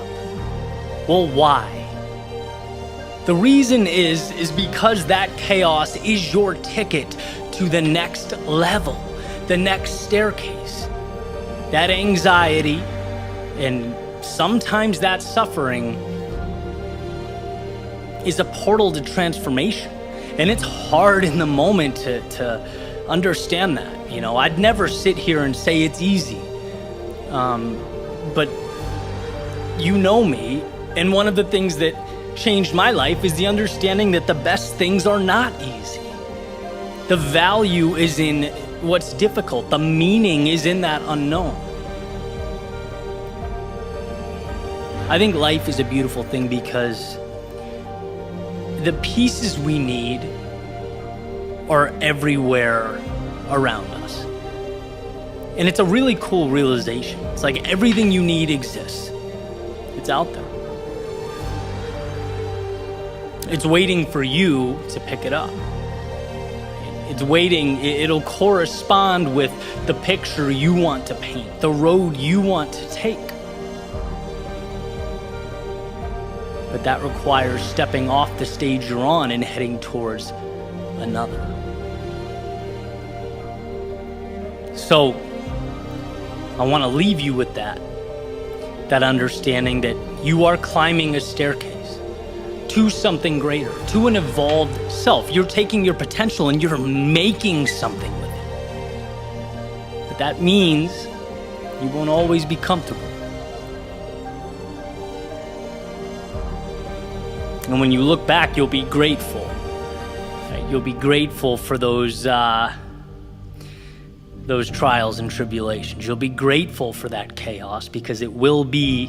Well, why? The reason is because that chaos is your ticket to the next level, the next staircase. That anxiety and sometimes that suffering is a portal to transformation. And it's hard in the moment to understand that. I'd never sit here and say it's easy. But me, and one of the things that changed my life is the understanding that the best things are not easy. The value is in what's difficult. The meaning is in that unknown. I think life is a beautiful thing because the pieces we need are everywhere around us. And it's a really cool realization. It's like everything you need exists. It's out there. It's waiting for you to pick it up. It's waiting, it'll correspond with the picture you want to paint, the road you want to take. But that requires stepping off the stage you're on and heading towards another. So, I want to leave you with that understanding that you are climbing a staircase to something greater, to an evolved self. You're taking your potential and you're making something with it. But that means you won't always be comfortable. And when you look back, you'll be grateful. Right? You'll be grateful for those those trials and tribulations. You'll be grateful for that chaos because it will be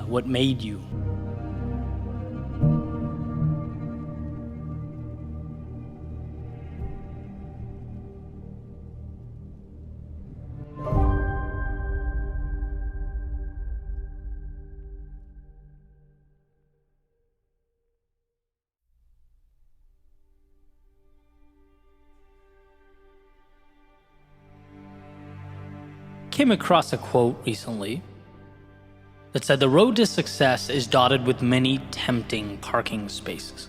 what made you. Came across a quote recently that said the road to success is dotted with many tempting parking spaces.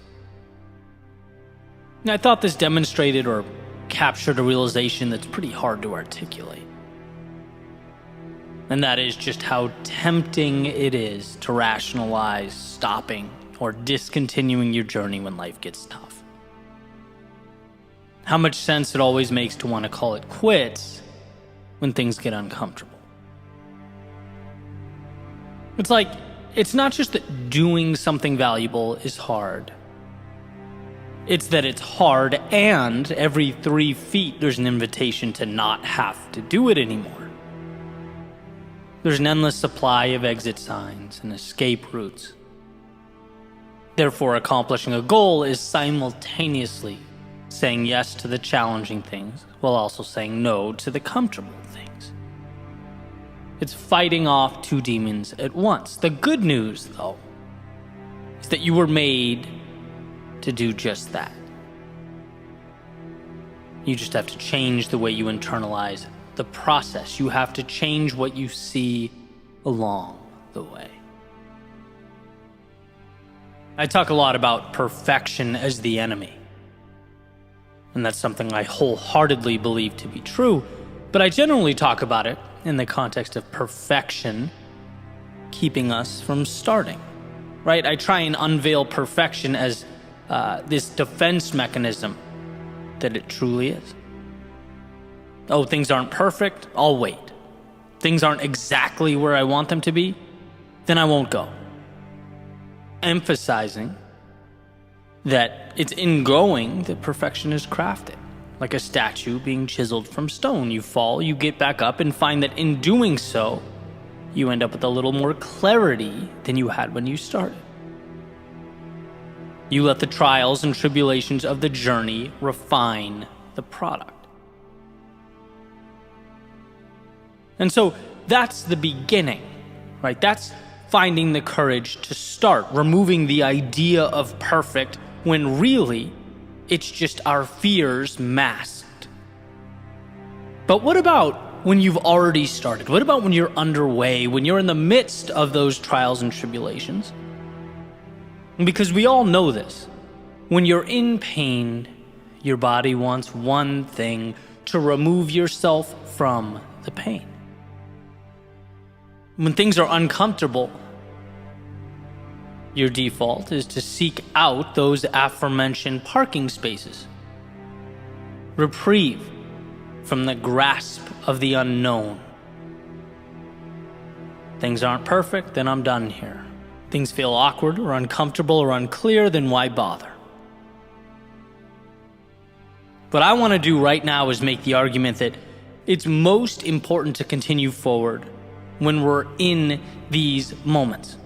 And I thought this demonstrated or captured a realization that's pretty hard to articulate. And that is just how tempting it is to rationalize stopping or discontinuing your journey when life gets tough. How much sense it always makes to want to call it quits when things get uncomfortable. It's like, it's not just that doing something valuable is hard. It's that it's hard, and every 3 feet there's an invitation to not have to do it anymore. There's an endless supply of exit signs and escape routes. Therefore, accomplishing a goal is simultaneously saying yes to the challenging things while also saying no to the comfortable things. It's fighting off 2 demons at once. The good news, though, is that you were made to do just that. You just have to change the way you internalize the process. You have to change what you see along the way. I talk a lot about perfection as the enemy. And that's something I wholeheartedly believe to be true, but I generally talk about it in the context of perfection keeping us from starting, right? I try and unveil perfection as this defense mechanism that it truly is. Oh, things aren't perfect, I'll wait. Things aren't exactly where I want them to be, then I won't go. Emphasizing that it's in going that perfection is crafted. Like a statue being chiseled from stone. You fall, you get back up, and find that in doing so, you end up with a little more clarity than you had when you started. You let the trials and tribulations of the journey refine the product. And so that's the beginning, right? That's finding the courage to start, removing the idea of perfect when really it's just our fears masked. But what about when you've already started? What about when you're underway, when you're in the midst of those trials and tribulations? Because we all know this. When you're in pain, your body wants one thing: to remove yourself from the pain. When things are uncomfortable, your default is to seek out those aforementioned parking spaces. Reprieve from the grasp of the unknown. Things aren't perfect, then I'm done here. Things feel awkward or uncomfortable or unclear, then why bother? What I want to do right now is make the argument that it's most important to continue forward when we're in these moments.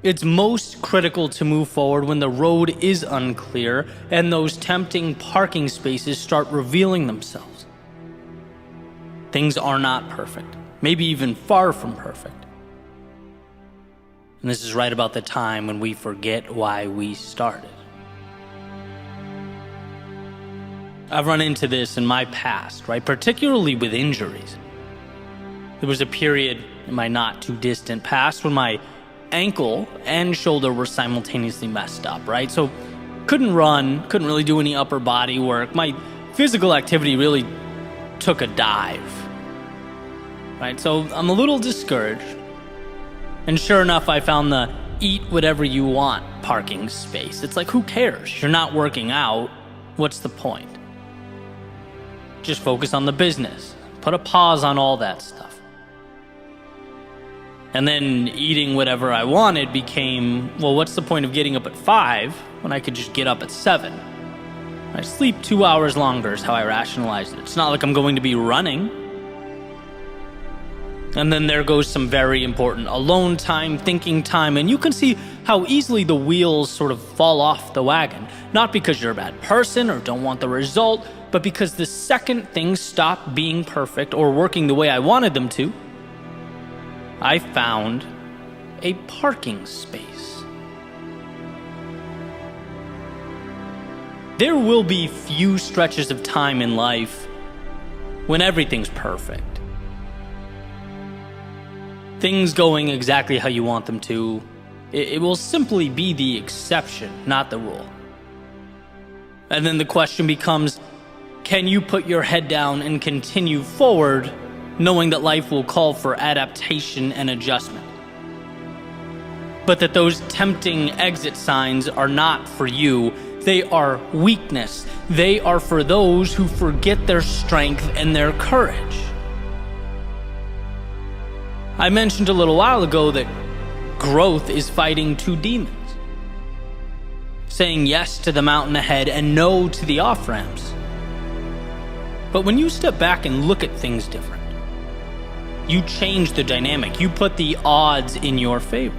It's most critical to move forward when the road is unclear and those tempting parking spaces start revealing themselves. Things are not perfect, maybe even far from perfect. And this is right about the time when we forget why we started. I've run into this in my past, right? Particularly with injuries. There was a period in my not too distant past when my ankle and shoulder were simultaneously messed up, right? So couldn't run, couldn't really do any upper body work. My physical activity really took a dive, right? So I'm a little discouraged. And sure enough, I found the eat whatever you want parking space. It's like, who cares? You're not working out. What's the point? Just focus on the business. Put a pause on all that stuff. And then eating whatever I wanted became, well, what's the point of getting up at 5 when I could just get up at 7? I sleep 2 hours longer is how I rationalize it. It's not like I'm going to be running. And then there goes some very important alone time, thinking time, and you can see how easily the wheels sort of fall off the wagon. Not because you're a bad person or don't want the result, but because the second things stop being perfect or working the way I wanted them to, I found a parking space. There will be few stretches of time in life when everything's perfect. Things going exactly how you want them to. It will simply be the exception, not the rule. And then the question becomes, can you put your head down and continue forward, knowing that life will call for adaptation and adjustment? But that those tempting exit signs are not for you. They are weakness. They are for those who forget their strength and their courage. I mentioned a little while ago that growth is fighting two demons. Saying yes to the mountain ahead and no to the off-ramps. But when you step back and look at things different, you change the dynamic. You put the odds in your favor.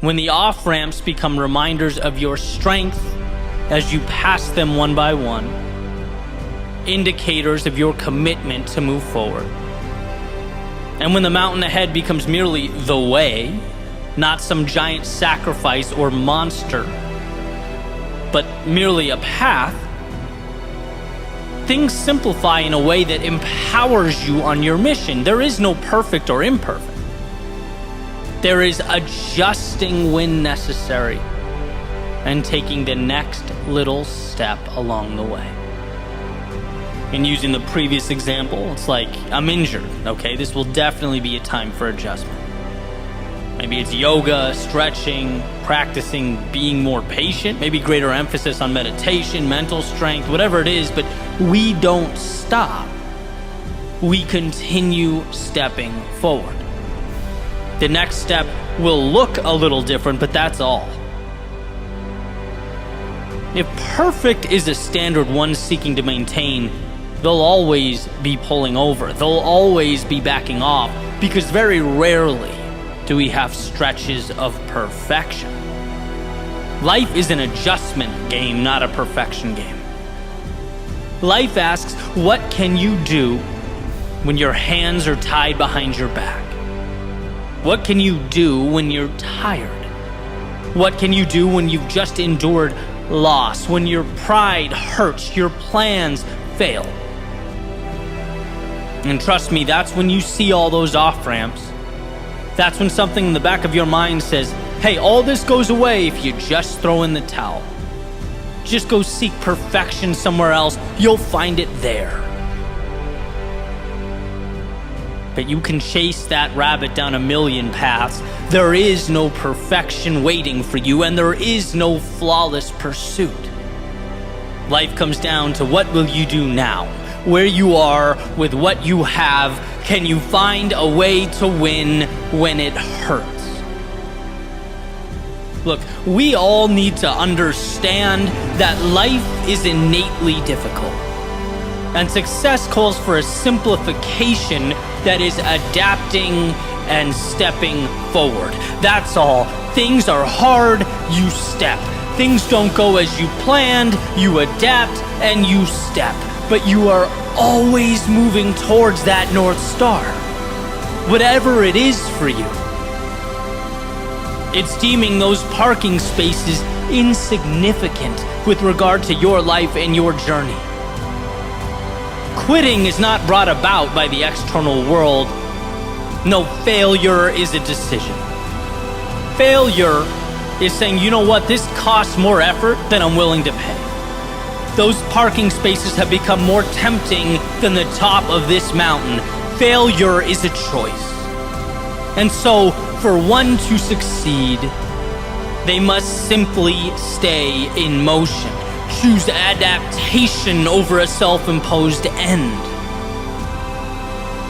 When the off-ramps become reminders of your strength as you pass them one by one, indicators of your commitment to move forward. And when the mountain ahead becomes merely the way, not some giant sacrifice or monster, but merely a path, things simplify in a way that empowers you on your mission. There is no perfect or imperfect. There is adjusting when necessary and taking the next little step along the way. And using the previous example, it's like I'm injured, okay? This will definitely be a time for adjustment. Maybe it's yoga, stretching, practicing being more patient, maybe greater emphasis on meditation, mental strength, whatever it is, but we don't stop. We continue stepping forward. The next step will look a little different, but that's all. If perfect is a standard one seeking to maintain, they'll always be pulling over. They'll always be backing off because very rarely do we have stretches of perfection. Life is an adjustment game, not a perfection game. Life asks, what can you do when your hands are tied behind your back? What can you do when you're tired? What can you do when you've just endured loss, when your pride hurts, your plans fail? And trust me, that's when you see all those off-ramps. That's when something in the back of your mind says, hey, all this goes away if you just throw in the towel. Just go seek perfection somewhere else. You'll find it there. But you can chase that rabbit down a million paths. There is no perfection waiting for you, and there is no flawless pursuit. Life comes down to what will you do now? Where you are with what you have, can you find a way to win when it hurts? Look, we all need to understand that life is innately difficult. And success calls for a simplification that is adapting and stepping forward. That's all. Things are hard, you step. Things don't go as you planned, you adapt and you step. But you are always moving towards that North Star, whatever it is for you. It's deeming those parking spaces insignificant with regard to your life and your journey. Quitting is not brought about by the external world. No, failure is a decision. Failure is saying, you know what, this costs more effort than I'm willing to pay. Those parking spaces have become more tempting than the top of this mountain. Failure is a choice. And so, for one to succeed, they must simply stay in motion. Choose adaptation over a self-imposed end.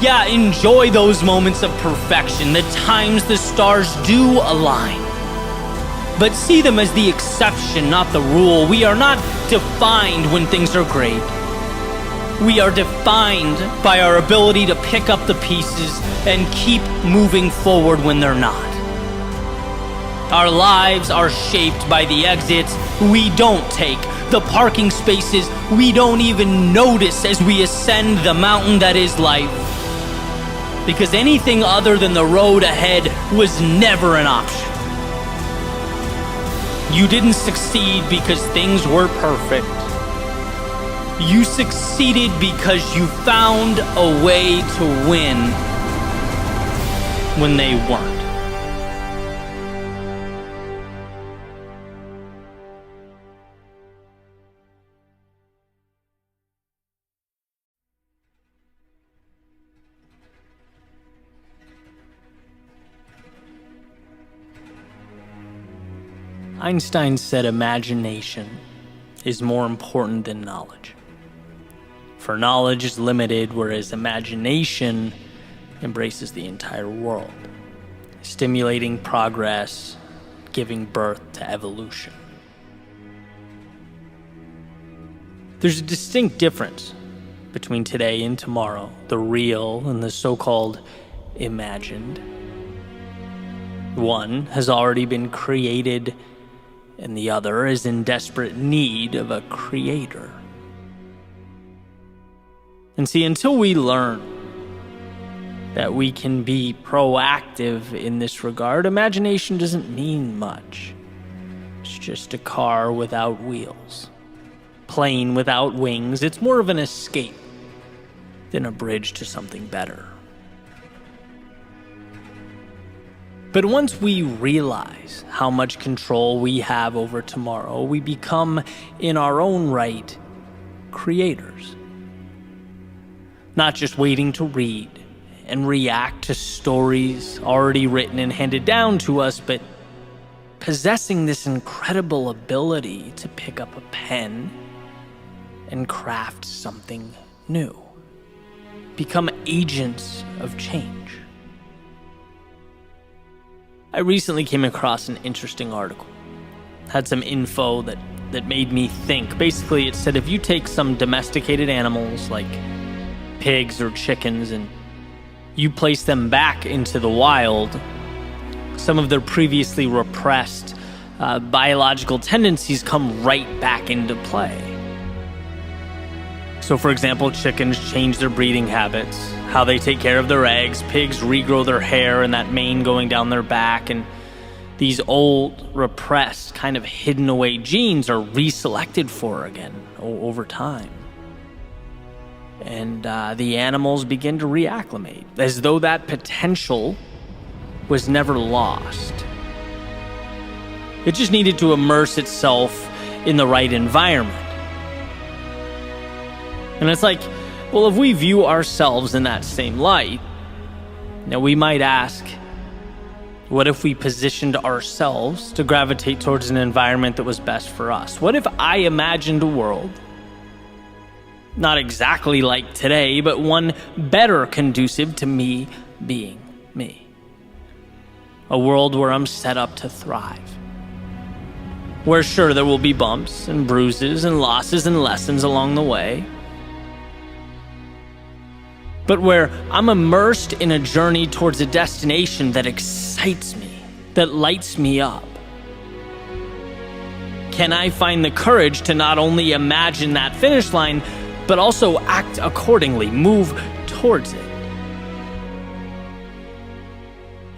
Yeah, enjoy those moments of perfection, the times the stars do align. but see them as the exception, not the rule. We are not defined when things are great. We are defined by our ability to pick up the pieces and keep moving forward when they're not. Our lives are shaped by the exits we don't take, the parking spaces we don't even notice as we ascend the mountain that is life. Because anything other than the road ahead was never an option. You didn't succeed because things were perfect. You succeeded because you found a way to win when they weren't. Einstein said imagination is more important than knowledge. For knowledge is limited, whereas imagination embraces the entire world, stimulating progress, giving birth to evolution. There's a distinct difference between today and tomorrow, the real and the so-called imagined. One has already been created, and the other is in desperate need of a creator. And see, until we learn that we can be proactive in this regard, imagination doesn't mean much. It's just a car without wheels, plane without wings. It's more of an escape than a bridge to something better. But once we realize how much control we have over tomorrow, we become, in our own right, creators. Not just waiting to read and react to stories already written and handed down to us, but possessing this incredible ability to pick up a pen and craft something new. Become agents of change. I recently came across an interesting article. Had some info that made me think. Basically, it said if you take some domesticated animals like pigs or chickens and you place them back into the wild, some of their previously repressed biological tendencies come right back into play. So, for example, chickens change their breeding habits, how they take care of their eggs. Pigs regrow their hair and that mane going down their back, and these old, repressed, kind of hidden away genes are reselected for again over time. And the animals begin to reacclimate, as though that potential was never lost. It just needed to immerse itself in the right environment. And it's like, well, if we view ourselves in that same light, now we might ask, what if we positioned ourselves to gravitate towards an environment that was best for us? What if I imagined a world, not exactly like today, but one better conducive to me being me? A world where I'm set up to thrive. Where sure, there will be bumps and bruises and losses and lessons along the way, but where I'm immersed in a journey towards a destination that excites me, that lights me up. Can I find the courage to not only imagine that finish line, but also act accordingly, move towards it?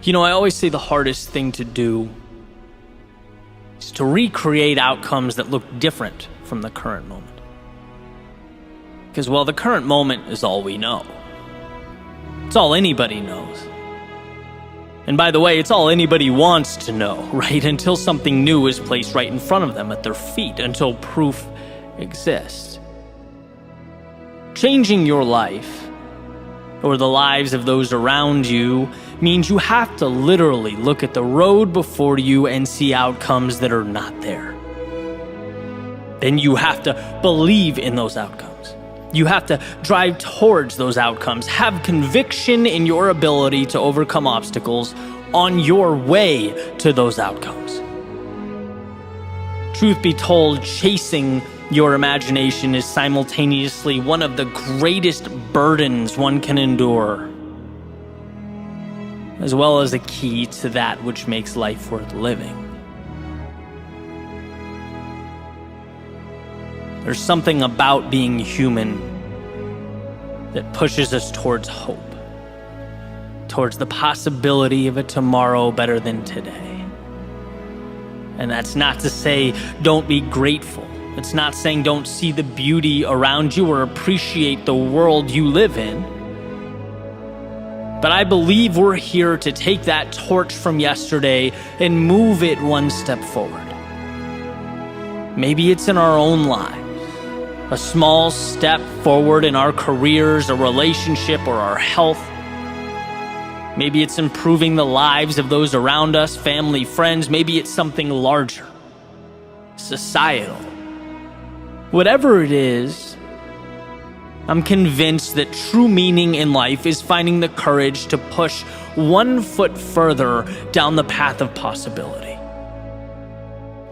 You know, I always say the hardest thing to do is to recreate outcomes that look different from the current moment. Because, well, the current moment is all we know. It's all anybody knows. And by the way, it's all anybody wants to know, right? Until something new is placed right in front of them at their feet, until proof exists. Changing your life, or the lives of those around you, means you have to literally look at the road before you and see outcomes that are not there. Then you have to believe in those outcomes. You have to drive towards those outcomes. Have conviction in your ability to overcome obstacles on your way to those outcomes. Truth be told, chasing your imagination is simultaneously one of the greatest burdens one can endure, as well as a key to that which makes life worth living. There's something about being human that pushes us towards hope, towards the possibility of a tomorrow better than today. And that's not to say don't be grateful. It's not saying don't see the beauty around you or appreciate the world you live in. But I believe we're here to take that torch from yesterday and move it one step forward. Maybe it's in our own lives, a small step forward in our careers, a relationship, or our health. Maybe it's improving the lives of those around us, family, friends. Maybe it's something larger, societal. Whatever it is, I'm convinced that true meaning in life is finding the courage to push one foot further down the path of possibility.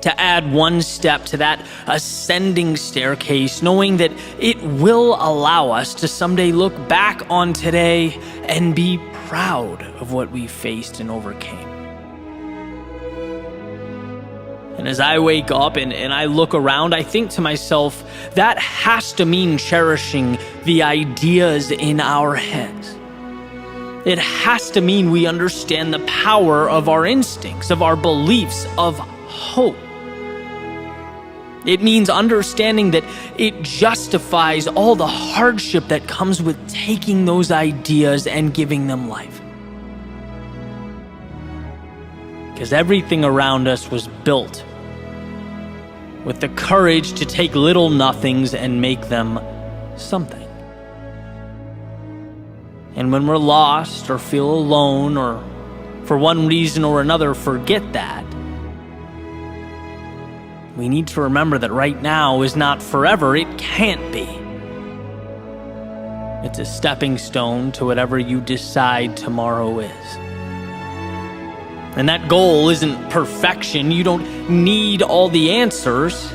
To add one step to that ascending staircase, knowing that it will allow us to someday look back on today and be proud of what we faced and overcame. And as I wake up and I look around, I think to myself, that has to mean cherishing the ideas in our heads. It has to mean we understand the power of our instincts, of our beliefs, of hope. It means understanding that it justifies all the hardship that comes with taking those ideas and giving them life. Because everything around us was built with the courage to take little nothings and make them something. And when we're lost or feel alone or for one reason or another forget that, we need to remember that right now is not forever. It can't be. It's a stepping stone to whatever you decide tomorrow is. And that goal isn't perfection. You don't need all the answers.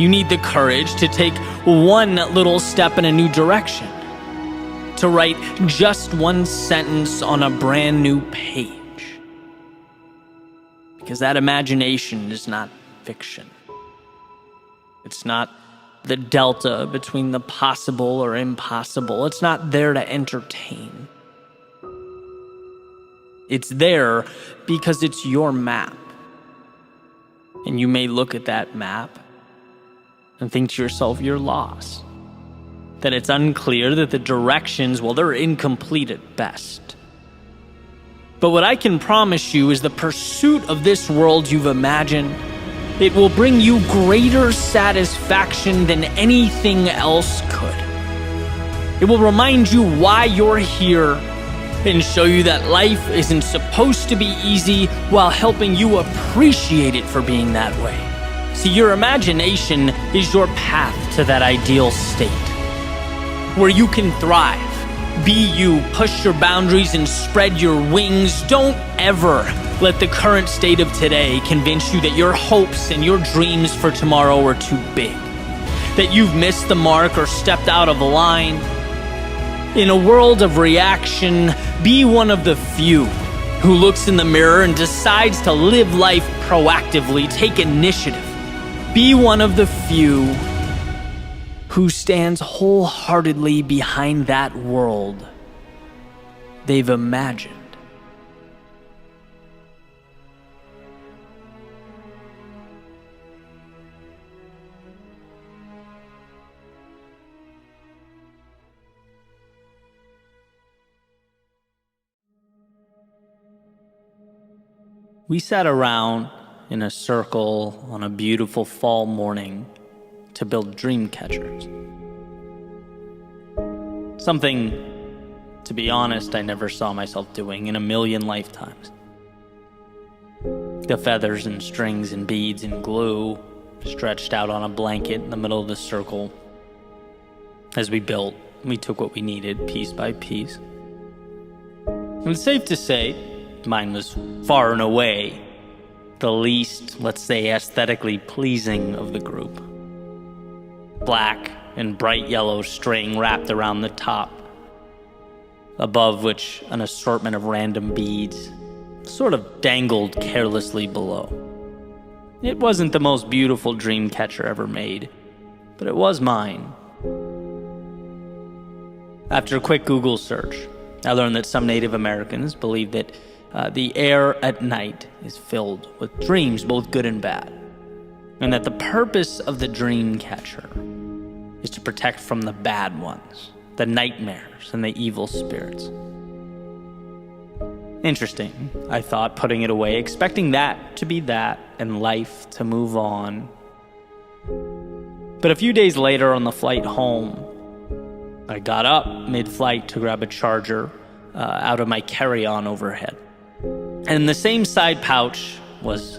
You need the courage to take one little step in a new direction, to write just one sentence on a brand new page. Because that imagination is not fiction. It's not the delta between the possible or impossible. It's not there to entertain. It's there because it's your map. And you may look at that map and think to yourself, you're lost. That it's unclear, that the directions, well, they're incomplete at best. But what I can promise you is the pursuit of this world you've imagined, it will bring you greater satisfaction than anything else could. It will remind you why you're here and show you that life isn't supposed to be easy while helping you appreciate it for being that way. See, your imagination is your path to that ideal state where you can thrive. Be you, push your boundaries and spread your wings. Don't ever let the current state of today convince you that your hopes and your dreams for tomorrow are too big, that you've missed the mark or stepped out of line. In a world of reaction, be one of the few who looks in the mirror and decides to live life proactively, take initiative. Be one of the few who stands wholeheartedly behind that world they've imagined. We sat around in a circle on a beautiful fall morning to build dream catchers. Something, to be honest, I never saw myself doing in a million lifetimes. The feathers and strings and beads and glue stretched out on a blanket in the middle of the circle. As we built, we took what we needed piece by piece. And it's safe to say, mine was far and away the least, let's say, aesthetically pleasing of the group. Black and bright yellow string wrapped around the top, above which an assortment of random beads sort of dangled carelessly below. It wasn't the most beautiful dream catcher ever made, but it was mine. After a quick Google search, I learned that some Native Americans believe that the air at night is filled with dreams, both good and bad, and that the purpose of the dream catcher is to protect from the bad ones, the nightmares and the evil spirits. Interesting, I thought, putting it away, expecting that to be that and life to move on. But a few days later on the flight home, I got up mid-flight to grab a charger out of my carry-on overhead. And in the same side pouch was,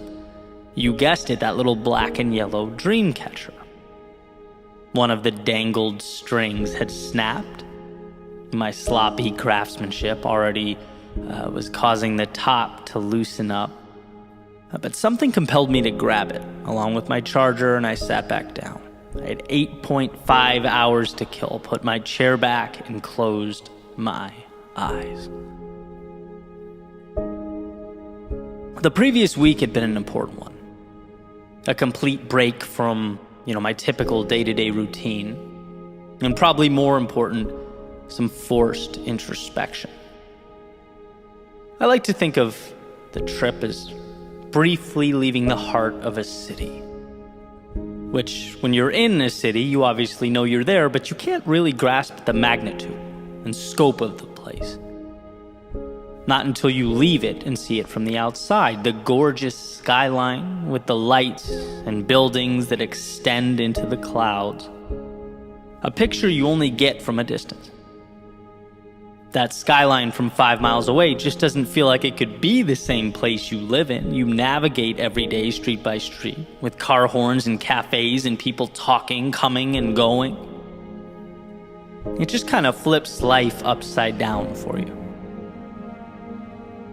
you guessed it, that little black and yellow dream catcher. One of the dangled strings had snapped. My sloppy craftsmanship already was causing the top to loosen up. But something compelled me to grab it, along with my charger, and I sat back down. I had 8.5 hours to kill, put my chair back, and closed my eyes. The previous week had been an important one. A complete break from, my typical day-to-day routine. And probably more important, some forced introspection. I like to think of the trip as briefly leaving the heart of a city. Which, when you're in a city, you obviously know you're there, but you can't really grasp the magnitude and scope of the place. Not until you leave it and see it from the outside. The gorgeous skyline with the lights and buildings that extend into the clouds. A picture you only get from a distance. That skyline from 5 miles away just doesn't feel like it could be the same place you live in. You navigate every day street by street with car horns and cafes and people talking, coming and going. It just kind of flips life upside down for you.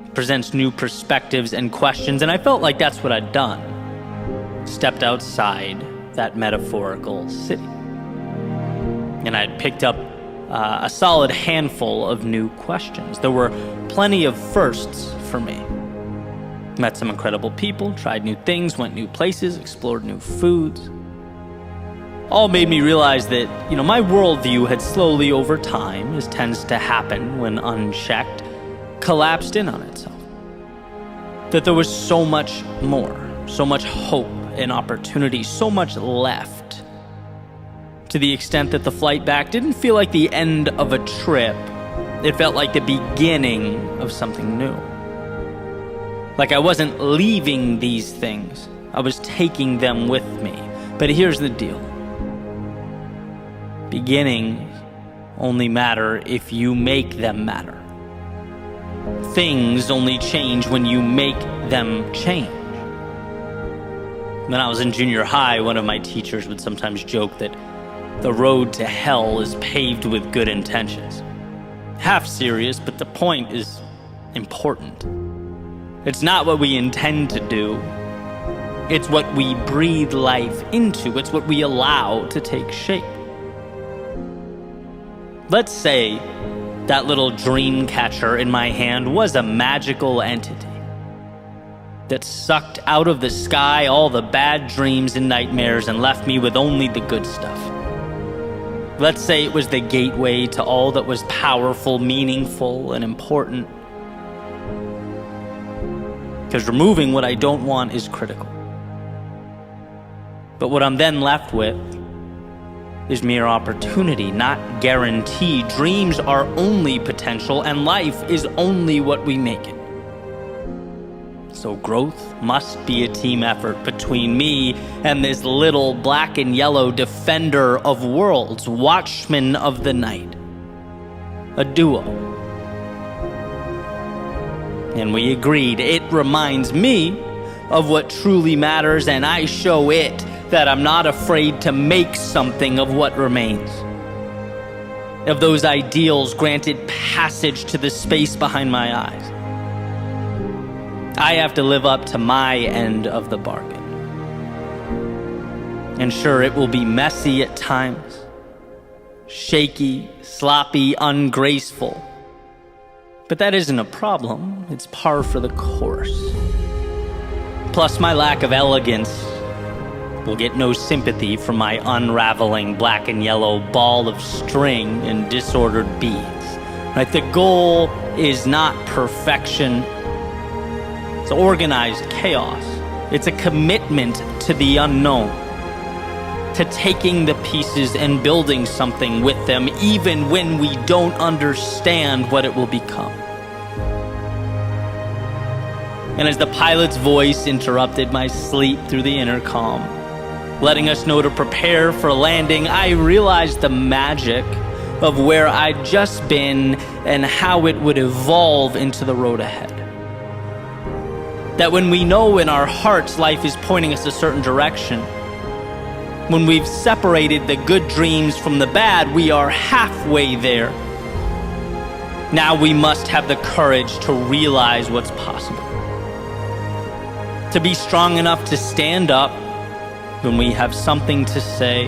It presents new perspectives and questions, and I felt like that's what I'd done. Stepped outside that metaphorical city. And I'd picked up a solid handful of new questions. There were plenty of firsts for me. Met some incredible people, tried new things, went new places, explored new foods. All made me realize that, my worldview had slowly over time, as tends to happen when unchecked, collapsed in on itself. That there was so much more, so much hope and opportunity, so much left. To the extent that the flight back didn't feel like the end of a trip. It felt like the beginning of something new. Like I wasn't leaving these things. I was taking them with me. But here's the deal. Beginnings only matter if you make them matter. Things only change when you make them change. When I was in junior high, one of my teachers would sometimes joke that the road to hell is paved with good intentions. Half serious, but the point is important. It's not what we intend to do. It's what we breathe life into. It's what we allow to take shape. Let's say that little dream catcher in my hand was a magical entity that sucked out of the sky all the bad dreams and nightmares and left me with only the good stuff. Let's say it was the gateway to all that was powerful, meaningful, and important. Because removing what I don't want is critical. But what I'm then left with is mere opportunity, not guarantee. Dreams are only potential, and life is only what we make it. So growth must be a team effort between me and this little black and yellow defender of worlds, watchman of the night. A duo. And we agreed. It reminds me of what truly matters, and I show it that I'm not afraid to make something of what remains. Of those ideals granted passage to the space behind my eyes. I have to live up to my end of the bargain. And sure, it will be messy at times, shaky, sloppy, ungraceful. But that isn't a problem. It's par for the course. Plus, my lack of elegance will get no sympathy from my unraveling black and yellow ball of string and disordered beads. Right? The goal is not perfection. It's organized chaos. It's a commitment to the unknown, to taking the pieces and building something with them, even when we don't understand what it will become. And as the pilot's voice interrupted my sleep through the intercom, letting us know to prepare for landing, I realized the magic of where I'd just been and how it would evolve into the road ahead. That when we know in our hearts life is pointing us a certain direction, when we've separated the good dreams from the bad, we are halfway there. Now we must have the courage to realize what's possible. To be strong enough to stand up when we have something to say.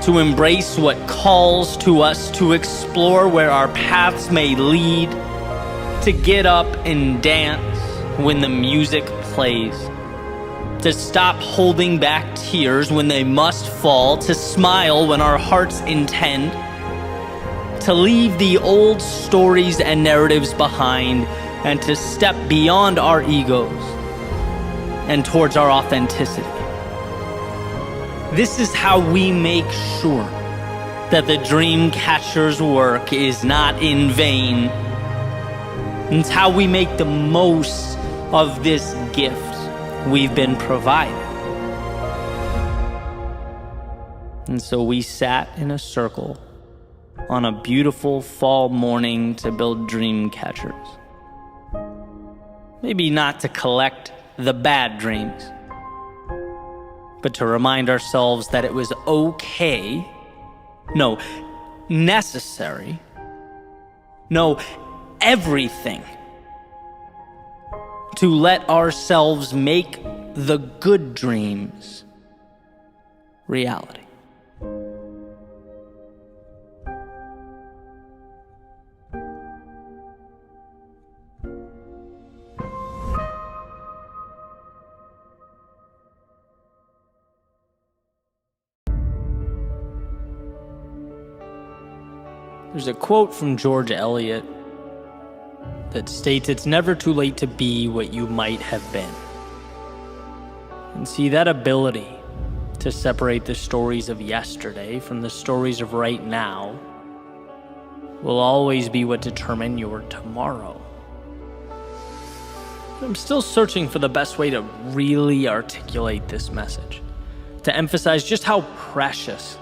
To embrace what calls to us, to explore where our paths may lead. To get up and dance when the music plays. To stop holding back tears when they must fall, to smile when our hearts intend, to leave the old stories and narratives behind, and to step beyond our egos and towards our authenticity. This is how we make sure that the dream catcher's work is not in vain. It's how we make the most of this gift we've been provided. And so we sat in a circle on a beautiful fall morning to build dream catchers. Maybe not to collect the bad dreams, but to remind ourselves that it was okay, no, necessary, no, everything, to let ourselves make the good dreams reality. There's a quote from George Eliot that states, "It's never too late to be what you might have been." And see, that ability to separate the stories of yesterday from the stories of right now will always be what determine your tomorrow. I'm still searching for the best way to really articulate this message, to emphasize just how precious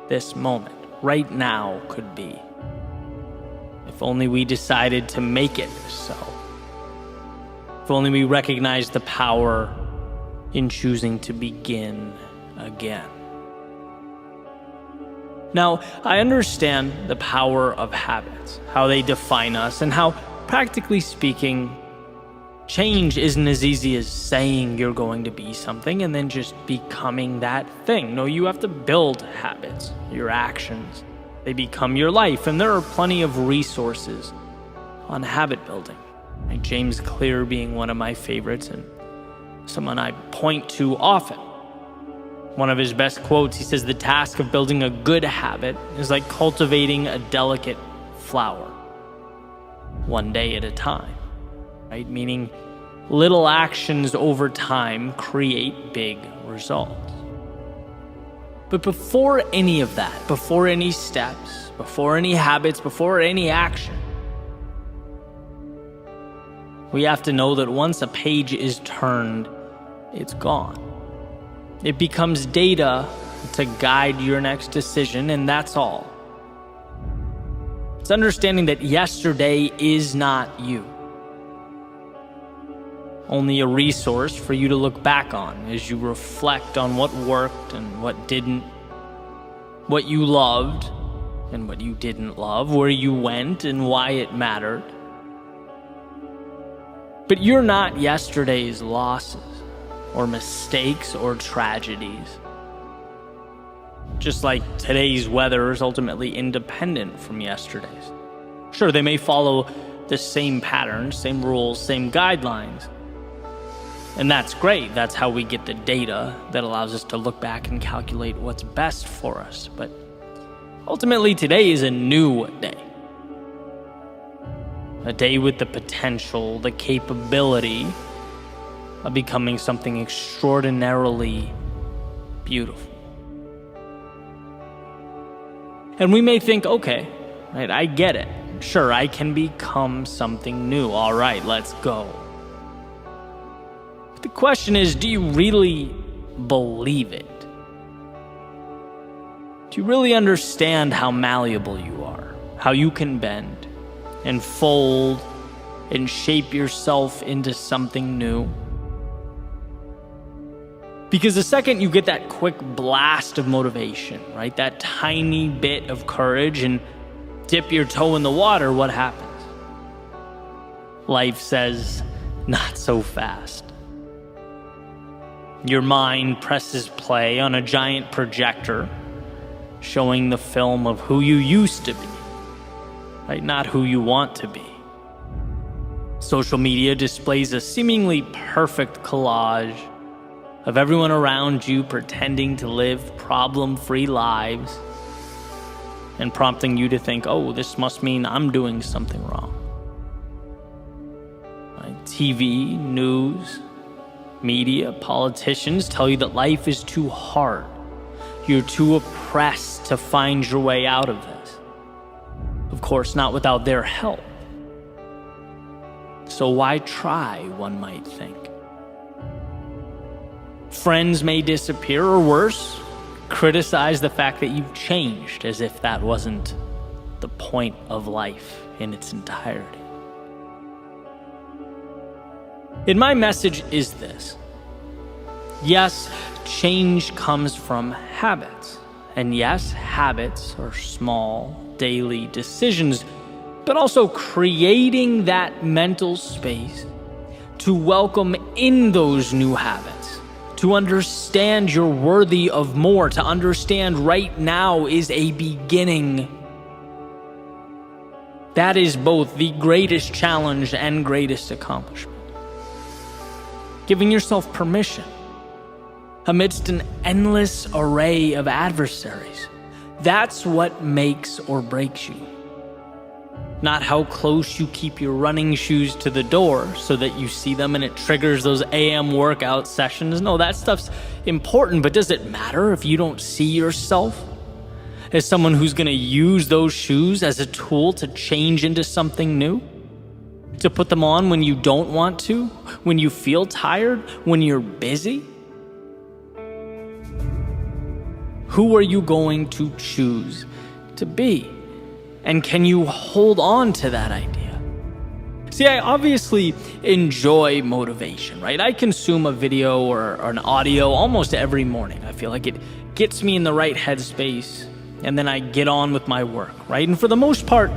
this moment right now could be. If only we decided to make it so. If only we recognized the power in choosing to begin again. Now, I understand the power of habits, how they define us, and how, practically speaking, change isn't as easy as saying you're going to be something and then just becoming that thing. No, you have to build habits, your actions. They become your life, and there are plenty of resources on habit building. Like James Clear being one of my favorites and someone I point to often. One of his best quotes, he says, "The task of building a good habit is like cultivating a delicate flower, one day at a time." Right? Meaning little actions over time create big results. But before any of that, before any steps, before any habits, before any action, we have to know that once a page is turned, it's gone. It becomes data to guide your next decision, and that's all. It's understanding that yesterday is not you. Only a resource for you to look back on as you reflect on what worked and what didn't, what you loved and what you didn't love, where you went and why it mattered. But you're not yesterday's losses or mistakes or tragedies. Just like today's weather is ultimately independent from yesterday's. Sure, they may follow the same patterns, same rules, same guidelines. And that's great. That's how we get the data that allows us to look back and calculate what's best for us. But ultimately, today is a new day. A day with the potential, the capability of becoming something extraordinarily beautiful. And we may think, okay, right, I get it. Sure, I can become something new. All right, let's go. But the question is, do you really believe it? Do you really understand how malleable you are? How you can bend and fold and shape yourself into something new? Because the second you get that quick blast of motivation, right, that tiny bit of courage and dip your toe in the water, what happens? Life says, not so fast. Your mind presses play on a giant projector, showing the film of who you used to be, right? Not who you want to be. Social media displays a seemingly perfect collage of everyone around you pretending to live problem-free lives and prompting you to think, oh, this must mean I'm doing something wrong. Right? TV, news, media, politicians tell you that life is too hard. You're too oppressed to find your way out of this. Of course, not without their help. So why try, one might think? Friends may disappear, or worse, criticize the fact that you've changed, as if that wasn't the point of life in its entirety. And my message is this. Yes, change comes from habits. And yes, habits are small, daily decisions, but also creating that mental space to welcome in those new habits, to understand you're worthy of more, to understand right now is a beginning. That is both the greatest challenge and greatest accomplishment. Giving yourself permission amidst an endless array of adversaries. That's what makes or breaks you. Not how close you keep your running shoes to the door so that you see them and it triggers those AM workout sessions. No, that stuff's important, but does it matter if you don't see yourself as someone who's going to use those shoes as a tool to change into something new? To put them on when you don't want to, when you feel tired, when you're busy? Who are you going to choose to be? And can you hold on to that idea? See, I obviously enjoy motivation, right? I consume a video or an audio almost every morning. I feel like it gets me in the right headspace, and then I get on with my work, right? And for the most part,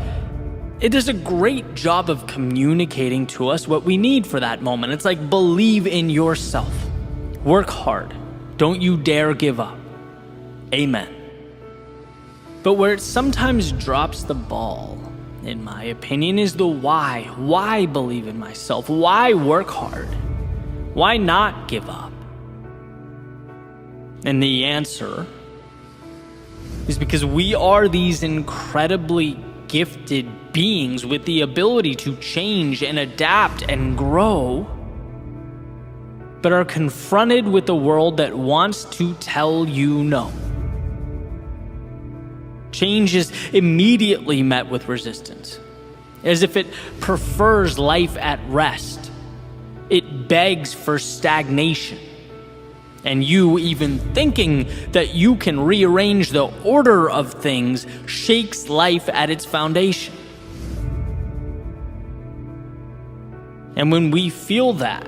it does a great job of communicating to us what we need for that moment. It's like, believe in yourself. Work hard. Don't you dare give up. Amen. But where it sometimes drops the ball, in my opinion, is the why. Why believe in myself? Why work hard? Why not give up? And the answer is because we are these incredibly gifted beings with the ability to change and adapt and grow, but are confronted with a world that wants to tell you no. Change is immediately met with resistance, as if it prefers life at rest. It begs for stagnation. And you even thinking that you can rearrange the order of things shakes life at its foundation. And when we feel that,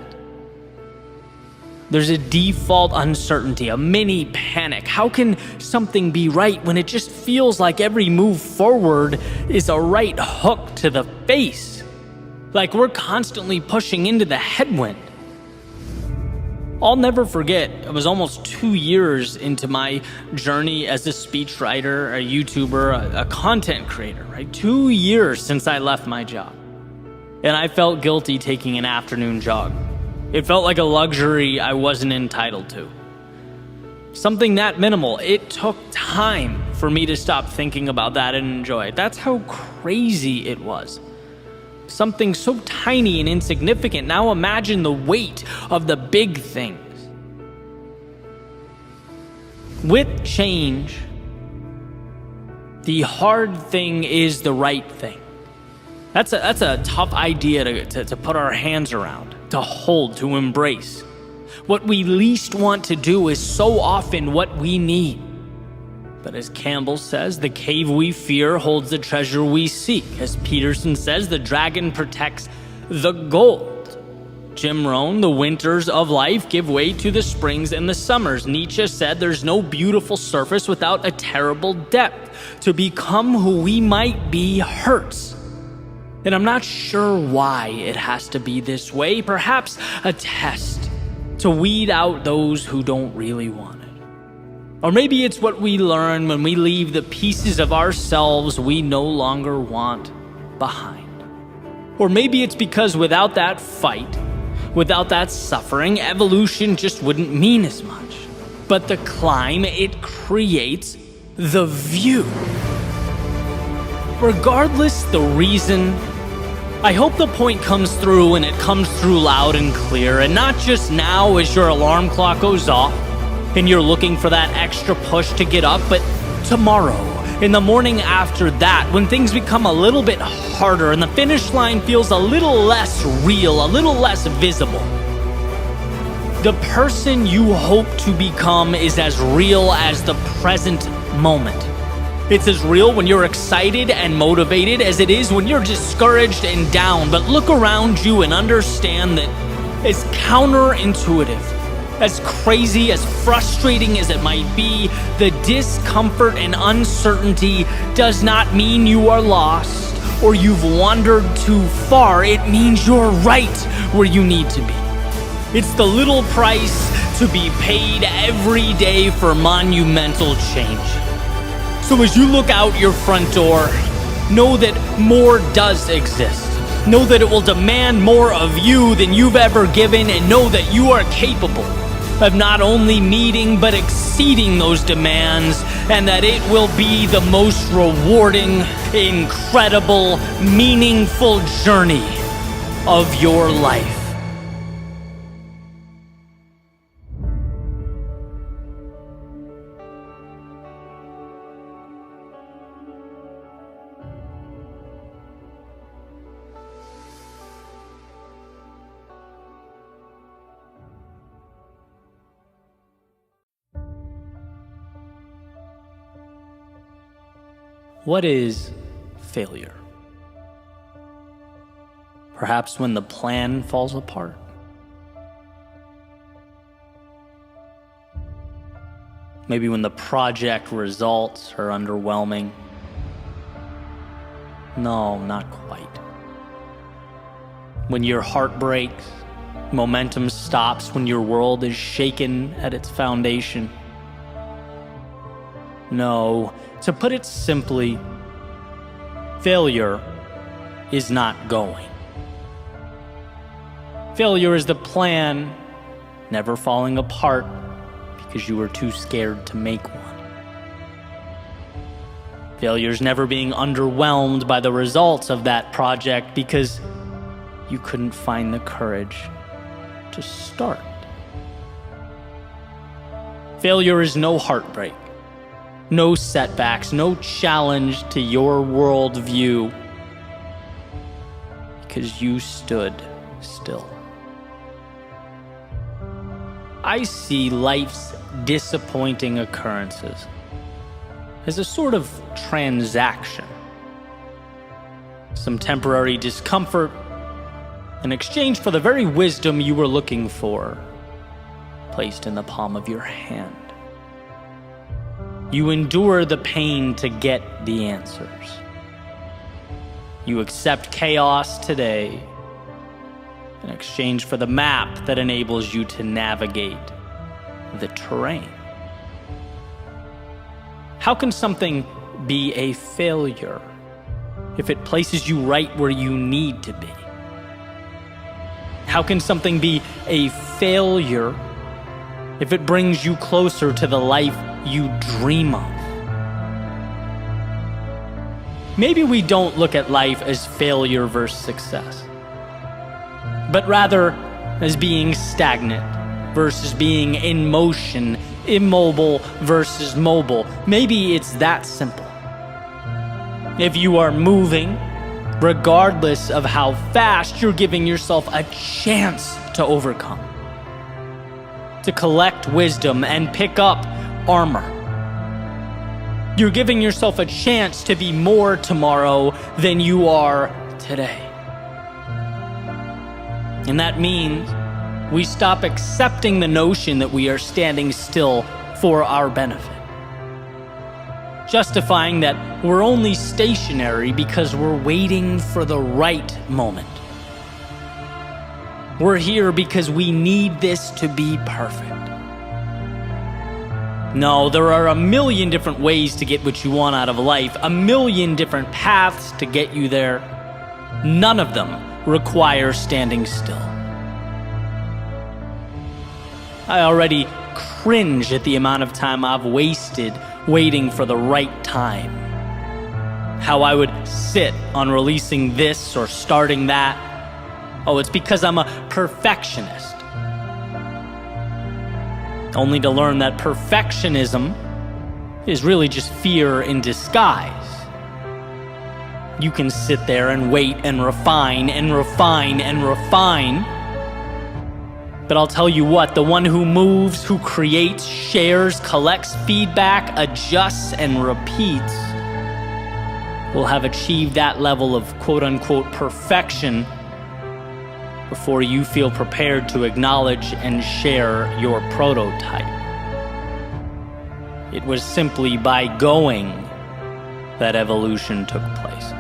there's a default uncertainty, a mini panic. How can something be right when it just feels like every move forward is a right hook to the face? Like we're constantly pushing into the headwind. I'll never forget, it was almost 2 years into my journey as a speechwriter, a YouTuber, a content creator, right? 2 years since I left my job. And I felt guilty taking an afternoon jog. It felt like a luxury I wasn't entitled to. Something that minimal. It took time for me to stop thinking about that and enjoy it. That's how crazy it was. Something so tiny and insignificant. Now imagine the weight of the big things. With change, the hard thing is the right thing. That's a tough idea to put our hands around, to hold, to embrace. What we least want to do is so often what we need. But as Campbell says, the cave we fear holds the treasure we seek. As Peterson says, the dragon protects the gold. Jim Rohn, the winters of life give way to the springs and the summers. Nietzsche said there's no beautiful surface without a terrible depth. To become who we might be hurts. And I'm not sure why it has to be this way. Perhaps a test to weed out those who don't really want it. Or maybe it's what we learn when we leave the pieces of ourselves we no longer want behind. Or maybe it's because without that fight, without that suffering, evolution just wouldn't mean as much. But the climb, it creates the view. Regardless the reason, I hope the point comes through and it comes through loud and clear, and not just now as your alarm clock goes off and you're looking for that extra push to get up, but tomorrow, in the morning after that, when things become a little bit harder and the finish line feels a little less real, a little less visible. The person you hope to become is as real as the present moment. It's as real when you're excited and motivated as it is when you're discouraged and down. But look around you and understand that as counterintuitive, as crazy, as frustrating as it might be, the discomfort and uncertainty does not mean you are lost or you've wandered too far. It means you're right where you need to be. It's the little price to be paid every day for monumental change. So as you look out your front door, know that more does exist. Know that it will demand more of you than you've ever given, and know that you are capable of not only meeting but exceeding those demands, and that it will be the most rewarding, incredible, meaningful journey of your life. What is failure? Perhaps when the plan falls apart. Maybe when the project results are underwhelming. No, not quite. When your heart breaks, momentum stops, when your world is shaken at its foundation. No, to put it simply, failure is not going. Failure is the plan never falling apart because you were too scared to make one. Failure is never being underwhelmed by the results of that project because you couldn't find the courage to start. Failure is no heartbreak. No setbacks, no challenge to your worldview because you stood still. I see life's disappointing occurrences as a sort of transaction. Some temporary discomfort in exchange for the very wisdom you were looking for, placed in the palm of your hand. You endure the pain to get the answers. You accept chaos today in exchange for the map that enables you to navigate the terrain. How can something be a failure if it places you right where you need to be? How can something be a failure if it brings you closer to the life you dream of? Maybe we don't look at life as failure versus success, but rather as being stagnant versus being in motion, immobile versus mobile. Maybe it's that simple. If you are moving, regardless of how fast, you're giving yourself a chance to overcome, to collect wisdom and pick up armor. You're giving yourself a chance to be more tomorrow than you are today. And that means we stop accepting the notion that we are standing still for our benefit, justifying that we're only stationary because we're waiting for the right moment. We're here because we need this to be perfect. No, there are a million different ways to get what you want out of life, a million different paths to get you there. None of them require standing still. I already cringe at the amount of time I've wasted waiting for the right time. How I would sit on releasing this or starting that. Oh, it's because I'm a perfectionist. Only to learn that perfectionism is really just fear in disguise. You can sit there and wait and refine and refine and refine. But I'll tell you what, the one who moves, who creates, shares, collects feedback, adjusts, and repeats will have achieved that level of quote-unquote perfection before you feel prepared to acknowledge and share your prototype. It was simply by going that evolution took place.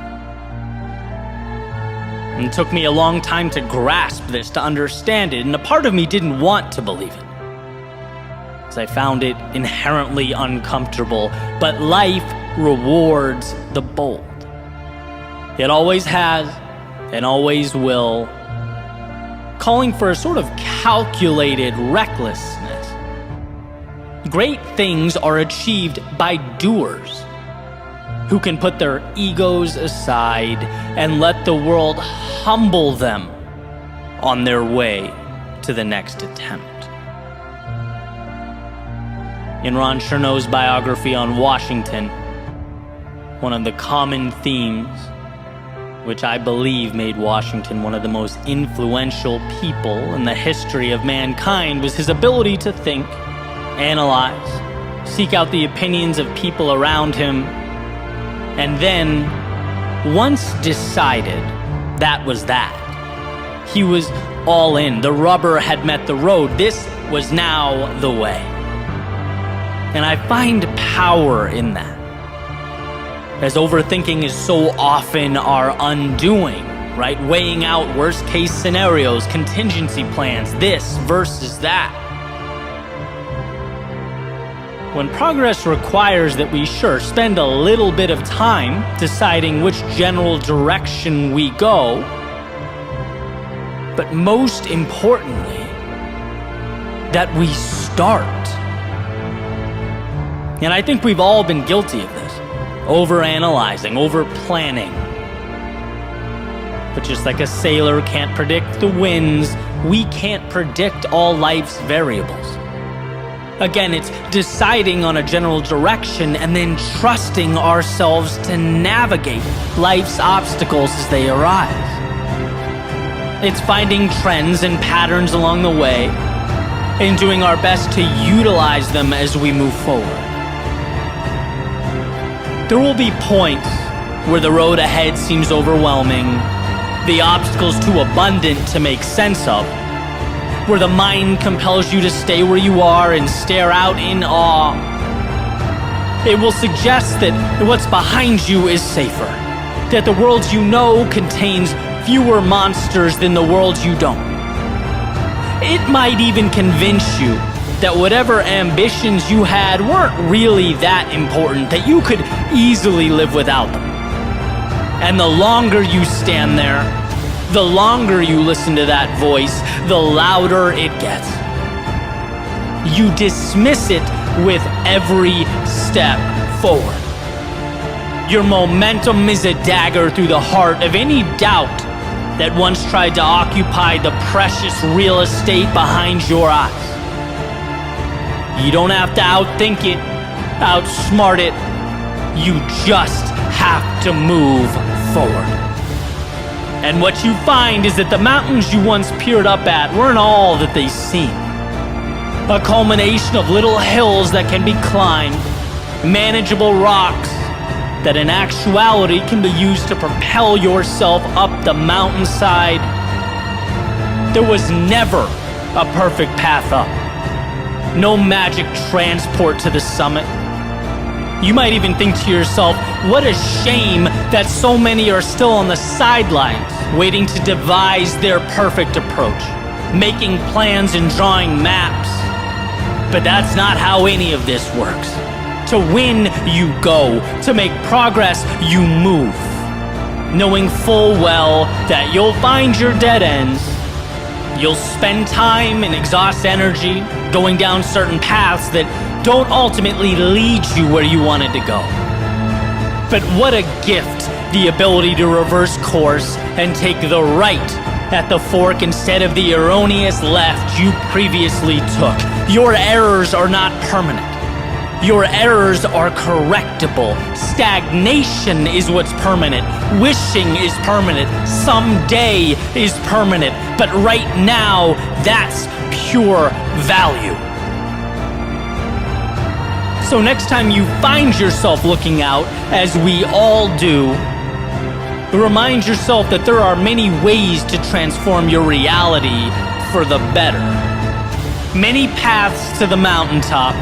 And it took me a long time to grasp this, to understand it, and a part of me didn't want to believe it, as I found it inherently uncomfortable. But life rewards the bold. It always has and always will, calling for a sort of calculated recklessness. Great things are achieved by doers who can put their egos aside and let the world humble them on their way to the next attempt. In Ron Chernow's biography on Washington, one of the common themes, which I believe made Washington one of the most influential people in the history of mankind, was his ability to think, analyze, seek out the opinions of people around him, and then, once decided that was that, he was all in. The rubber had met the road. This was now the way. And I find power in that, as overthinking is so often our undoing, right? Weighing out worst case scenarios, contingency plans, this versus that. When progress requires that we spend a little bit of time deciding which general direction we go, but most importantly, that we start. And I think we've all been guilty of this. Over-analyzing, over-planning. But just like a sailor can't predict the winds, we can't predict all life's variables. Again, it's deciding on a general direction and then trusting ourselves to navigate life's obstacles as they arise. It's finding trends and patterns along the way and doing our best to utilize them as we move forward. There will be points where the road ahead seems overwhelming, the obstacles too abundant to make sense of, where the mind compels you to stay where you are and stare out in awe. It will suggest that what's behind you is safer, that the world you know contains fewer monsters than the world you don't. it might even convince you that whatever ambitions you had weren't really that important, that you could easily live without them. And the longer you stand there, the longer you listen to that voice, the louder it gets. You dismiss it with every step forward. Your momentum is a dagger through the heart of any doubt that once tried to occupy the precious real estate behind your eyes. You don't have to outthink it, outsmart it. You just have to move forward. And what you find is that the mountains you once peered up at weren't all that they seem. A culmination of little hills that can be climbed, manageable rocks that in actuality can be used to propel yourself up the mountainside. There was never a perfect path up. No magic transport to the summit. You might even think to yourself, what a shame that so many are still on the sidelines, waiting to devise their perfect approach, making plans and drawing maps. But that's not how any of this works. To win, you go. To make progress, you move. Knowing full well that you'll find your dead ends. You'll spend time and exhaust energy going down certain paths that don't ultimately lead you where you wanted to go. But what a gift, the ability to reverse course and take the right at the fork instead of the erroneous left you previously took. Your errors are not permanent. Your errors are correctable. Stagnation is what's permanent. Wishing is permanent. Someday is permanent. But right now, that's pure value. So next time you find yourself looking out, as we all do, remind yourself that there are many ways to transform your reality for the better. Many paths to the mountaintop,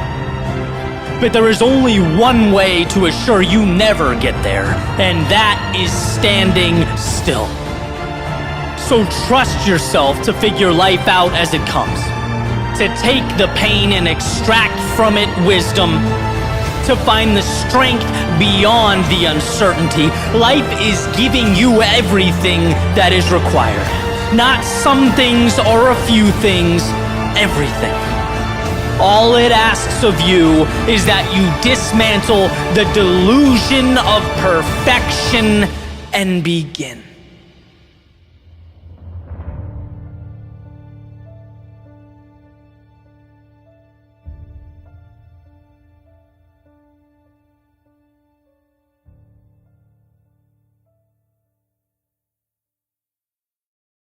but there is only one way to assure you never get there, and that is standing still. So trust yourself to figure life out as it comes, to take the pain and extract from it wisdom, to find the strength beyond the uncertainty. Life is giving you everything that is required. Not some things or a few things, everything. All it asks of you is that you dismantle the delusion of perfection and begin.